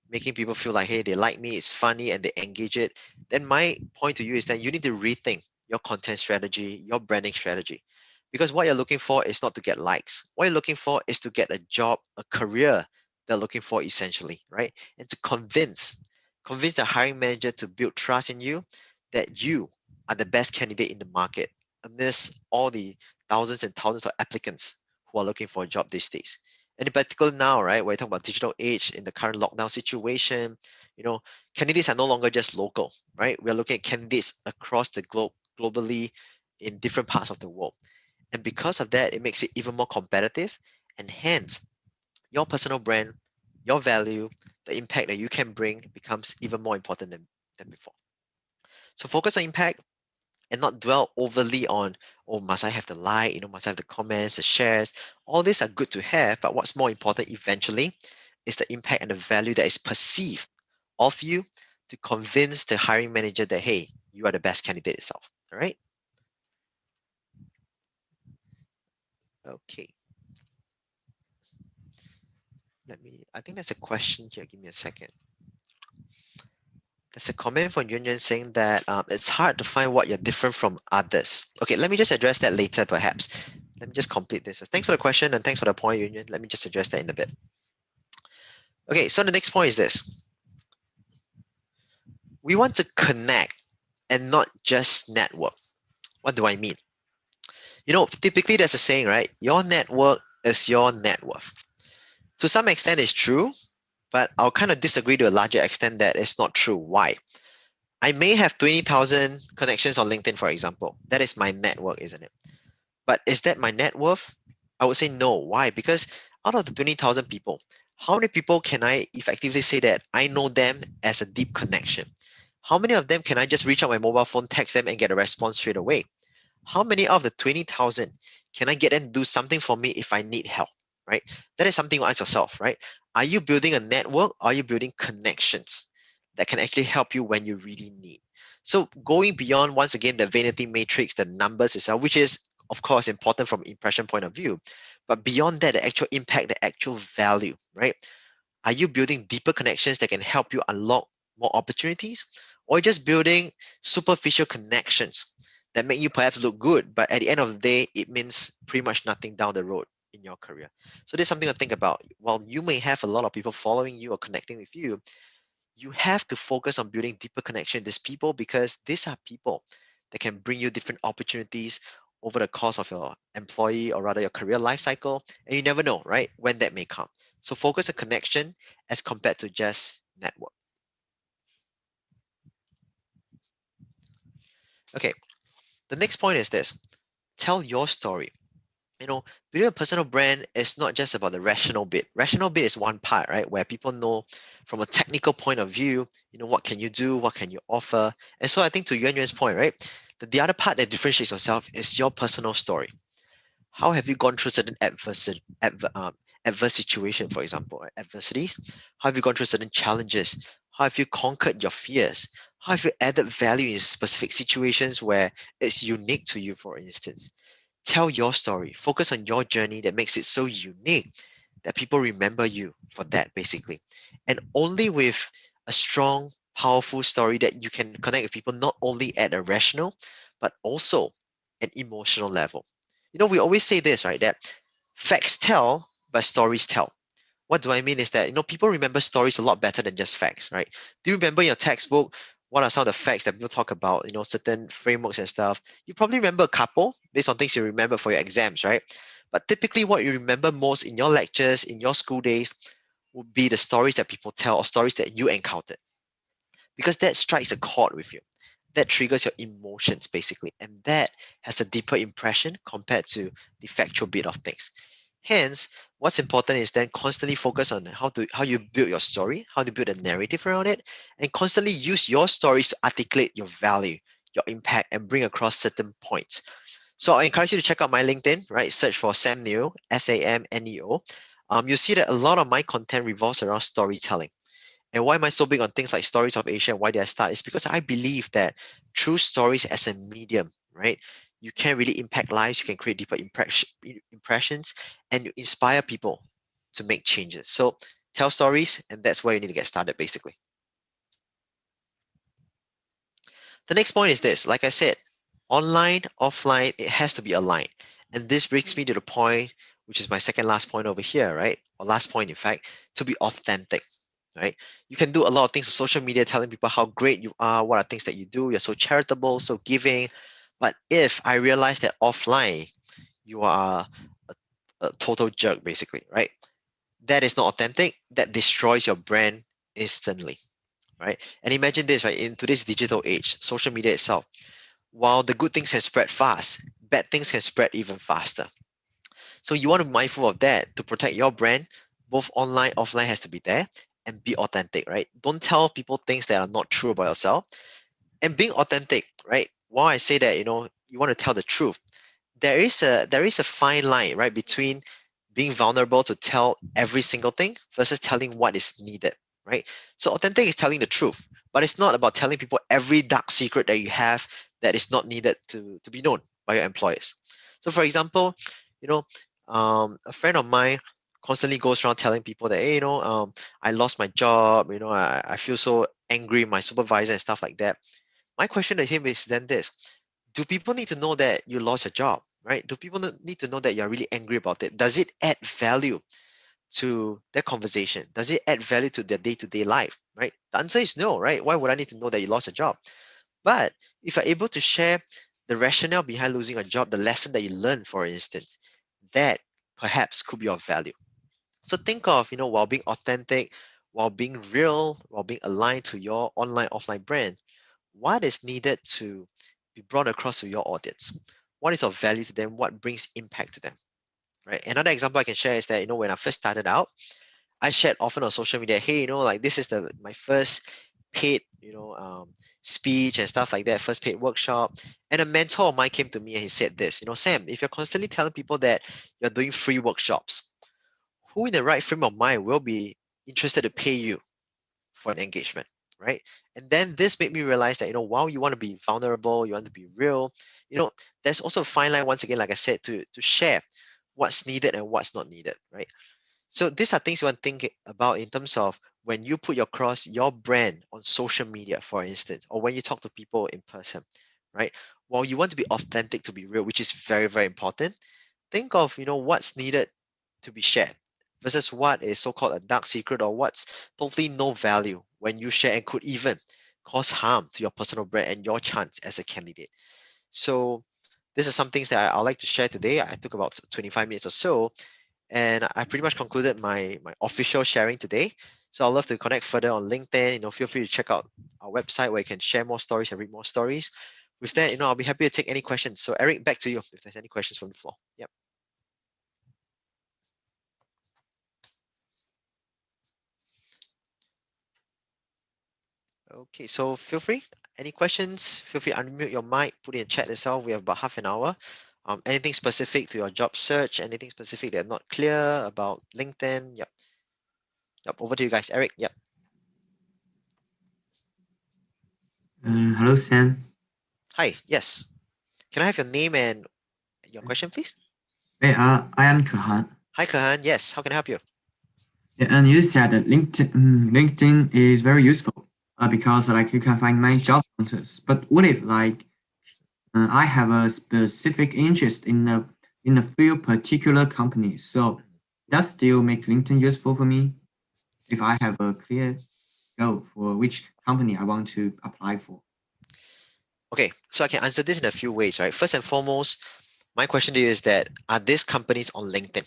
making people feel like, hey, they like me, it's funny, and they engage it, then my point to you is that you need to rethink your content strategy, your branding strategy. Because what you're looking for is not to get likes. What you're looking for is to get a job, a career they're looking for essentially, right? And to convince the hiring manager to build trust in you that you are the best candidate in the market amidst all the thousands and thousands of applicants who are looking for a job these days. And in particular now, right, when you talk about digital age in the current lockdown situation, candidates are no longer just local, right? We're looking at candidates across the globe, globally, in different parts of the world. And because of that, it makes it even more competitive. And hence, your personal brand, your value, the impact that you can bring becomes even more important than before. So focus on impact, and not dwell overly on, oh, must I have the like, must I have the comments, the shares. All these are good to have, but what's more important eventually is the impact and the value that is perceived of you to convince the hiring manager that, hey, you are the best candidate itself. All right. Okay. I think there's a question here. Give me a second. There's a comment from Yuan Yuan saying that it's hard to find what you're different from others. Okay, let me just address that later, perhaps. Let me just complete this. Thanks for the question and thanks for the point, Yuan Yuan. Let me just address that in a bit. Okay, so the next point is this. We want to connect and not just network. What do I mean? You know, typically there's a saying, right? Your network is your net worth. To some extent, it's true, but I'll kind of disagree to a larger extent that it's not true. Why? I may have 20,000 connections on LinkedIn, for example. That is my network, isn't it? But is that my net worth? I would say no. Why? Because out of the 20,000 people, how many people can I effectively say that I know them as a deep connection? How many of them can I just reach out my mobile phone, text them, and get a response straight away? How many of the 20,000 can I get them to do something for me if I need help, right? That is something you ask yourself, right? Are you building a network? Are you building connections that can actually help you when you really need? So going beyond, once again, the vanity matrix, the numbers itself, which is, of course, important from impression point of view, but beyond that, the actual impact, the actual value, right? Are you building deeper connections that can help you unlock more opportunities? Or just building superficial connections that make you perhaps look good, but at the end of the day, it means pretty much nothing down the road in your career. So there's something to think about. While you may have a lot of people following you or connecting with you, you have to focus on building deeper connection with these people, because these are people that can bring you different opportunities over the course of your employee, or rather your career life cycle. And you never know, right, when that may come. So focus on connection as compared to just network. Okay, the next point is this: tell your story. You know, building a personal brand is not just about the rational bit. Rational bit is one part, right? Where people know from a technical point of view, what can you do? What can you offer? And so I think to Yuan Yuan's point, right? The other part that differentiates yourself is your personal story. How have you gone through certain adverse situation, for example, right? Adversities? How have you gone through certain challenges? How have you conquered your fears? How have you added value in specific situations where it's unique to you, for instance? Tell your story. Focus on your journey that makes it so unique that people remember you for that, basically. And only with a strong, powerful story that you can connect with people, not only at a rational, but also an emotional level. We always say this, right? That facts tell, but stories tell. What do I mean is that, people remember stories a lot better than just facts, right? Do you remember your textbook? What are some of the facts that people talk about, certain frameworks and stuff? You probably remember a couple based on things you remember for your exams, right? But typically what you remember most in your lectures, in your school days, would be the stories that people tell, or stories that you encountered, because that strikes a chord with you. That triggers your emotions, basically, and that has a deeper impression compared to the factual bit of things. Hence, what's important is then constantly focus on how you build your story, how to build a narrative around it, and constantly use your stories to articulate your value, your impact, and bring across certain points. So I encourage you to check out my LinkedIn, right? Search for Sam Neo, SAMNEO. You'll see that a lot of my content revolves around storytelling. And why am I so big on things like Stories of Asia, and why did I start? Is because I believe that through stories as a medium, right, you can really impact lives, you can create deeper impressions, and you inspire people to make changes. So tell stories, and that's where you need to get started, basically. The next point is this: like I said, online, offline, it has to be aligned. And this brings me to the point, which is my second last point over here, right? Or last point, in fact, to be authentic. Right? You can do a lot of things on social media, telling people how great you are, what are things that you do, you're so charitable, so giving. But if I realize that offline, you are a total jerk, basically, right? That is not authentic. That destroys your brand instantly, right? And imagine this, right? In today's digital age, social media itself, while the good things can spread fast, bad things can spread even faster. So you want to be mindful of that to protect your brand. Both online, offline has to be there, and be authentic, right? Don't tell people things that are not true about yourself. And being authentic, right? While I say that, you want to tell the truth, there is a fine line, right, between being vulnerable to tell every single thing versus telling what is needed, right? So authentic is telling the truth, but it's not about telling people every dark secret that you have that is not needed to be known by your employers. So for example, you know, a friend of mine constantly goes around telling people that, hey, I lost my job, I feel so angry with my supervisor and stuff like that. My question to him is then this: do people need to know that you lost your job, right? Do people need to know that you're really angry about it? Does it add value to their conversation? Does it add value to their day-to-day life, right? The answer is no, right? Why would I need to know that you lost your job? But if you're able to share the rationale behind losing a job, the lesson that you learned, for instance, that perhaps could be of value. So think of, while being authentic, while being real, while being aligned to your online, offline brand, what is needed to be brought across to your audience? What is of value to them? What brings impact to them? Right. Another example I can share is that, when I first started out, I shared often on social media, hey, like this is my first paid, speech and stuff like that, first paid workshop. And a mentor of mine came to me and he said this, Sam, if you're constantly telling people that you're doing free workshops, who in the right frame of mind will be interested to pay you for an engagement, right? And then this made me realize that, while you want to be vulnerable, you want to be real, there's also a fine line, once again, like I said, to share what's needed and what's not needed, right? So these are things you want to think about in terms of when you put across your brand on social media, for instance, or when you talk to people in person, right? While you want to be authentic, to be real, which is very, very important, think of, what's needed to be shared versus what is so-called a dark secret or what's totally no value when you share and could even cause harm to your personal brand and your chance as a candidate. So this is some things that I'd like to share today. I took about 25 minutes or so, and I pretty much concluded my official sharing today. So I'd love to connect further on LinkedIn. Feel free to check out our website where you can share more stories and read more stories. With that, I'll be happy to take any questions. So Eric, back to you if there's any questions from the floor. Yep. Okay, so feel free. Any questions? Feel free to unmute your mic, put it in chat itself. We have about half an hour. Anything specific to your job search? Anything specific that's not clear about LinkedIn? Yep. Yep. Over to you guys, Eric. Yep. Hello, Sam. Hi. Yes. Can I have your name and your question, please? Hey, I am Kahan. Hi, Kahan. Yes. How can I help you? Yeah, and you said that LinkedIn is very useful because like you can find many job hunters. But what if I have a specific interest in a few particular companies? So does still make LinkedIn useful for me if I have a clear goal for which company I want to apply for? Okay, so I can answer this in a few ways, right? First and foremost, my question to you is that are these companies on LinkedIn?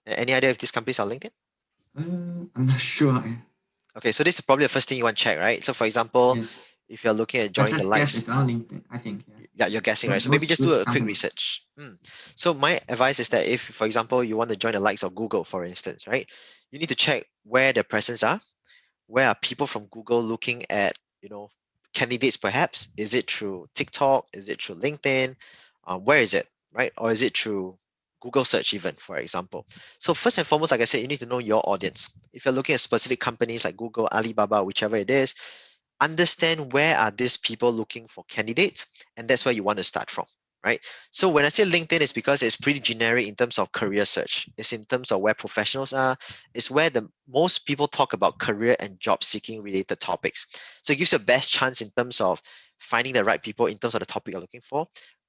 Any idea if these companies are LinkedIn? I'm not sure. Okay, so this is probably the first thing you want to check, right? So for example, Yes. if you're looking at I joining the just guess likes, it's on LinkedIn, I think. yeah, you're guessing, But right? So maybe most just do good a quick companies. research. So my advice is that if, for example, you want to join the likes of Google, for instance, right? You need to check where their presence are. Where are people from Google looking at, candidates perhaps? Is it through TikTok? Is it through LinkedIn? Where is it, right? Or is it through Google search even, for example? So first and foremost, like I said, you need to know your audience. If you're looking at specific companies like Google, Alibaba, whichever it is, understand where are these people looking for candidates, and that's where you want to start from, right? So when I say LinkedIn, it's because it's pretty generic in terms of career search. It's in terms of where professionals are. It's where the most people talk about career and job seeking related topics. So it gives you the best chance in terms of finding the right people in terms of the topic you're looking for.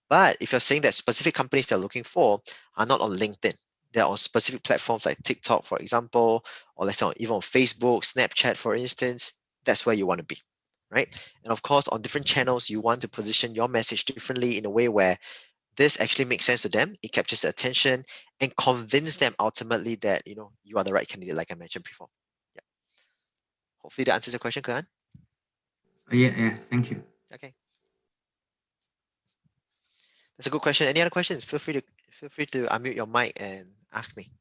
But if you're saying that specific companies they're looking for are not on LinkedIn, they're on specific platforms like TikTok, for example, or let's say even on Facebook, Snapchat, for instance, that's where you want to be, right? And of course, on different channels, you want to position your message differently in a way where this actually makes sense to them, it captures their attention, and convince them ultimately that you are the right candidate, like I mentioned before. Yeah. Hopefully that answers your question, Karan. Yeah, thank you. Okay. That's a good question. Any other questions? Feel free to unmute your mic and ask me.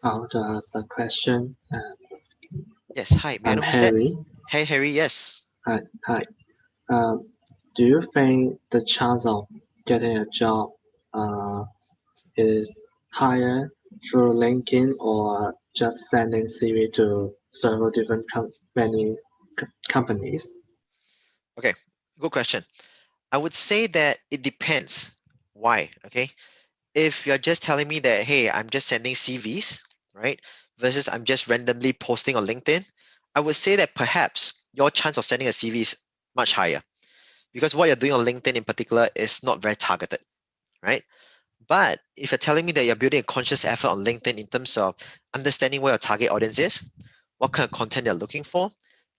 How to ask a question? Yes. Hi. May I I'm know who's Harry. that? Hey, Harry. Yes. Hi. Do you think the chance of getting a job is higher through LinkedIn or just sending CV to several different companies? Okay. Good question. I would say that it depends. Why? Okay. If you're just telling me that, hey, I'm just sending CVs, right? Versus I'm just randomly posting on LinkedIn, I would say that perhaps your chance of sending a CV is much higher. because what you're doing on LinkedIn in particular is not very targeted, right? But if you're telling me that you're building a conscious effort on LinkedIn in terms of understanding where your target audience is, what kind of content they're looking for,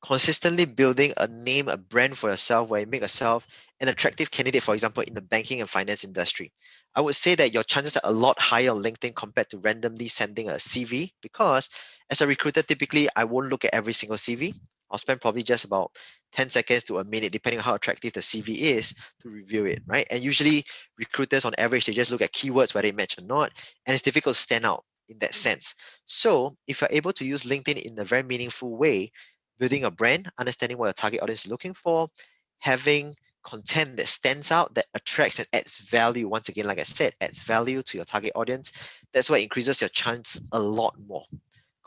consistently building a name, a brand for yourself where you make yourself an attractive candidate, for example, in the banking and finance industry, I would say that your chances are a lot higher on LinkedIn compared to randomly sending a CV, because as a recruiter, typically I won't look at every single CV. I'll spend probably just about 10 seconds to a minute, depending on how attractive the CV is, to review it, right? And usually recruiters on average, they just look at keywords, whether they match or not, and it's difficult to stand out in that sense. So if you're able to use LinkedIn in a very meaningful way, building a brand, understanding what your target audience is looking for, having content that stands out, that attracts and adds value. Once again, like I said, adds value to your target audience. That's what increases your chance a lot more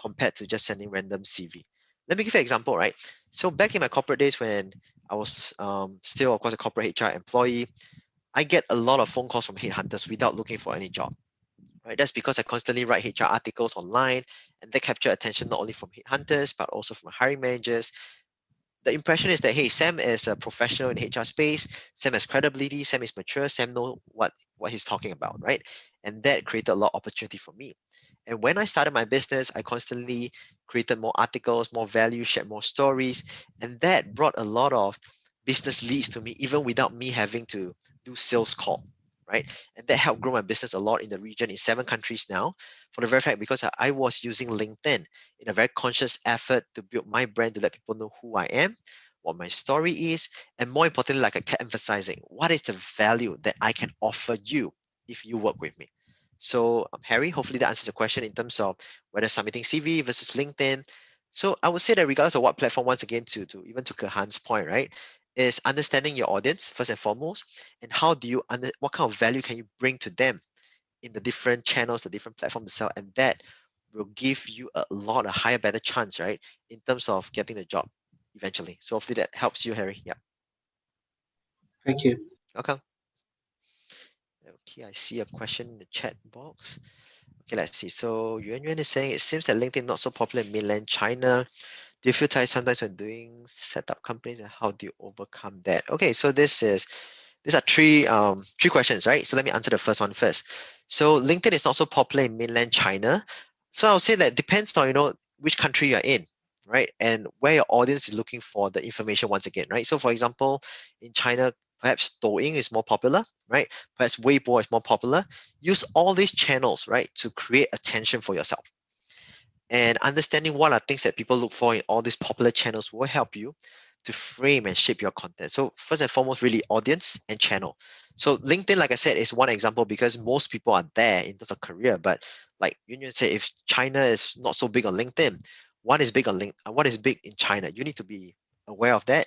compared to just sending random CV. Let me give you an example, right? So back in my corporate days when I was still, of course, a corporate HR employee, I get a lot of phone calls from headhunters without looking for any job. Right? That's because I constantly write HR articles online, and they capture attention not only from headhunters but also from hiring managers. The impression is that, hey, Sam is a professional in HR space. Sam has credibility. Sam is mature. Sam knows what he's talking about, right? And that created a lot of opportunity for me. And when I started my business, I constantly created more articles, more value, shared more stories, and that brought a lot of business leads to me, even without me having to do sales call, right? And that helped grow my business a lot in the region in 7 countries now, for the very fact because I was using LinkedIn in a very conscious effort to build my brand, to let people know who I am, what my story is, and more importantly, like I kept emphasizing, what is the value that I can offer you if you work with me. So Harry, hopefully that answers the question in terms of whether submitting CV versus LinkedIn. So I would say that regardless of what platform, once again, to even to Kahan's point, right, is understanding your audience first and foremost, and how do you what kind of value can you bring to them in the different channels, the different platforms to sell, and that will give you a lot a higher, better chance, right, in terms of getting the job eventually. So hopefully that helps you, Harry. Yeah. Thank you. Okay. Okay, I see a question in the chat box. Okay, let's see. So Yuan Yuan is saying it seems that LinkedIn not so popular in mainland China. Do you feel tired sometimes when doing setup companies, and how do you overcome that? Okay, so these are three questions, right? So let me answer the first one first. So LinkedIn is not so popular in mainland China. So I'll say that depends on which country you're in, right? And where your audience is looking for the information once again, right? So for example, in China, perhaps Douyin is more popular, right? Perhaps Weibo is more popular. Use all these channels, right, to create attention for yourself. And understanding what are things that people look for in all these popular channels will help you to frame and shape your content. So first and foremost, really audience and channel. So LinkedIn, like I said, is one example because most people are there in terms of career. But like Union said, if China is not so big on LinkedIn, what is big on what is big in China? You need to be aware of that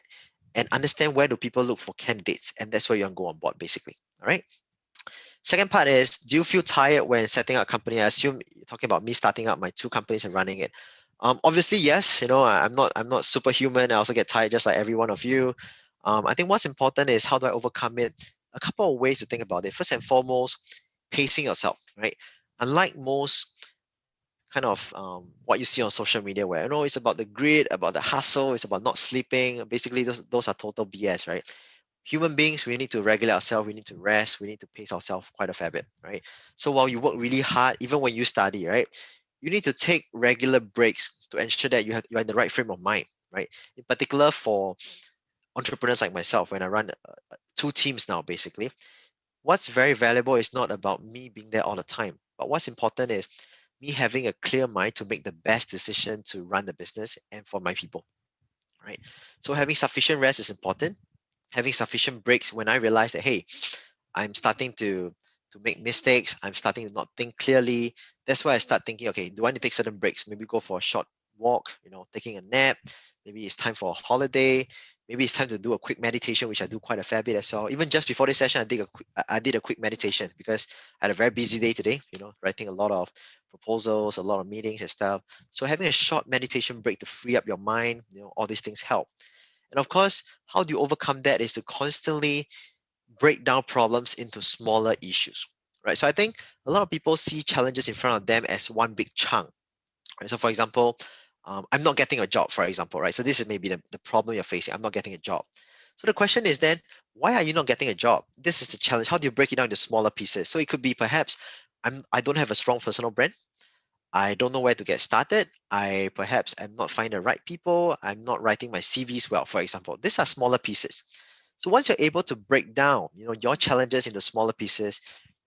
and understand where do people look for candidates, and that's where you want to go on board, basically. All right. Second part is, do you feel tired when setting up a company? I assume you're talking about me starting up my 2 companies and running it. Obviously, yes. I'm not superhuman. I also get tired just like every one of you. I think what's important is how do I overcome it? A couple of ways to think about it. First and foremost, pacing yourself, right? Unlike most kind of what you see on social media, where it's about the grit, about the hustle, it's about not sleeping. Basically, those are total BS, right? Human beings, we need to regulate ourselves, we need to rest, we need to pace ourselves quite a fair bit, right? So while you work really hard, even when you study, right, you need to take regular breaks to ensure that you're in the right frame of mind, right? In particular for entrepreneurs like myself, when I run 2 teams now, basically, what's very valuable is not about me being there all the time, but what's important is me having a clear mind to make the best decision to run the business and for my people, right? So having sufficient rest is important. Having sufficient breaks when I realize that, hey, I'm starting to make mistakes, I'm starting to not think clearly. That's why I start thinking, okay, do I need to take certain breaks? Maybe go for a short walk, taking a nap. Maybe it's time for a holiday. Maybe it's time to do a quick meditation, which I do quite a fair bit as well. Even just before this session, I did a quick meditation because I had a very busy day today, writing a lot of proposals, a lot of meetings and stuff. So having a short meditation break to free up your mind, all these things help. And of course, how do you overcome that is to constantly break down problems into smaller issues, right? So I think a lot of people see challenges in front of them as one big chunk, right? So for example, I'm not getting a job, for example, right? So this is maybe the problem you're facing. I'm not getting a job. So the question is then, Why are you not getting a job? This is the challenge. How do you break it down into smaller pieces? So it could be perhaps I don't have a strong personal brand. I don't know where to get started. I perhaps am not finding the right people. I'm not writing my CVs well, for example. These are smaller pieces. So once you're able to break down, your challenges into smaller pieces,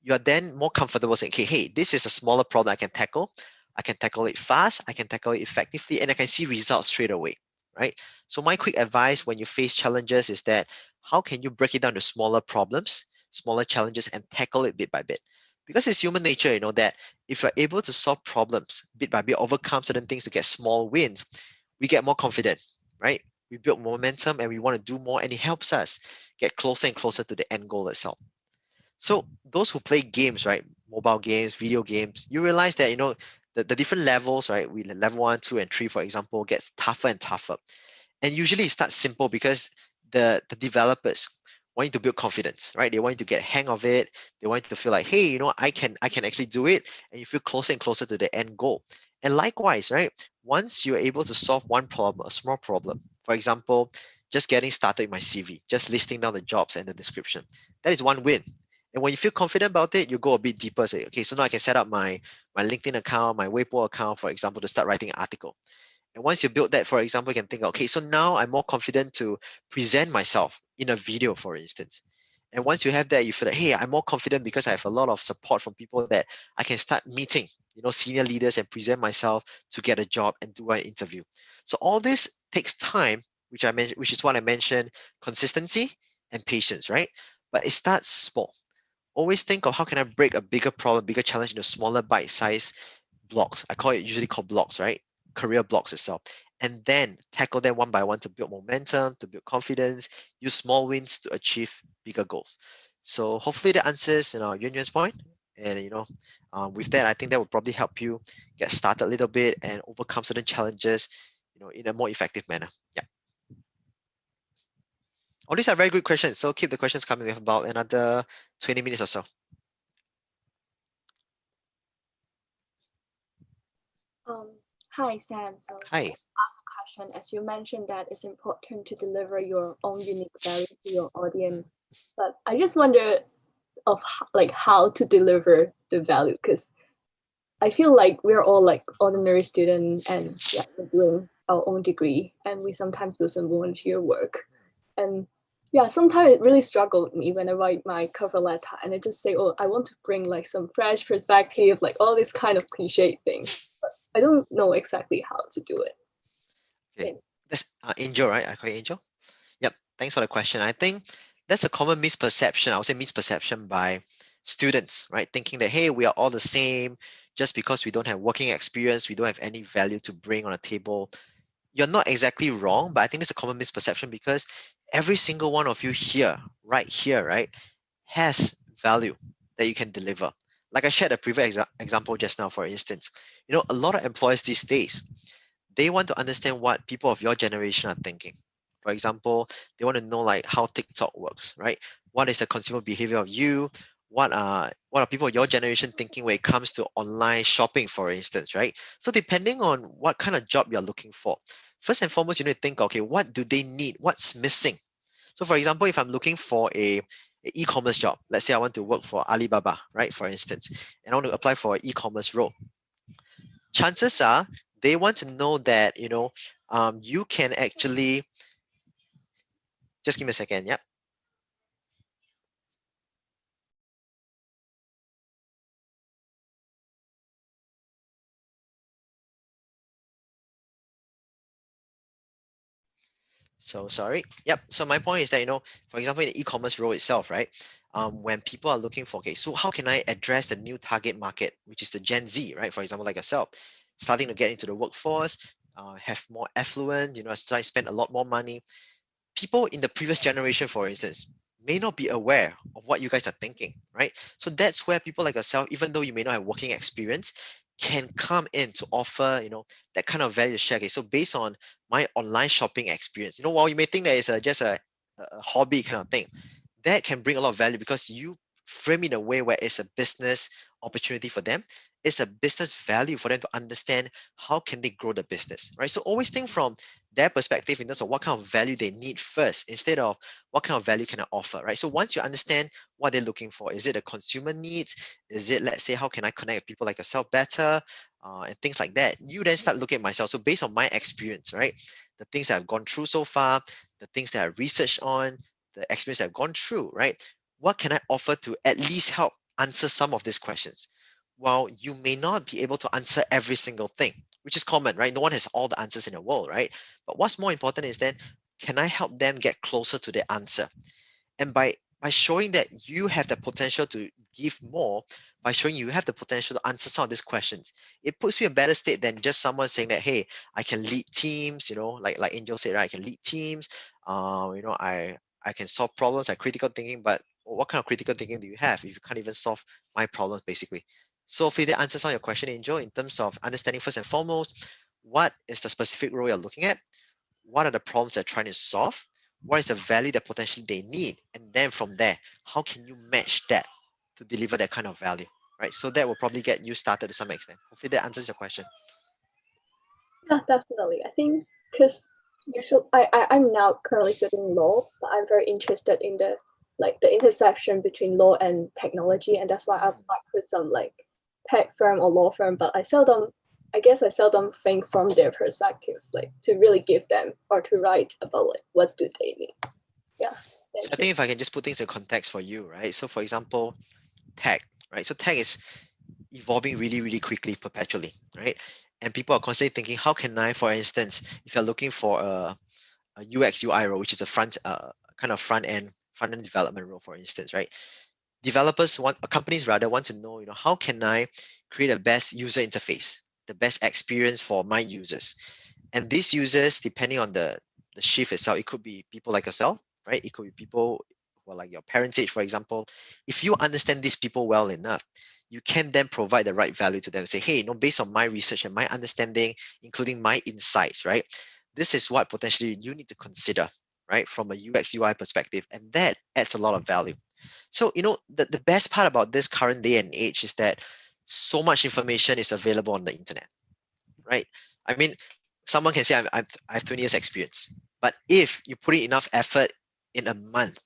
you are then more comfortable saying, okay, hey, this is a smaller problem I can tackle. I can tackle it fast, I can tackle it effectively, and I can see results straight away, right? So my quick advice when you face challenges is that how can you break it down to smaller problems, smaller challenges, and tackle it bit by bit? Because it's human nature, that if you're able to solve problems bit by bit, overcome certain things to get small wins, we get more confident, right? We build momentum and we want to do more, and it helps us get closer and closer to the end goal itself. So those who play games, right, mobile games, video games, you realize that the different levels, right, we level 1, 2, and 3, for example, gets tougher and tougher. And usually it starts simple because the developers want you to build confidence, right? They want you to get hang of it. They want you to feel like, hey, I can actually do it, and you feel closer and closer to the end goal. And likewise, right? Once you're able to solve one problem, a small problem, for example, just getting started with my CV, just listing down the jobs and the description, that is one win. And when you feel confident about it, you go a bit deeper. Say, okay, so now I can set up my LinkedIn account, my Weibo account, for example, to start writing an article. And once you build that, for example, you can think, okay, so now I'm more confident to present myself in a video, for instance. And once you have that, you feel like, hey, I'm more confident because I have a lot of support from people that I can start meeting, senior leaders and present myself to get a job and do an interview. So all this takes time, which I mentioned, which is what I mentioned, consistency and patience, right? But it starts small. Always think of how can I break a bigger problem, bigger challenge into smaller bite-sized blocks. I call it usually called blocks, right? Career blocks itself. And then tackle them one by one to build momentum, to build confidence, use small wins to achieve bigger goals. So hopefully that answers Yuan Yuan's point. And with that, I think that will probably help you get started a little bit and overcome certain challenges, in a more effective manner. Yeah. All these are very good questions. So keep the questions coming. We have about another 20 minutes or so. Hi Sam. So Hi. ask a question. As you mentioned that it's important to deliver your own unique value to your audience, but I just wonder of how to deliver the value, because I feel like we're all like ordinary student and yeah, we're doing our own degree and we sometimes do some volunteer work. And yeah, sometimes it really struggled with me when I write my cover letter and I just say, oh, I want to bring like some fresh perspective, like all these kind of cliche things. But I don't know exactly how to do it. Okay. That's Angel, right? I call you Angel. Yep. Thanks for the question. I think that's a common misperception. I would say misperception by students, right? Thinking that, hey, we are all the same. Just because we don't have working experience, we don't have any value to bring on a table. You're not exactly wrong, but I think it's a common misperception because every single one of you here, right, has value that you can deliver. Like I shared a previous example just now, for instance, a lot of employers these days, they want to understand what people of your generation are thinking. For example, they want to know like how TikTok works, right? What is the consumer behavior of you? What are people of your generation thinking when it comes to online shopping, for instance, right? So depending on what kind of job you're looking for, first and foremost, you need to think, okay, what do they need? What's missing? So for example, if I'm looking for a e-commerce job, let's say I want to work for Alibaba, right? For instance, and I want to apply for an e-commerce role, chances are they want to know that you can actually just give me a second. Yep. So sorry. Yep. So my point is that for example, in the e-commerce role itself, right? When people are looking for, okay, so how can I address the new target market, which is the Gen Z, right? For example, like yourself, starting to get into the workforce, have more affluent, start to spend a lot more money. People in the previous generation, for instance, may not be aware of what you guys are thinking, right? So that's where people like yourself, even though you may not have working experience, can come in to offer, that kind of value to share. Okay, so based on my online shopping experience, while you may think that it's just a hobby kind of thing, that can bring a lot of value because you frame it in a way where it's a business opportunity for them, is a business value for them to understand how can they grow the business, right? So always think from their perspective in terms of what kind of value they need first, instead of what kind of value can I offer, right? So once you understand what they're looking for, is it a consumer needs? Is it, let's say, how can I connect with people like yourself better? And things like that. You then start looking at myself. So based on my experience, right? The things that I've gone through so far, the things that I researched on, the experience I've gone through, right? What can I offer to at least help answer some of these questions? While you may not be able to answer every single thing, which is common, right? No one has all the answers in the world, right? But what's more important is then, can I help them get closer to the answer? And by showing that you have the potential to give more, by showing you have the potential to answer some of these questions, it puts you in a better state than just someone saying that, hey, I can lead teams, like Angel said, right? I can lead teams, I can solve problems, like critical thinking, but what kind of critical thinking do you have if you can't even solve my problems, basically? So hopefully that answers all your question, Angel, in terms of understanding first and foremost, what is the specific role you're looking at? What are the problems they're trying to solve? What is the value that potentially they need? And then from there, how can you match that to deliver that kind of value, right? So that will probably get you started to some extent. Hopefully that answers your question. Yeah, definitely. I think because I'm now currently studying law, but I'm very interested in the intersection between law and technology, and that's why I applied for some tech firm or law firm. But I seldom think from their perspective, to really give them or to write about what do they need. Yeah. So I think if I can just put things in context for you, right? So for example, tech, right? So tech is evolving really, really quickly, perpetually, right? And people are constantly thinking, how can I, for instance, if you're looking for a UX UI role, which is a kind of front end development role, for instance, right? Companies rather want to know, how can I create a best user interface, the best experience for my users? And these users, depending on the shift itself, it could be people like yourself, right? It could be people who are like your parents' age, for example. If you understand these people well enough, you can then provide the right value to them. Say, hey, based on my research and my understanding, including my insights, right? This is what potentially you need to consider, right? From a UX UI perspective. And that adds a lot of value. So, the best part about this current day and age is that so much information is available on the internet, right? I mean, someone can say I have 20 years experience, but if you put in enough effort in a month,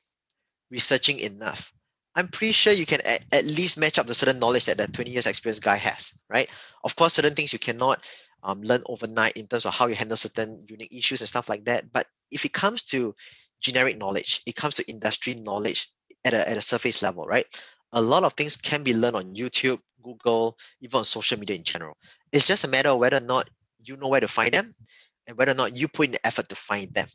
researching enough, I'm pretty sure you can at least match up the certain knowledge that the 20 years experience guy has, right? Of course, certain things you cannot learn overnight in terms of how you handle certain unique issues and stuff like that. But if it comes to generic knowledge, it comes to industry knowledge at a surface level, right? A lot of things can be learned on YouTube, Google, even on social media in general. It's just a matter of whether or not you know where to find them and whether or not you put in the effort to find them,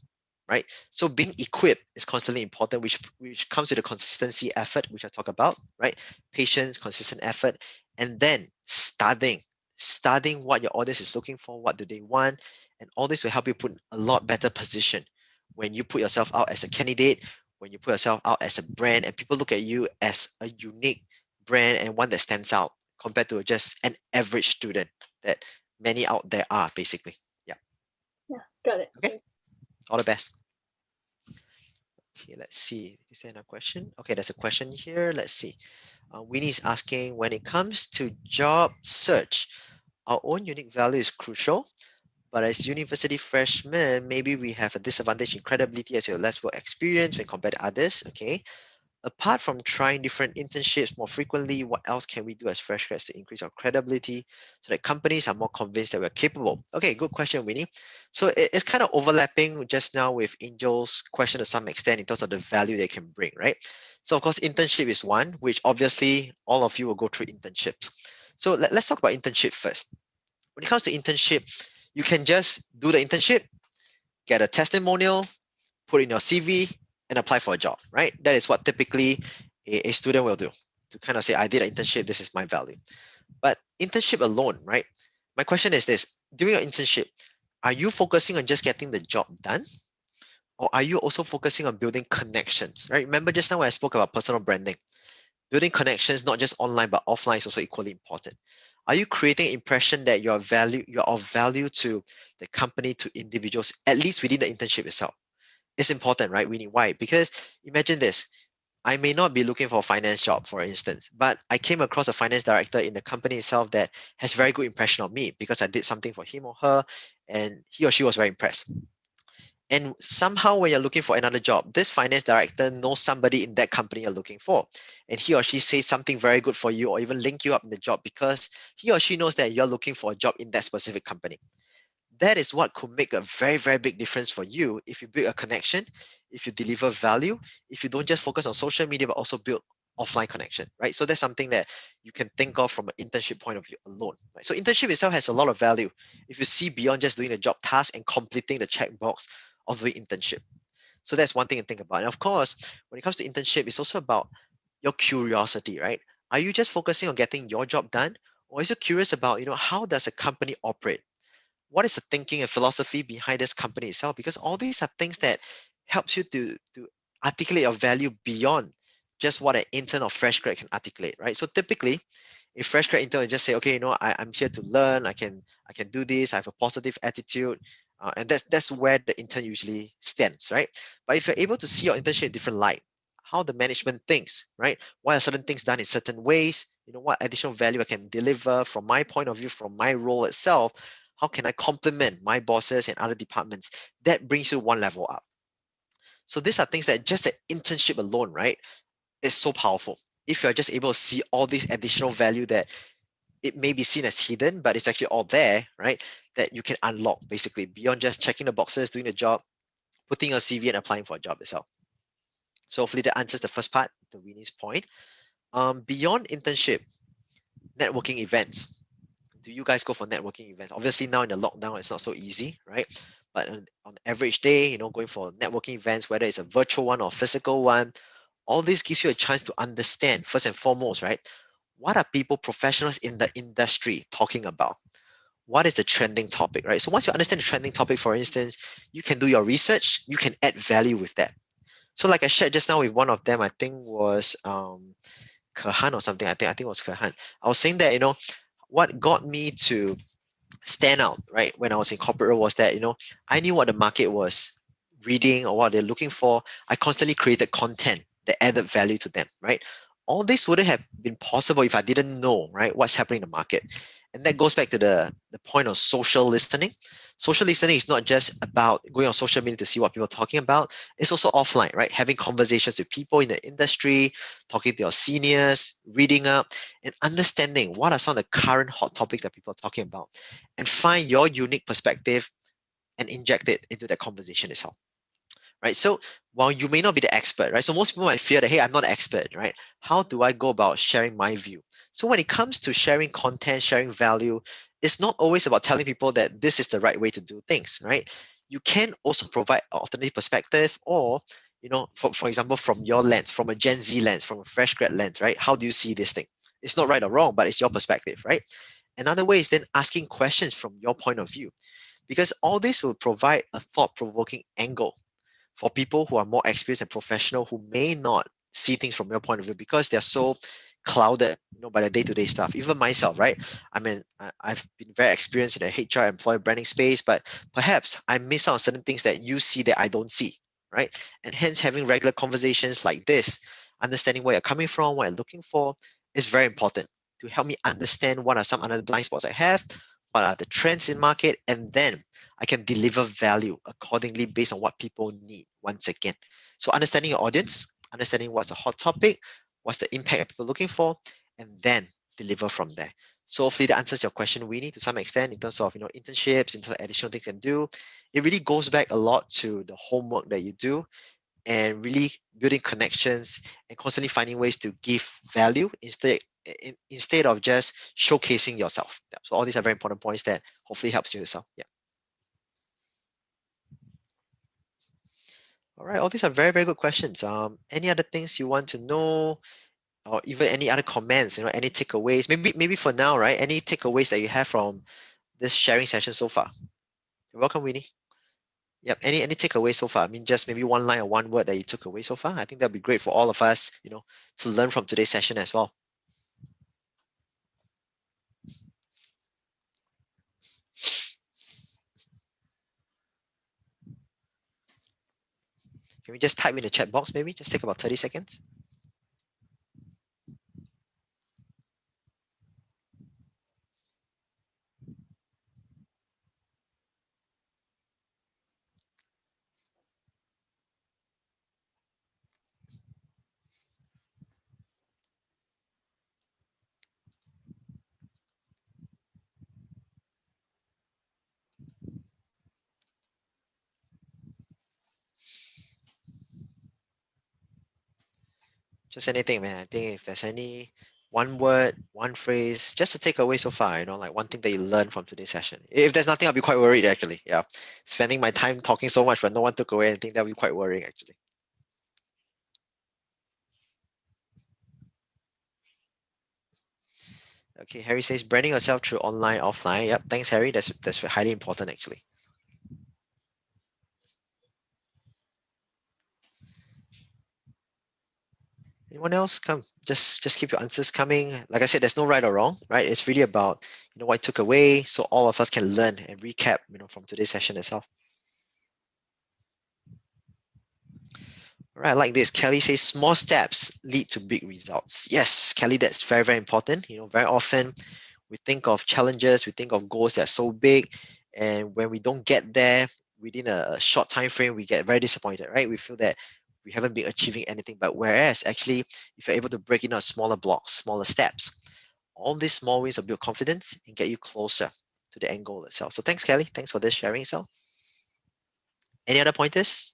right? So being equipped is constantly important, which comes with the consistency effort, which I talk about, right? Patience, consistent effort, and then studying what your audience is looking for, what do they want, and all this will help you put in a lot better position when you put yourself out as a candidate, when you put yourself out as a brand, and people look at you as a unique brand and one that stands out compared to just an average student that many out there are, basically. Yeah. Yeah, got it. Okay. All the best. Okay, let's see. Is there a question? Okay, there's a question here. Let's see. Winnie is asking, when it comes to job search, our own unique value is crucial, but as university freshmen, maybe we have a disadvantage in credibility as we have less work experience when compared to others. Okay. Apart from trying different internships more frequently, what else can we do as fresh grads to increase our credibility so that companies are more convinced that we're capable? Okay, good question, Winnie. So it's kind of overlapping just now with Angel's question to some extent in terms of the value they can bring, right? So of course, internship is one, which obviously all of you will go through internships. So let's talk about internship first. When it comes to internship, you can just do the internship, get a testimonial, put in your CV, and apply for a job, right? That is what typically a student will do to kind of say, I did an internship, this is my value. But internship alone, right? My question is this, during your internship, are you focusing on just getting the job done? Or are you also focusing on building connections, right? Remember just now when I spoke about personal branding, building connections, not just online, but offline is also equally important. Are you creating an impression that you're of value to the company, to individuals, at least within the internship itself? It's important, right, Winnie? Why? Because imagine this. I may not be looking for a finance job, for instance, but I came across a finance director in the company itself that has very good impression of me because I did something for him or her, and he or she was very impressed. And somehow when you're looking for another job, this finance director knows somebody in that company you're looking for. And he or she says something very good for you or even link you up in the job because he or she knows that you're looking for a job in that specific company. That is what could make a very, very big difference for you if you build a connection, if you deliver value, if you don't just focus on social media, but also build offline connection, right? So that's something that you can think of from an internship point of view alone, right? So internship itself has a lot of value if you see beyond just doing the job task and completing the checkbox of the internship. So that's one thing to think about. And of course, when it comes to internship, it's also about your curiosity, right? Are you just focusing on getting your job done? Or is you curious about, how does a company operate? What is the thinking and philosophy behind this company itself? Because all these are things that helps you to articulate your value beyond just what an intern or fresh grad can articulate, right? So typically, a fresh grad intern will just say, okay, I'm here to learn. I can do this. I have a positive attitude, and that's where the intern usually stands, right? But if you're able to see your internship in different light, how the management thinks, right? Why are certain things done in certain ways? What additional value I can deliver from my point of view, from my role itself. How can I complement my bosses and other departments? That brings you one level up. So these are things that just an internship alone, right, is so powerful. If you're just able to see all this additional value that it may be seen as hidden, but it's actually all there, right? That you can unlock basically beyond just checking the boxes, doing the job, putting your CV and applying for a job itself. So hopefully that answers the first part, the Winnie's point. Beyond internship, networking events. Do you guys go for networking events? Obviously now in the lockdown, it's not so easy, right? But on average day, going for networking events, whether it's a virtual one or physical one, all this gives you a chance to understand first and foremost, right? What are people, professionals in the industry talking about? What is the trending topic, right? So once you understand the trending topic, for instance, you can do your research, you can add value with that. So like I shared just now with one of them, I think was Kahan or something. I think it was Kahan. I was saying that, what got me to stand out, right, when I was in corporate was that, I knew what the market was reading or what they're looking for. I constantly created content that added value to them, right? All this wouldn't have been possible if I didn't know, right, what's happening in the market. And that goes back to the point of social listening. Social listening is not just about going on social media to see what people are talking about. It's also offline, right? Having conversations with people in the industry, talking to your seniors, reading up, and understanding what are some of the current hot topics that people are talking about, and find your unique perspective and inject it into that conversation itself, right? So while you may not be the expert, right? So most people might fear that, hey, I'm not an expert, right? How do I go about sharing my view? So when it comes to sharing content, sharing value, it's not always about telling people that this is the right way to do things, right? You can also provide an alternative perspective, or for example, from your lens, from a Gen Z lens, from a fresh grad lens, right? How do you see this thing? It's not right or wrong, but it's your perspective, right? Another way is then asking questions from your point of view, because all this will provide a thought-provoking angle for people who are more experienced and professional who may not see things from your point of view because they're so clouded, by the day-to-day stuff. Even myself, right? I mean, I've been very experienced in the HR employer branding space, but perhaps I miss out on certain things that you see that I don't see, right? And hence having regular conversations like this, understanding where you're coming from, what you're looking for, is very important to help me understand what are some other blind spots I have, what are the trends in market, and then I can deliver value accordingly based on what people need once again. So understanding your audience, understanding what's a hot topic, what's the impact that people are looking for, and then deliver from there. So hopefully that answers your question, Winnie, to some extent in terms of internships, in terms of additional things you can do. It really goes back a lot to the homework that you do and really building connections and constantly finding ways to give value instead of just showcasing yourself. Yeah, so all these are very important points that hopefully helps you yourself. Yeah. All right, all these are very, very good questions. Any other things you want to know, or even any other comments, any takeaways? Maybe for now, right? Any takeaways that you have from this sharing session so far? You're welcome, Winnie. Yep. Any takeaways so far? I mean, just maybe one line or one word that you took away so far. I think that'd be great for all of us, to learn from today's session as well. Can we just type in the chat box maybe? Just take about 30 seconds. Just anything, man. I think if there's any one word, one phrase, just to take away so far, like one thing that you learned from today's session. If there's nothing, I'll be quite worried actually. Yeah. Spending my time talking so much, but no one took away anything, that'll be quite worrying actually. Okay, Harry says branding yourself through online, offline. Yep, thanks, Harry. That's highly important actually. Anyone else? Come, just keep your answers coming. Like I said, there's no right or wrong, right? It's really about what I took away, so all of us can learn and recap, from today's session itself. All right, I like this. Kelly says small steps lead to big results. Yes, Kelly, that's very, very important. Very often we think of challenges, we think of goals that are so big, and when we don't get there within a short time frame, we get very disappointed, right? We feel that we haven't been achieving anything. But whereas actually, if you're able to break it into smaller blocks, smaller steps, all these small wins will build confidence and get you closer to the end goal itself. So thanks, Kelly. Thanks for this sharing itself. Any other pointers?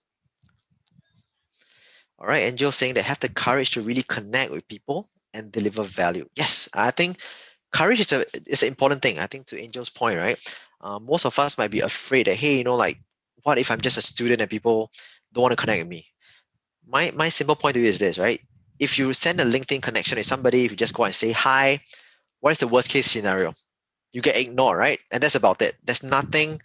All right, Angel saying that have the courage to really connect with people and deliver value. Yes, I think courage is an important thing. I think to Angel's point, right? Most of us might be afraid that, hey, like, what if I'm just a student and people don't want to connect with me? My simple point to you is this, right? If you send a LinkedIn connection with somebody, if you just go and say hi, what is the worst case scenario? You get ignored, right? And that's about it. There's nothing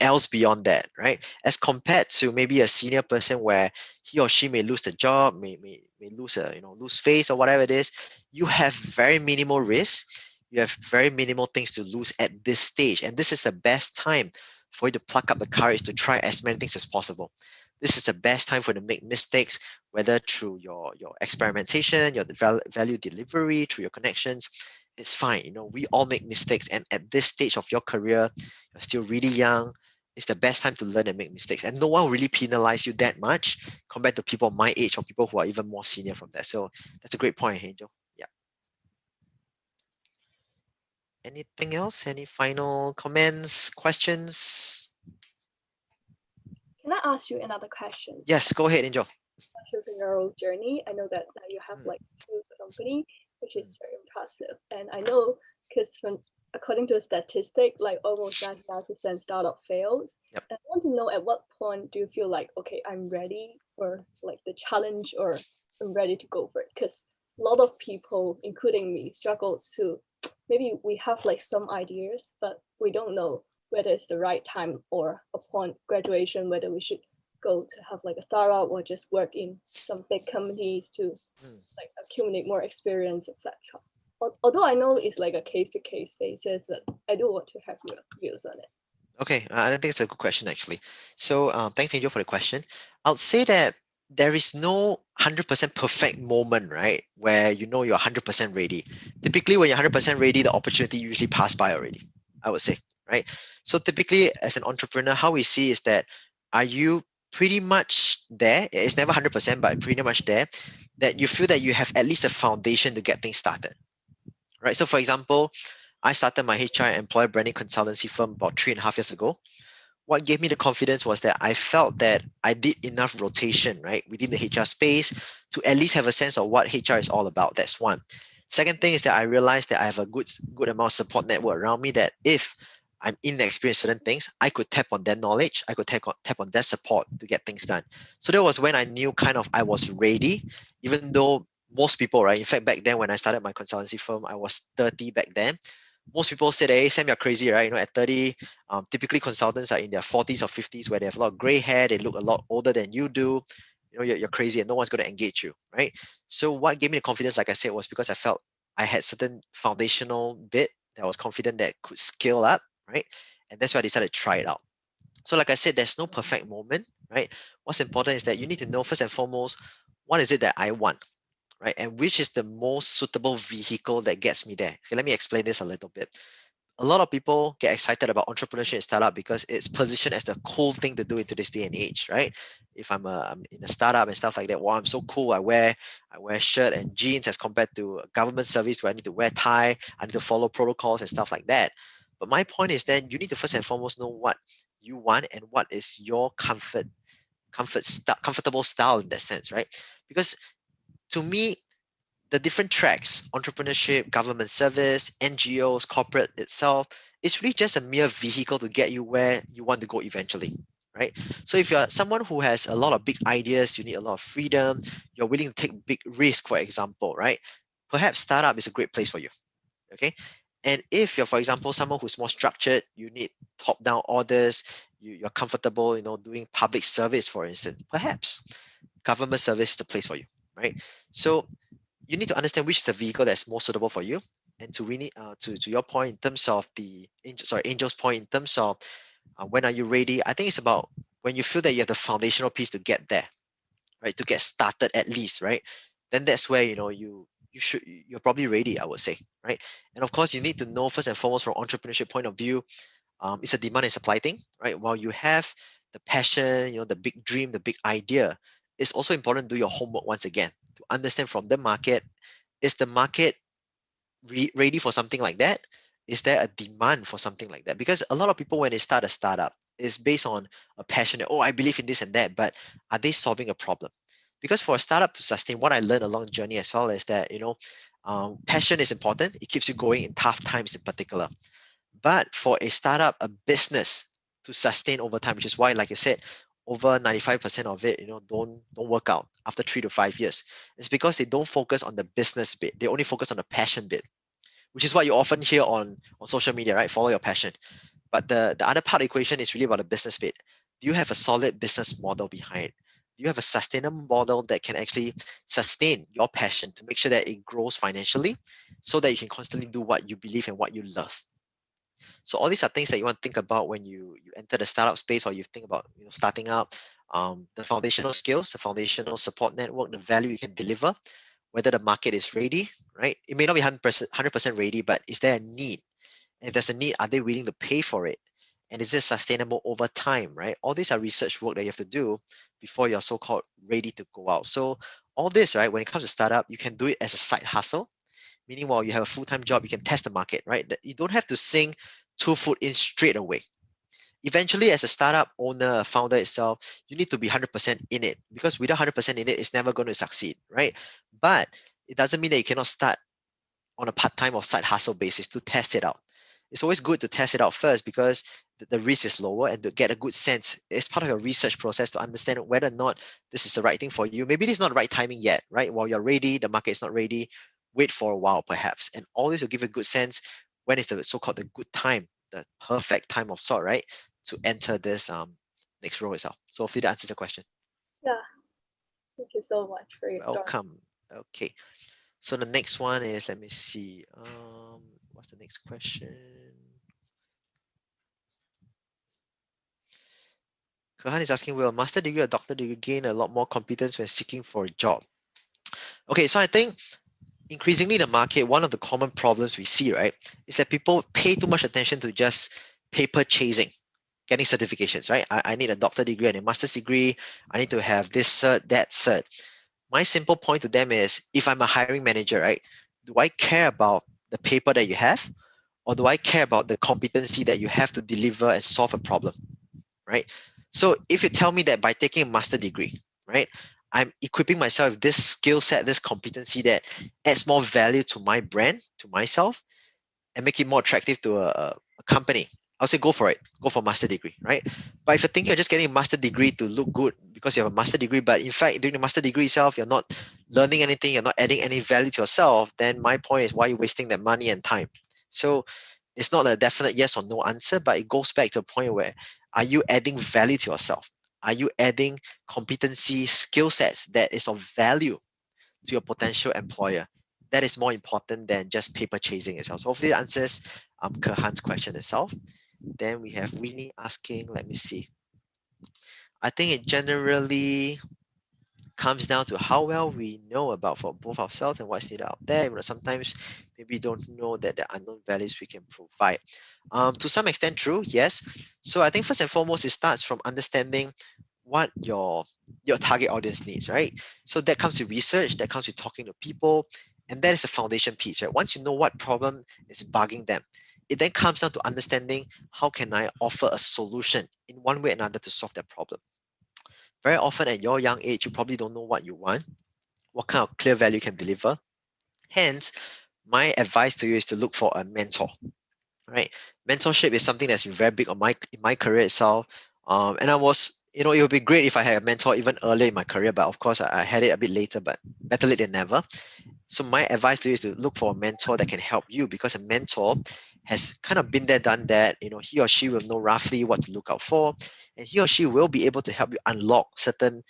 else beyond that, right? As compared to maybe a senior person where he or she may lose the job, may lose lose face or whatever it is. You have very minimal risk. You have very minimal things to lose at this stage, and this is the best time for you to pluck up the courage to try as many things as possible. This is the best time for you to make mistakes, whether through your experimentation, your value delivery, through your connections. It's fine. We all make mistakes. And at this stage of your career, you're still really young. It's the best time to learn and make mistakes. And no one will really penalize you that much compared to people my age or people who are even more senior from that. So that's a great point, Angel. Yeah. Anything else? Any final comments, questions? Can I ask you another question? Yes, go ahead, Angel. Entrepreneurial journey. I know that you have like 2 company, which is very impressive. And I know because according to the statistic, like almost 99% startup fails. Yep. And I want to know at what point do you feel like, okay, I'm ready for like the challenge or I'm ready to go for it? Because a lot of people, including me, struggles to maybe we have like some ideas, but we don't know whether it's the right time or upon graduation, whether we should go to have like a startup or just work in some big companies to like accumulate more experience, etc. Although I know it's like a case-to-case basis, but I do want to have your views on it. Okay, I think it's a good question actually. So thanks, Angel, for the question. I'll say that there is no 100% perfect moment, right, where you're 100% ready. Typically, when you're 100% ready, the opportunity usually passed by already, I would say, right? So typically, as an entrepreneur, how we see is that are you pretty much there? It's never 100%, but pretty much there, that you feel that you have at least a foundation to get things started, right? So for example, I started my HR employer branding consultancy firm about 3.5 years ago. What gave me the confidence was that I felt that I did enough rotation, right, within the HR space to at least have a sense of what HR is all about. That's one. Second thing is that I realized that I have a good amount of support network around me that if I'm inexperienced in certain things, I could tap on their knowledge, I could tap on their support to get things done. So that was when I knew kind of I was ready, even though most people, right? In fact, back then when I started my consultancy firm, I was 30 back then. Most people said, hey, Sam, you're crazy, right? At 30, typically consultants are in their 40s or 50s where they have a lot of gray hair, they look a lot older than you do. You're crazy and no one's going to engage you, right? So what gave me the confidence, like I said, was because I felt I had certain foundational bit that I was confident that could scale up, right? And that's why I decided to try it out. So like I said, there's no perfect moment, right? What's important is that you need to know first and foremost, what is it that I want? Right? And which is the most suitable vehicle that gets me there? Okay, let me explain this a little bit. A lot of people get excited about entrepreneurship and startup because it's positioned as the cool thing to do in today's day and age, right? If I'm in a startup and stuff like that, wow, I'm so cool. I wear shirt and jeans as compared to a government service where I need to wear tie, I need to follow protocols and stuff like that. But my point is that you need to first and foremost know what you want and what is your comfortable style in that sense, right? Because to me, the different tracks, entrepreneurship, government service, NGOs, corporate itself, is really just a mere vehicle to get you where you want to go eventually, right? So if you're someone who has a lot of big ideas, you need a lot of freedom, you're willing to take big risk, for example, right? Perhaps startup is a great place for you, okay? And if you're, for example, someone who's more structured, you need top-down orders, you're comfortable, doing public service, for instance, perhaps government service is the place for you, right? So you need to understand which is the vehicle that's more suitable for you. And to really, to your point in terms of Angel's point in terms of when are you ready? I think it's about when you feel that you have the foundational piece to get there, right? To get started at least, right? Then that's where you're probably ready, I would say, right? And of course, you need to know first and foremost from entrepreneurship point of view, it's a demand and supply thing, right? While you have the passion, the big dream, the big idea, it's also important to do your homework once again to understand from the market, is the market ready for something like that? Is there a demand for something like that? Because a lot of people, when they start a startup, is based on a passion that, oh, I believe in this and that, but are they solving a problem? Because for a startup to sustain, what I learned along the journey as well is that, passion is important. It keeps you going in tough times in particular. But for a startup, a business to sustain over time, which is why, like I said, over 95% of it, don't work out after 3 to 5 years. It's because they don't focus on the business bit. They only focus on the passion bit, which is what you often hear on social media, right? Follow your passion. But the other part of the equation is really about the business bit. Do you have a solid business model behind it? Do you have a sustainable model that can actually sustain your passion to make sure that it grows financially so that you can constantly do what you believe and what you love? So all these are things that you want to think about when you enter the startup space, or you think about starting up. The foundational skills, the foundational support network, the value you can deliver, whether the market is ready, right? It may not be 100% ready, but is there a need? And if there's a need, are they willing to pay for it? And is this sustainable over time, right? All these are research work that you have to do before you're so-called ready to go out. So all this, right, when it comes to startup, you can do it as a side hustle, meaning while you have a full-time job, you can test the market, right? You don't have to sink 2 foot in straight away. Eventually, as a startup owner, a founder itself, you need to be 100% in it, because without 100% in it, it's never going to succeed, right? But it doesn't mean that you cannot start on a part-time or side hustle basis to test it out. It's always good to test it out first, because the risk is lower, and to get a good sense, it's part of your research process to understand whether or not this is the right thing for you. Maybe this is not the right timing yet, right? While you're ready, the market is not ready. Wait for a while, perhaps. And all this will give a good sense when is the so-called the good time, the perfect time of sort, right? To enter this next role itself. So hopefully that answers the question. Yeah. Thank you so much for your story. Welcome. Okay. So the next one is, let me see. What's the next question? Kahan is asking, will a master degree or doctor degree gain a lot more competence when seeking for a job? Okay, so I think increasingly in the market, one of the common problems we see, right, is that people pay too much attention to just paper chasing, getting certifications, right? I need a doctor degree and a master's degree. I need to have this cert, that cert. My simple point to them is, if I'm a hiring manager, right, do I care about the paper that you have, or do I care about the competency that you have to deliver and solve a problem, right? So if you tell me that by taking a master degree, right, I'm equipping myself with this skill set, this competency that adds more value to my brand, to myself, and make it more attractive to a company, I'll say go for it. Go for a master degree, right? But if you're thinking of just getting a master degree to look good because you have a master degree, but in fact, during the master degree itself, you're not learning anything, you're not adding any value to yourself, then my point is, why are you wasting that money and time? So it's not a definite yes or no answer, but it goes back to a point where, are you adding value to yourself? Are you adding competency, skill sets that is of value to your potential employer? That is more important than just paper chasing itself. So hopefully that answers Kahan's question itself. Then we have Winnie asking, let me see. I think it generally comes down to how well we know about for both ourselves and what's needed out there. Sometimes maybe don't know that the unknown values we can provide. To some extent, true, yes. So I think first and foremost, it starts from understanding what your target audience needs, right? So that comes with research, that comes with talking to people, and that is the foundation piece, right? Once you know what problem is bugging them, it then comes down to understanding, how can I offer a solution in one way or another to solve that problem. Very often at your young age, you probably don't know what you want, what kind of clear value you can deliver. Hence, my advice to you is to look for a mentor. Right? Mentorship is something that's been very big on in my career itself. And I was, it would be great if I had a mentor even earlier in my career, but of course I had it a bit later, but better late than never. So my advice to you is to look for a mentor that can help you, because a mentor has kind of been there, done that. He or she will know roughly what to look out for, and he or she will be able to help you unlock certain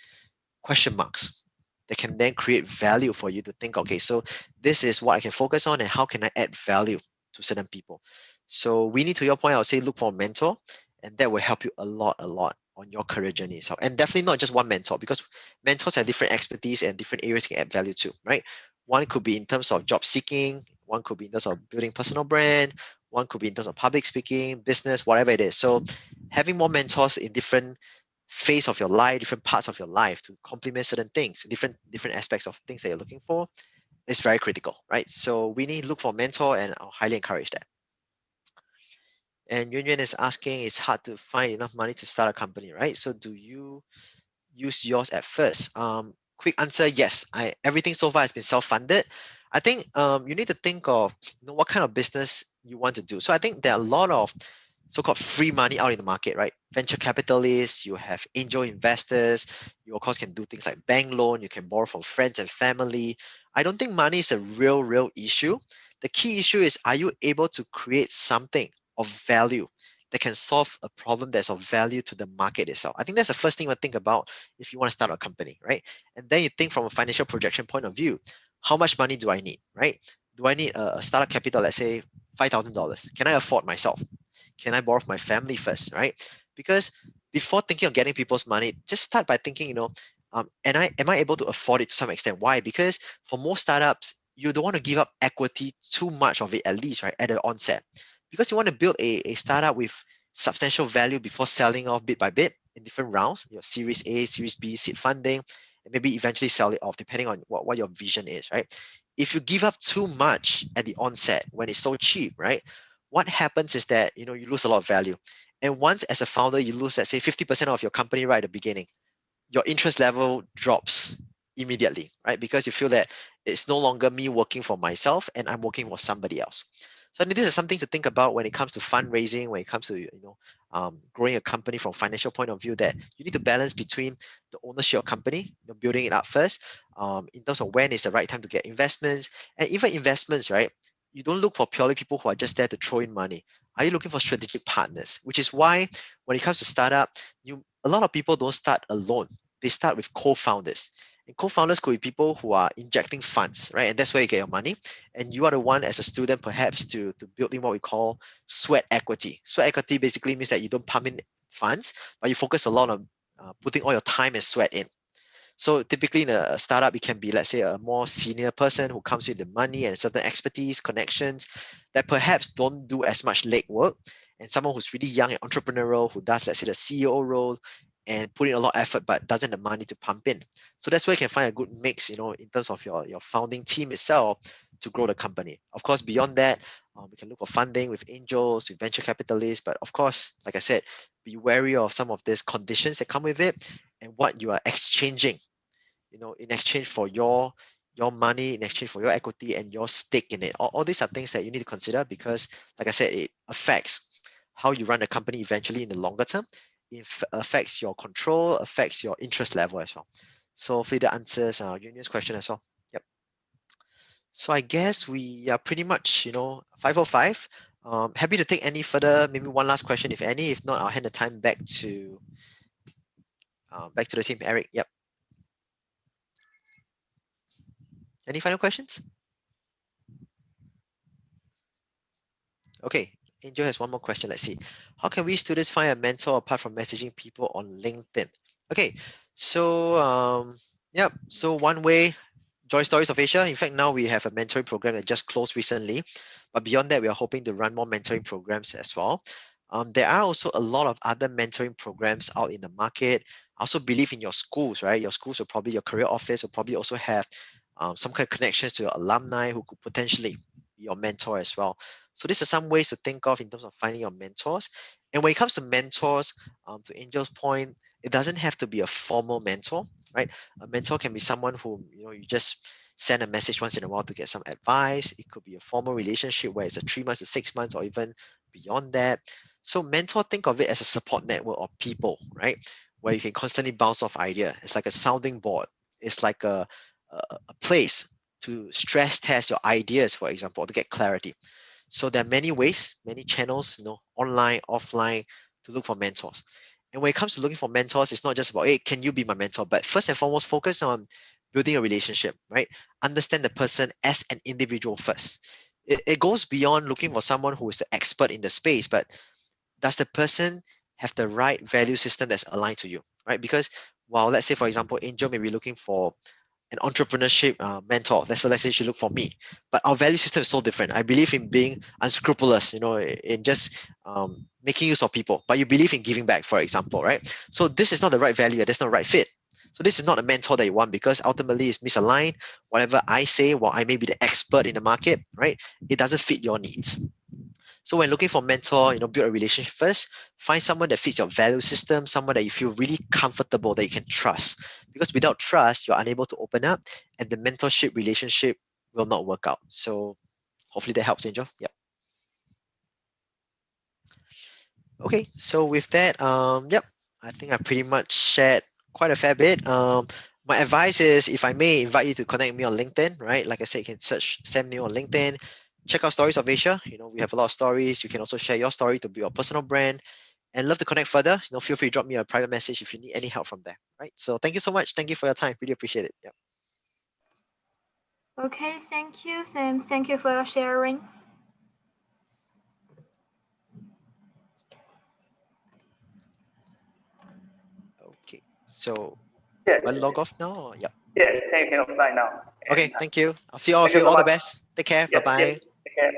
question marks that can then create value for you to think, okay, so this is what I can focus on and how can I add value to certain people. So we need, to your point, I would say look for a mentor, and that will help you a lot on your career journey itself. And definitely not just one mentor, because mentors have different expertise and different areas can add value to, right? One could be in terms of job seeking, one could be in terms of building personal brand, one could be in terms of public speaking, business, whatever it is. So having more mentors in different phase of your life, different parts of your life to complement certain things, different aspects of things that you're looking for is very critical, right? So we need to look for a mentor, and I'll highly encourage that. And Yuan Yuan is asking, it's hard to find enough money to start a company, right? So do you use yours at first? Quick answer, yes. Everything so far has been self-funded. I think you need to think of what kind of business you want to do. So I think there are a lot of so-called free money out in the market, right? Venture capitalists, you have angel investors, you of course can do things like bank loan, you can borrow from friends and family. I don't think money is a real issue. The key issue is, are you able to create something of value that can solve a problem that's of value to the market itself? I think that's the first thing you think about if you want to start a company, right? And then you think from a financial projection point of view, how much money do I need, right? Do I need a startup capital, let's say $5,000? Can I afford myself? Can I borrow from my family first, right? Because before thinking of getting people's money, just start by thinking, am I able to afford it to some extent? Why? Because for most startups, you don't want to give up equity too much of it, at least, right, at the onset, because you want to build a startup with substantial value before selling off bit by bit in different rounds, your Series A, Series B, seed funding, and maybe eventually sell it off depending on what your vision is, right? If you give up too much at the onset when it's so cheap, right, what happens is that you lose a lot of value. And once as a founder you lose, let's say, 50% of your company right at the beginning, your interest level drops immediately, right? Because you feel that it's no longer me working for myself and I'm working for somebody else. So I think this is something to think about when it comes to fundraising, when it comes to growing a company from a financial point of view, that you need to balance between the ownership of company, building it up first, in terms of when is the right time to get investments. And even investments, right? You don't look for purely people who are just there to throw in money. Are you looking for strategic partners? Which is why when it comes to startup, a lot of people don't start alone. They start with co-founders. And co-founders could be people who are injecting funds, right? And that's where you get your money. And you are the one as a student, perhaps, to build in what we call sweat equity. Sweat equity basically means that you don't pump in funds, but you focus a lot on putting all your time and sweat in. So typically in a startup, it can be, let's say, a more senior person who comes with the money and certain expertise, connections that perhaps don't do as much legwork, and someone who's really young and entrepreneurial who does, let's say, the CEO role and put in a lot of effort but doesn't have money to pump in. So that's where you can find a good mix, in terms of your founding team itself to grow the company. Of course, beyond that, we can look for funding with angels, with venture capitalists, but of course, like I said, be wary of some of these conditions that come with it and what you are exchanging, in exchange for your money, in exchange for your equity and your stake in it. All these are things that you need to consider, because, like I said, it affects how you run the company eventually in the longer term. It affects your control, affects your interest level as well. So hopefully that answers Yunyan's question as well. Yep. So I guess we are pretty much, 5:05. Happy to take any further, maybe one last question, if any. If not, I'll hand the time back to the team. Eric. Yep. Any final questions? Okay, Angel has one more question. Let's see. How can we students find a mentor apart from messaging people on LinkedIn? Okay, so yeah, so one way, Joy Stories of Asia. In fact, now we have a mentoring program that just closed recently. But beyond that, we are hoping to run more mentoring programs as well. There are also a lot of other mentoring programs out in the market. I also believe in your schools, right? Your schools will probably, your career office will probably also have some kind of connections to your alumni who could potentially be your mentor as well. So these are some ways to think of in terms of finding your mentors. And when it comes to mentors, to Angel's point, it doesn't have to be a formal mentor, right? A mentor can be someone who you just send a message once in a while to get some advice. It could be a formal relationship where it's a 3 months to 6 months or even beyond that. So mentor, think of it as a support network of people, right? Where you can constantly bounce off idea. It's like a sounding board. It's like a place to stress test your ideas, for example, to get clarity. So there are many ways, many channels, online, offline, to look for mentors. And when it comes to looking for mentors, it's not just about, hey, can you be my mentor? But first and foremost, focus on building a relationship, right? Understand the person as an individual first. It goes beyond looking for someone who is the expert in the space, but does the person have the right value system that's aligned to you, right? Because while let's say, for example, Angel may be looking for an entrepreneurship mentor. Let's say she look for me, but our value system is so different. I believe in being unscrupulous, in just making use of people, but you believe in giving back, for example, right? So this is not the right value. That's not the right fit. So this is not a mentor that you want because ultimately it's misaligned. Whatever I say, while I may be the expert in the market, right, it doesn't fit your needs. So when looking for mentor, build a relationship first. Find someone that fits your value system, someone that you feel really comfortable that you can trust. Because without trust, you're unable to open up, and the mentorship relationship will not work out. So hopefully that helps, Angel. Yep. Okay, so with that, yep, I think I pretty much shared quite a fair bit. My advice is, if I may invite you to connect me on LinkedIn, right? Like I said, you can search Sam Neill on LinkedIn. Check out Stories of Asia. We have a lot of stories. You can also share your story to build your personal brand, and love to connect further. Feel free to drop me a private message if you need any help from there. Right. So thank you so much. Thank you for your time. Really appreciate it. Yeah. Okay, thank you, Sam. Thank you for your sharing. Okay. So Yeah. I'll log off now. Or, yeah. Yeah, Sam, you can apply now. Okay. Thank you. I'll see all of Thank you you. so All the much. best. Take care. Yes, Bye-bye. yes. Take care.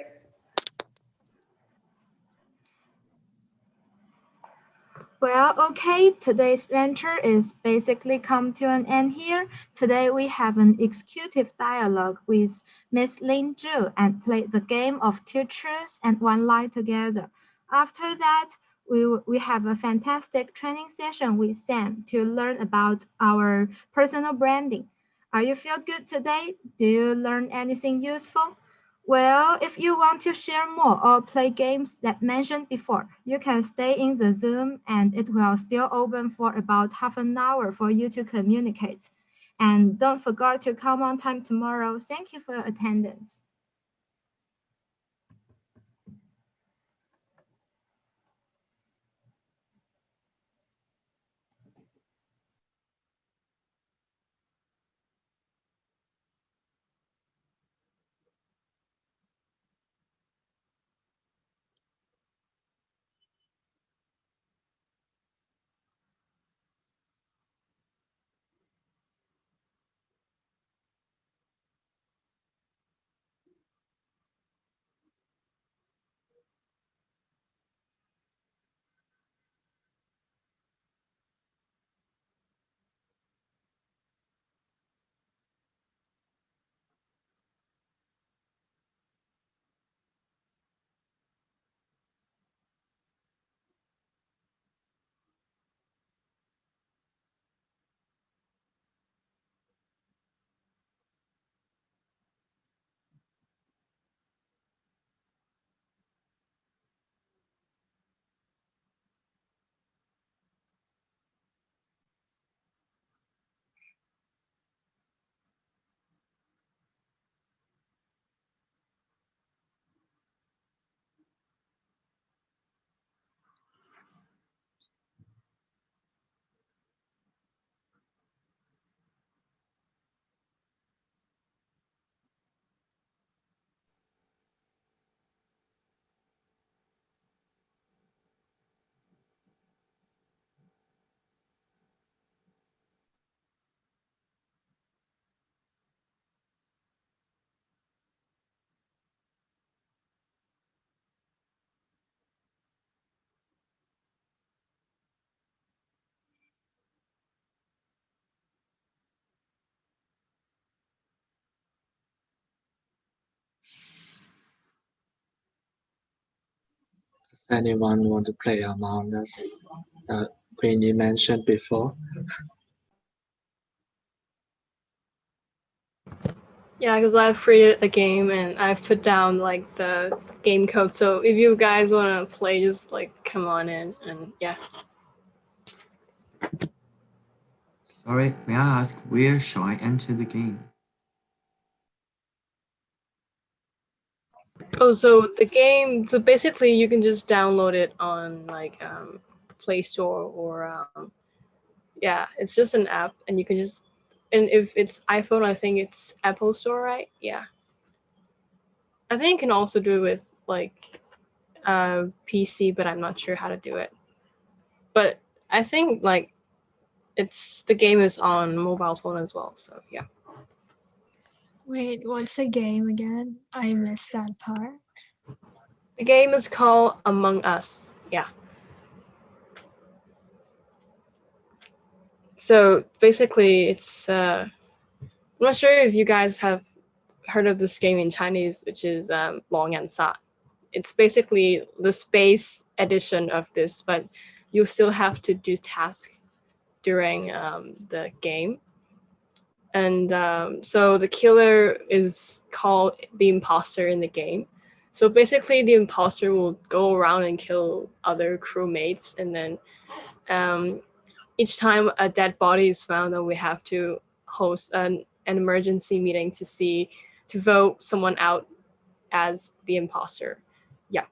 Well, okay, today's venture is basically come to an end here. Today we have an executive dialogue with Miss Lin Zhu and played the game of two truths and one lie together. After that, we have a fantastic training session with Sam to learn about our personal branding. Are you feel good today? Do you learn anything useful? Well, if you want to share more or play games that mentioned before, you can stay in the Zoom and it will still open for about half an hour for you to communicate. And don't forget to come on time tomorrow. Thank you for your attendance. Anyone want to play Among Us? Queenie mentioned before. Yeah, because I've created a game and I've put down like the game code. So if you guys want to play, just like come on in and yeah. Sorry, may I ask where shall I enter the game? Oh, so the game, so basically you can just download it on like Play Store or yeah, it's just an app and you can just, and if it's iPhone, I think it's Apple Store, right? Yeah. I think you can also do it with like PC, but I'm not sure how to do it. But I think like the game is on mobile phone as well, so yeah. Wait, what's the game again? I missed that part. The game is called Among Us. Yeah. So basically, it's I'm not sure if you guys have heard of this game in Chinese, which is Long and Sa. It's basically the space edition of this, but you still have to do tasks during the game. And so the killer is called the imposter in the game. So basically, the imposter will go around and kill other crewmates, and then each time a dead body is found, then we have to host an emergency meeting to vote someone out as the imposter. Yeah.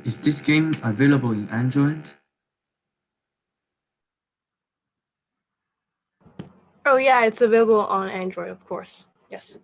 Is this game available in Android? Oh yeah, it's available on Android, of course. Yes.